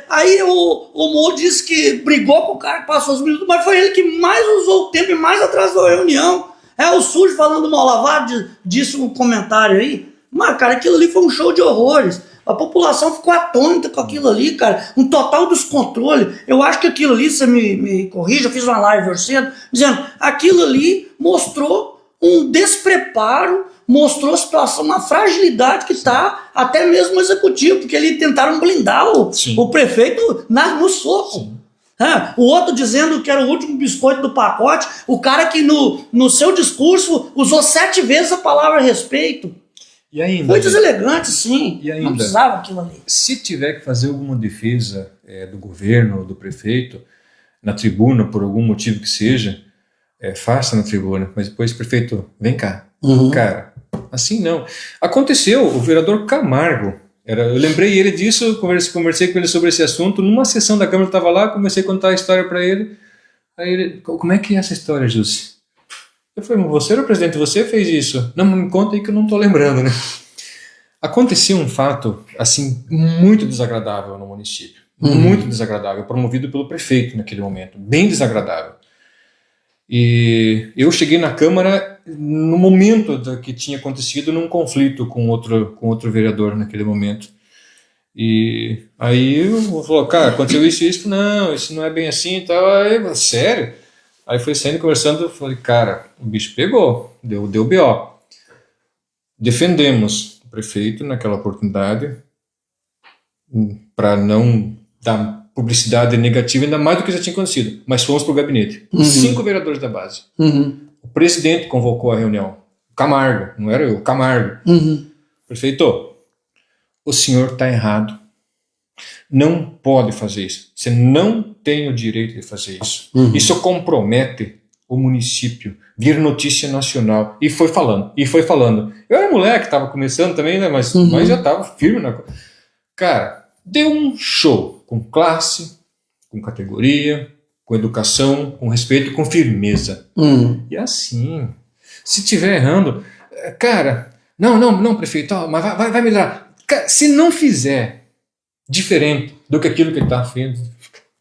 [SPEAKER 1] aí o Mo disse que brigou com o cara que passou os minutos, mas foi ele que mais usou o tempo e mais atrasou a reunião. O Sujo falando mal lavado, disse no comentário aí. Mas, cara, aquilo ali foi um show de horrores. A população ficou atônita com aquilo ali, cara. Um total descontrole. Eu acho que aquilo ali, você me corrija, eu fiz uma live hoje cedo, dizendo, aquilo ali mostrou um despreparo, mostrou a situação, uma fragilidade que está até mesmo o executivo, porque ali tentaram blindar o prefeito no soco. O outro dizendo que era o último biscoito do pacote, o cara que no seu discurso usou 7 vezes a palavra respeito.
[SPEAKER 2] E ainda,
[SPEAKER 1] foi deselegante, sim.
[SPEAKER 2] E ainda,
[SPEAKER 1] não precisava aquilo ali.
[SPEAKER 2] Se tiver que fazer alguma defesa do governo, do prefeito, na tribuna, por algum motivo que seja, faça na tribuna. Mas depois, prefeito, vem cá. Cara, assim não. Aconteceu, o vereador Camargo, eu lembrei ele disso, conversei com ele sobre esse assunto, numa sessão da Câmara, eu estava lá, comecei a contar a história para ele. Aí ele, como é que é essa história, Jussi? Eu falei, você era o presidente, você fez isso? Não, me conta aí que eu não estou lembrando, né? Aconteceu um fato, assim, muito desagradável no município. Muito desagradável, promovido pelo prefeito naquele momento. Bem desagradável. E eu cheguei na Câmara no momento que tinha acontecido num conflito com outro vereador naquele momento. E aí eu falei, cara, aconteceu isso e isso. Não, isso não é bem assim e tal. Aí, sério? Aí foi saindo, conversando, falei, cara, o bicho pegou, deu BO. Defendemos o prefeito naquela oportunidade para não dar publicidade negativa, ainda mais do que já tinha acontecido, mas fomos para o gabinete. 5 vereadores da base. O presidente convocou a reunião, o Camargo, não era eu, o Camargo. Prefeito, o senhor está errado. Não pode fazer isso. Você não tem o direito de fazer isso. Isso compromete o município. Vira notícia nacional. E foi falando. Eu era moleque, estava começando também, né? Mas já estava firme na coisa. Cara, deu um show. Com classe, com categoria, com educação, com respeito, com firmeza. E assim, se estiver errando, cara, não, prefeito, mas vai melhorar. Cara, se não fizer diferente do que aquilo que ele está fazendo,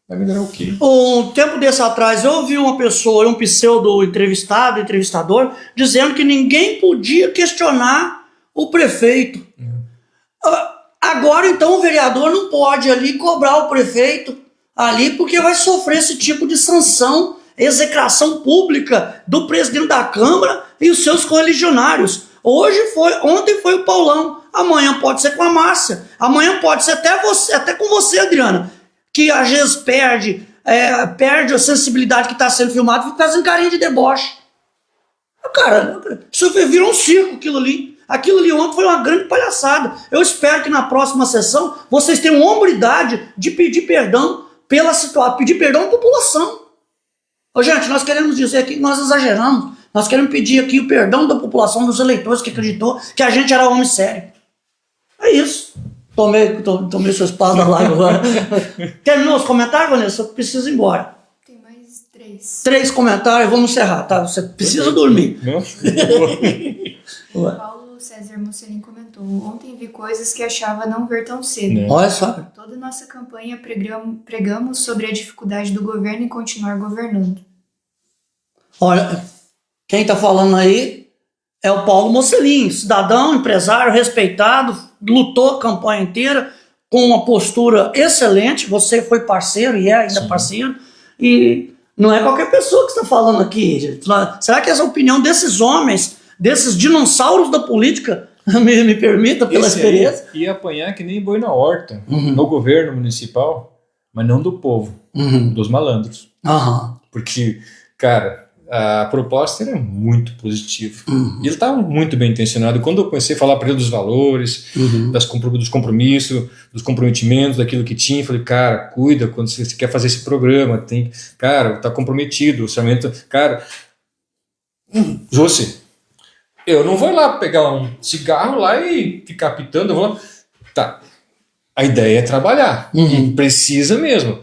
[SPEAKER 2] vai melhorar o quê?
[SPEAKER 1] Um tempo desse atrás eu ouvi uma pessoa, um pseudo entrevistador, dizendo que ninguém podia questionar o prefeito. Agora então o vereador não pode ali cobrar o prefeito ali porque vai sofrer esse tipo de sanção, execração pública do presidente da Câmara e os seus correligionários. Ontem foi o Paulão, amanhã pode ser com a Márcia, amanhã pode ser até com você, Adriana, que às vezes perde a sensibilidade que está sendo filmado, fica fazendo carinha de deboche. Cara, isso virou um circo aquilo ali. Aquilo ali ontem foi uma grande palhaçada. Eu espero que na próxima sessão vocês tenham hombridade de pedir perdão pela situação, pedir perdão à população. Gente, nós queremos dizer aqui que nós exageramos. Nós queremos pedir aqui o perdão da população, dos eleitores que acreditou que a gente era homem sério. É isso. Tomei seu espaço na live agora. Terminou os comentários, Vanessa? Eu preciso ir embora.
[SPEAKER 3] Tem mais 3.
[SPEAKER 1] 3 comentários, vamos encerrar, tá? Você precisa dormir.
[SPEAKER 3] Paulo César Mussolini comentou: ontem vi coisas que achava não ver tão cedo.
[SPEAKER 1] Olha só.
[SPEAKER 3] Toda nossa campanha pregamos sobre a dificuldade do governo em continuar governando.
[SPEAKER 1] Olha, quem está falando aí é o Paulo Mussolini, cidadão, empresário, respeitado, lutou a campanha inteira com uma postura excelente. Você foi parceiro e é ainda parceiro. E Não é qualquer pessoa que está falando aqui, gente. Será que essa opinião desses homens, desses dinossauros da política, me permita pela experiência?
[SPEAKER 2] Ia apanhar que nem boi na horta, no governo municipal, mas não do povo, dos malandros. Porque, cara, a proposta era muito positiva. E ele estava muito bem intencionado. Quando eu comecei a falar para ele dos valores, dos compromissos, dos comprometimentos, daquilo que tinha, eu falei, cara, cuida quando você quer fazer esse programa, cara, tá comprometido, o orçamento, cara, José, eu não vou lá pegar um cigarro lá e ficar pitando, eu vou lá. Tá, a ideia é trabalhar, e precisa mesmo.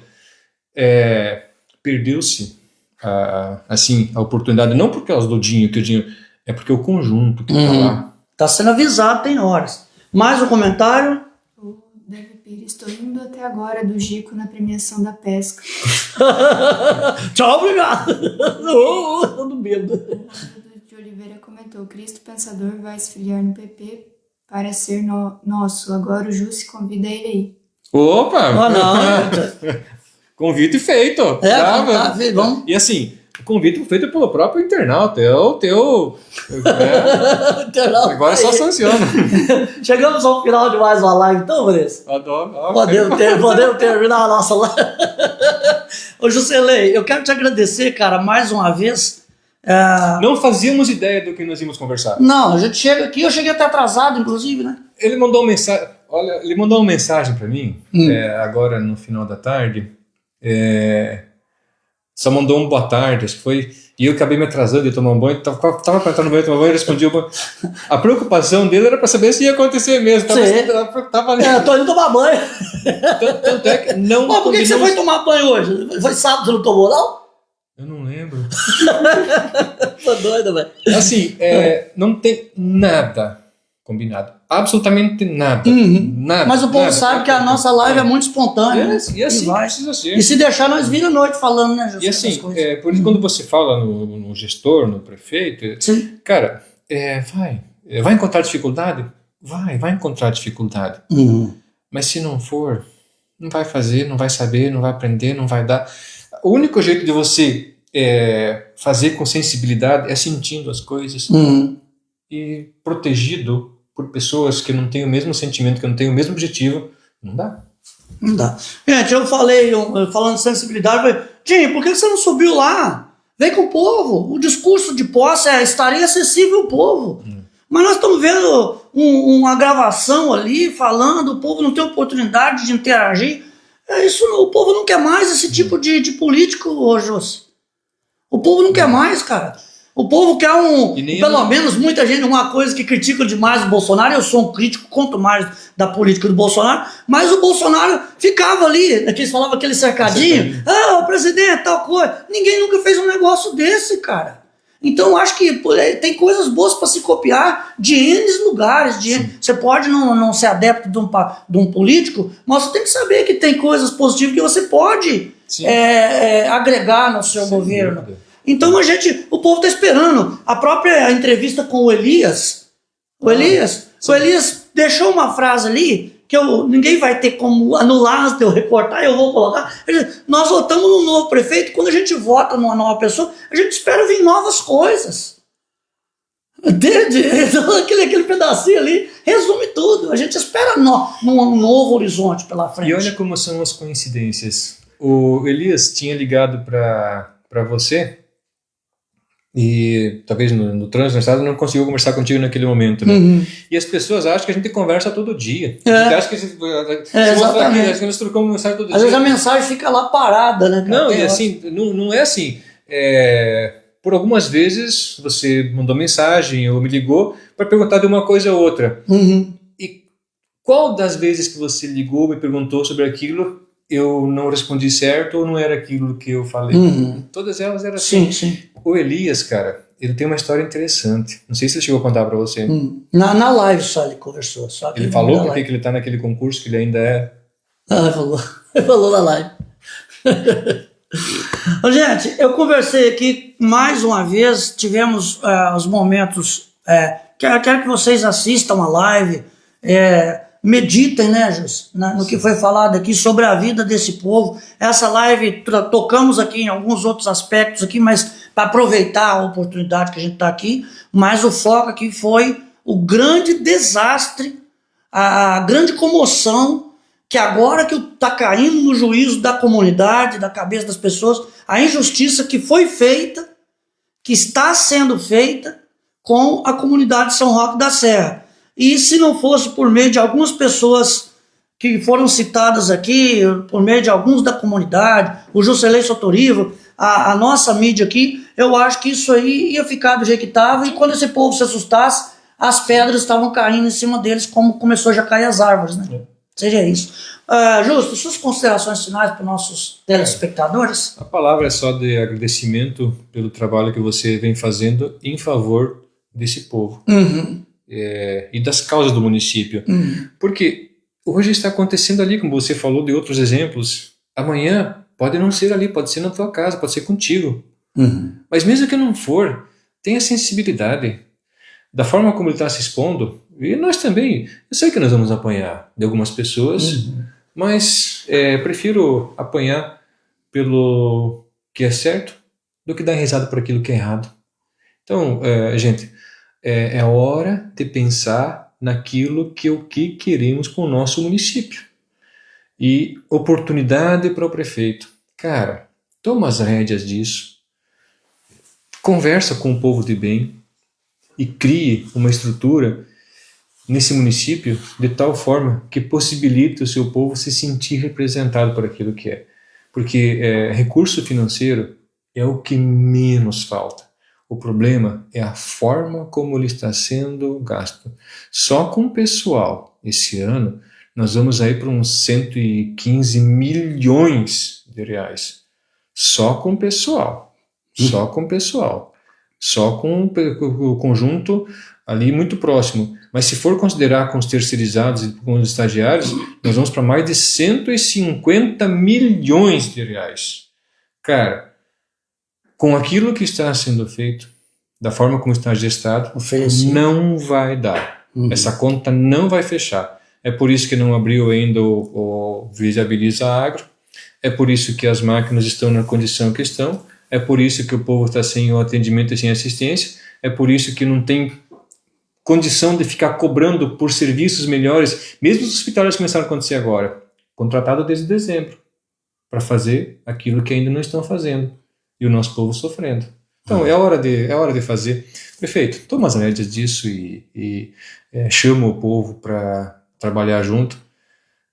[SPEAKER 2] Perdeu-se a oportunidade, não por causa do dinheiro, que o dinheiro é porque o conjunto que tá lá.
[SPEAKER 1] Tá sendo avisado, tem horas. Mais um comentário?
[SPEAKER 3] O David Pires, estou indo até agora do Gico na premiação da pesca.
[SPEAKER 1] Tchau, obrigado. Eu não bebo.
[SPEAKER 3] O de Oliveira comentou, Cristo Pensador vai esfriar no PP para ser nosso. Agora o Ju se convida ele aí.
[SPEAKER 2] Opa!
[SPEAKER 1] Não.
[SPEAKER 2] Convite feito.
[SPEAKER 1] Vamos.
[SPEAKER 2] E assim, o convite feito pelo próprio internauta. É o teu. Agora só sanciona.
[SPEAKER 1] Chegamos ao final de mais uma live, então, Vanessa?
[SPEAKER 2] Adoro.
[SPEAKER 1] Podemos terminar a nossa live. Ô, Jusilei, eu quero te agradecer, cara, mais uma vez.
[SPEAKER 2] Não fazíamos ideia do que nós íamos conversar.
[SPEAKER 1] Não, a gente chega aqui, eu cheguei até atrasado, inclusive, né?
[SPEAKER 2] Ele mandou uma mensagem para mim, agora no final da tarde. Só mandou um boa tarde, acho que foi. E eu acabei me atrasando de tomar um banho. Tava para entrar no banho, tomar banho, e respondi. A preocupação dele era para saber se ia acontecer mesmo. Tava ali.
[SPEAKER 1] Tô indo tomar banho.
[SPEAKER 2] Tanto é que não.
[SPEAKER 1] Por que você foi tomar banho hoje? Foi sábado, você não tomou, não?
[SPEAKER 2] Eu não lembro.
[SPEAKER 1] Tô doido, velho.
[SPEAKER 2] Assim, não tem nada combinado. Absolutamente nada. Nada.
[SPEAKER 1] Mas o povo sabe que a nossa live é muito espontânea.
[SPEAKER 2] E assim precisa ser.
[SPEAKER 1] E se deixar, nós vira a noite falando, né, José?
[SPEAKER 2] E assim, por isso quando você fala no gestor, no prefeito, cara, vai encontrar dificuldade? Vai encontrar dificuldade. Mas se não for, não vai fazer, não vai saber, não vai aprender, não vai dar. O único jeito de você fazer com sensibilidade é sentindo as coisas e protegido por pessoas que não têm o mesmo sentimento, que não têm o mesmo objetivo, não dá.
[SPEAKER 1] Não dá. Gente, eu falei, falando de sensibilidade, Jim, por que você não subiu lá? Vem com o povo. O discurso de posse estaria acessível ao povo. Mas nós estamos vendo uma gravação ali, falando, o povo não tem oportunidade de interagir. O povo não quer mais esse tipo de político, José. O povo não quer mais, cara. O povo quer pelo menos muita gente, uma coisa que critica demais o Bolsonaro, eu sou um crítico, quanto mais da política do Bolsonaro, mas o Bolsonaro ficava ali, eles falavam aquele cercadinho, o presidente, tal coisa. Ninguém nunca fez um negócio desse, cara. Então eu acho que tem coisas boas para se copiar de N lugares. Você pode não ser adepto de um político, mas você tem que saber que tem coisas positivas que você pode agregar no seu governo. Então o povo está esperando. A própria entrevista com o Elias, o Elias deixou uma frase ali que ninguém vai ter como anular antes de eu recortar, eu vou colocar. Nós votamos num novo prefeito, quando a gente vota numa nova pessoa, a gente espera vir novas coisas. Entende? Aquele pedacinho ali resume tudo. A gente espera num novo horizonte pela frente.
[SPEAKER 2] E olha como são as coincidências. O Elias tinha ligado para você, e talvez no trânsito, no estado, não conseguiu conversar contigo naquele momento, né? E as pessoas acham que a gente conversa todo dia. A gente acha que exatamente. Nós trocamos mensagem todo dia.
[SPEAKER 1] Às vezes a mensagem fica lá parada, né?
[SPEAKER 2] Não, e assim, não é assim. Por algumas vezes você mandou mensagem ou me ligou para perguntar de uma coisa ou outra. E qual das vezes que você ligou e me perguntou sobre aquilo, eu não respondi certo ou não era aquilo que eu falei? Todas elas eram assim.
[SPEAKER 1] Sim.
[SPEAKER 2] O Elias, cara, ele tem uma história interessante. Não sei se ele chegou a contar pra você.
[SPEAKER 1] Na live só ele conversou. Só que
[SPEAKER 2] ele falou por que ele tá naquele concurso, que ele ainda é...
[SPEAKER 1] Ele falou na live. Gente, eu conversei aqui mais uma vez, tivemos os momentos... quero que vocês assistam a live. meditem, né, Jus, no que foi falado aqui sobre a vida desse povo. Essa live, tocamos aqui em alguns outros aspectos aqui, mas para aproveitar a oportunidade que a gente está aqui, mas o foco aqui foi o grande desastre, a grande comoção, que agora que está caindo no juízo da comunidade, da cabeça das pessoas, a injustiça que foi feita, que está sendo feita com a comunidade de São Roque da Serra. E se não fosse por meio de algumas pessoas que foram citadas aqui, por meio de alguns da comunidade, o Juscelê Sotorivo, a nossa mídia aqui, eu acho que isso aí ia ficar do jeito que estava, e quando esse povo se assustasse, as pedras estavam caindo em cima deles, como começou já a cair as árvores, né? Seria isso. Justo, suas considerações finais para os nossos telespectadores?
[SPEAKER 2] A palavra é só de agradecimento pelo trabalho que você vem fazendo em favor desse povo. E das causas do município. Porque hoje está acontecendo ali, como você falou de outros exemplos, amanhã pode não ser ali, pode ser na tua casa, pode ser contigo. Mas mesmo que não for, tenha sensibilidade da forma como ele está se expondo. E nós também, eu sei que nós vamos apanhar de algumas pessoas, mas prefiro apanhar pelo que é certo do que dar risada por aquilo que é errado. Então, gente, é hora de pensar naquilo que queremos com o nosso município. E oportunidade para o prefeito. Cara, toma as rédeas disso, conversa com o povo de bem e crie uma estrutura nesse município de tal forma que possibilite o seu povo se sentir representado por aquilo que é. Porque recurso financeiro é o que menos falta. O problema é a forma como ele está sendo gasto. Só com o pessoal, esse ano, nós vamos aí para uns 115 milhões de reais. Só com o pessoal. Só com o pessoal. Só com o conjunto ali muito próximo. Mas se for considerar com os terceirizados e com os estagiários, nós vamos para mais de 150 milhões de reais. Cara, com aquilo que está sendo feito, da forma como está gestado, não vai dar. Essa conta não vai fechar. É por isso que não abriu ainda o Viabiliza Agro, é por isso que as máquinas estão na condição que estão, é por isso que o povo está sem o atendimento e sem assistência, é por isso que não tem condição de ficar cobrando por serviços melhores, mesmo os hospitais começaram a acontecer agora, contratado desde dezembro, para fazer aquilo que ainda não estão fazendo. E o nosso povo sofrendo. Então, é hora de fazer. Prefeito, toma as rédeas disso e chama o povo para trabalhar junto.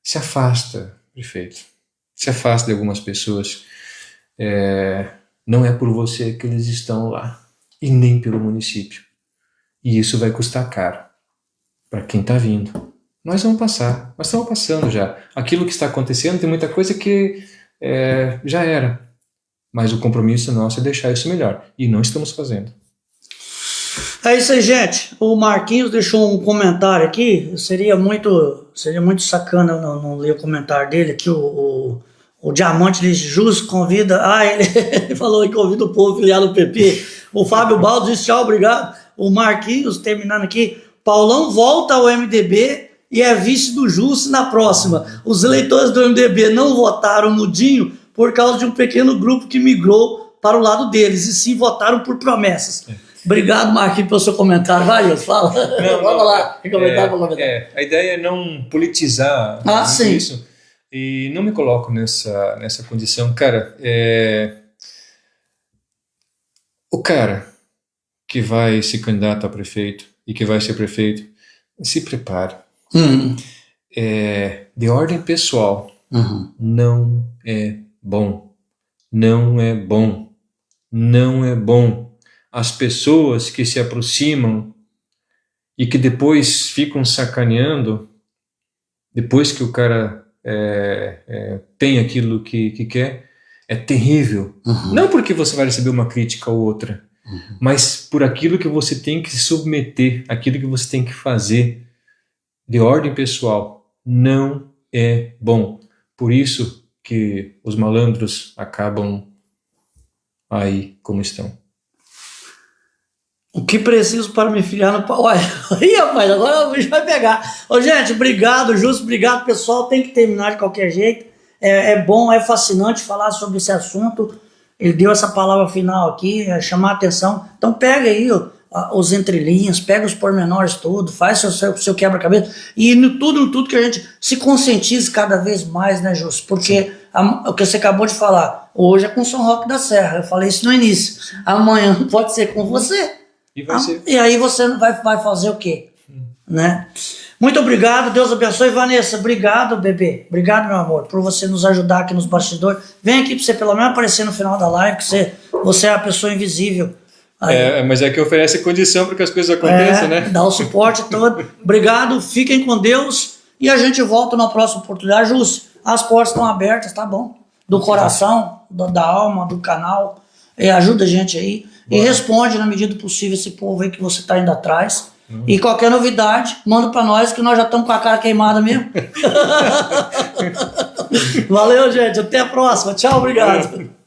[SPEAKER 2] Se afasta, prefeito. Se afasta de algumas pessoas. Não é por você que eles estão lá. E nem pelo município. E isso vai custar caro para quem está vindo. Nós vamos passar. Nós estamos passando já. Aquilo que está acontecendo, tem muita coisa que já era. Mas o compromisso nosso é deixar isso melhor. E não estamos fazendo.
[SPEAKER 1] É isso aí, gente. O Marquinhos deixou um comentário aqui. Seria muito sacana eu não ler o comentário dele aqui. O Diamante de Jus convida... ele falou que convida o povo filiado do PP. O Fábio Baldo disse tchau, obrigado. O Marquinhos, terminando aqui. Paulão volta ao MDB e é vice do Jus na próxima. Os eleitores do MDB não votaram no Dinho por causa de um pequeno grupo que migrou para o lado deles, e sim votaram por promessas. Obrigado, Marquinhos, pelo seu comentário. Vai, Deus, fala. Vamos lá.
[SPEAKER 2] A ideia é não politizar isso, e não me coloco nessa condição. Cara, o cara que vai se candidatar a prefeito e que vai ser prefeito, se prepare. De ordem pessoal, não é bom. Não é bom. Não é bom. As pessoas que se aproximam e que depois ficam sacaneando, depois que o cara tem aquilo que quer, é terrível. Não porque você vai receber uma crítica ou outra, mas por aquilo que você tem que se submeter, aquilo que você tem que fazer de ordem pessoal. Não é bom. Por isso que os malandros acabam aí como estão.
[SPEAKER 1] O que preciso para me filiar no... Olha, aí, rapaz, agora o bicho vai pegar. Ô, gente, obrigado, Justo, obrigado, pessoal. Tem que terminar de qualquer jeito. É bom, é fascinante falar sobre esse assunto. Ele deu essa palavra final aqui, chamar a atenção. Então pega aí os entrelinhas, pega os pormenores tudo, faz o seu quebra-cabeça. E no tudo que a gente se conscientize cada vez mais, né, Justo? Porque o que você acabou de falar, hoje é com São Roque da Serra. Eu falei isso no início. Amanhã pode ser com você.
[SPEAKER 2] E vai ser.
[SPEAKER 1] E aí você vai fazer o quê? Né? Muito obrigado, Deus abençoe. Vanessa, obrigado, bebê. Obrigado, meu amor, por você nos ajudar aqui nos bastidores. Vem aqui para você pelo menos aparecer no final da live, que você é a pessoa invisível.
[SPEAKER 2] Mas é que oferece condição para que as coisas aconteçam, né?
[SPEAKER 1] Dá o suporte todo. Obrigado, fiquem com Deus e a gente volta na próxima oportunidade. Júcio, as portas estão abertas, tá bom? Do coração, da alma, do canal. Ajuda a gente aí. Bora. E responde na medida do possível esse povo aí que você está indo atrás. E qualquer novidade, manda para nós que nós já estamos com a cara queimada mesmo. Valeu, gente. Até a próxima. Tchau, obrigado.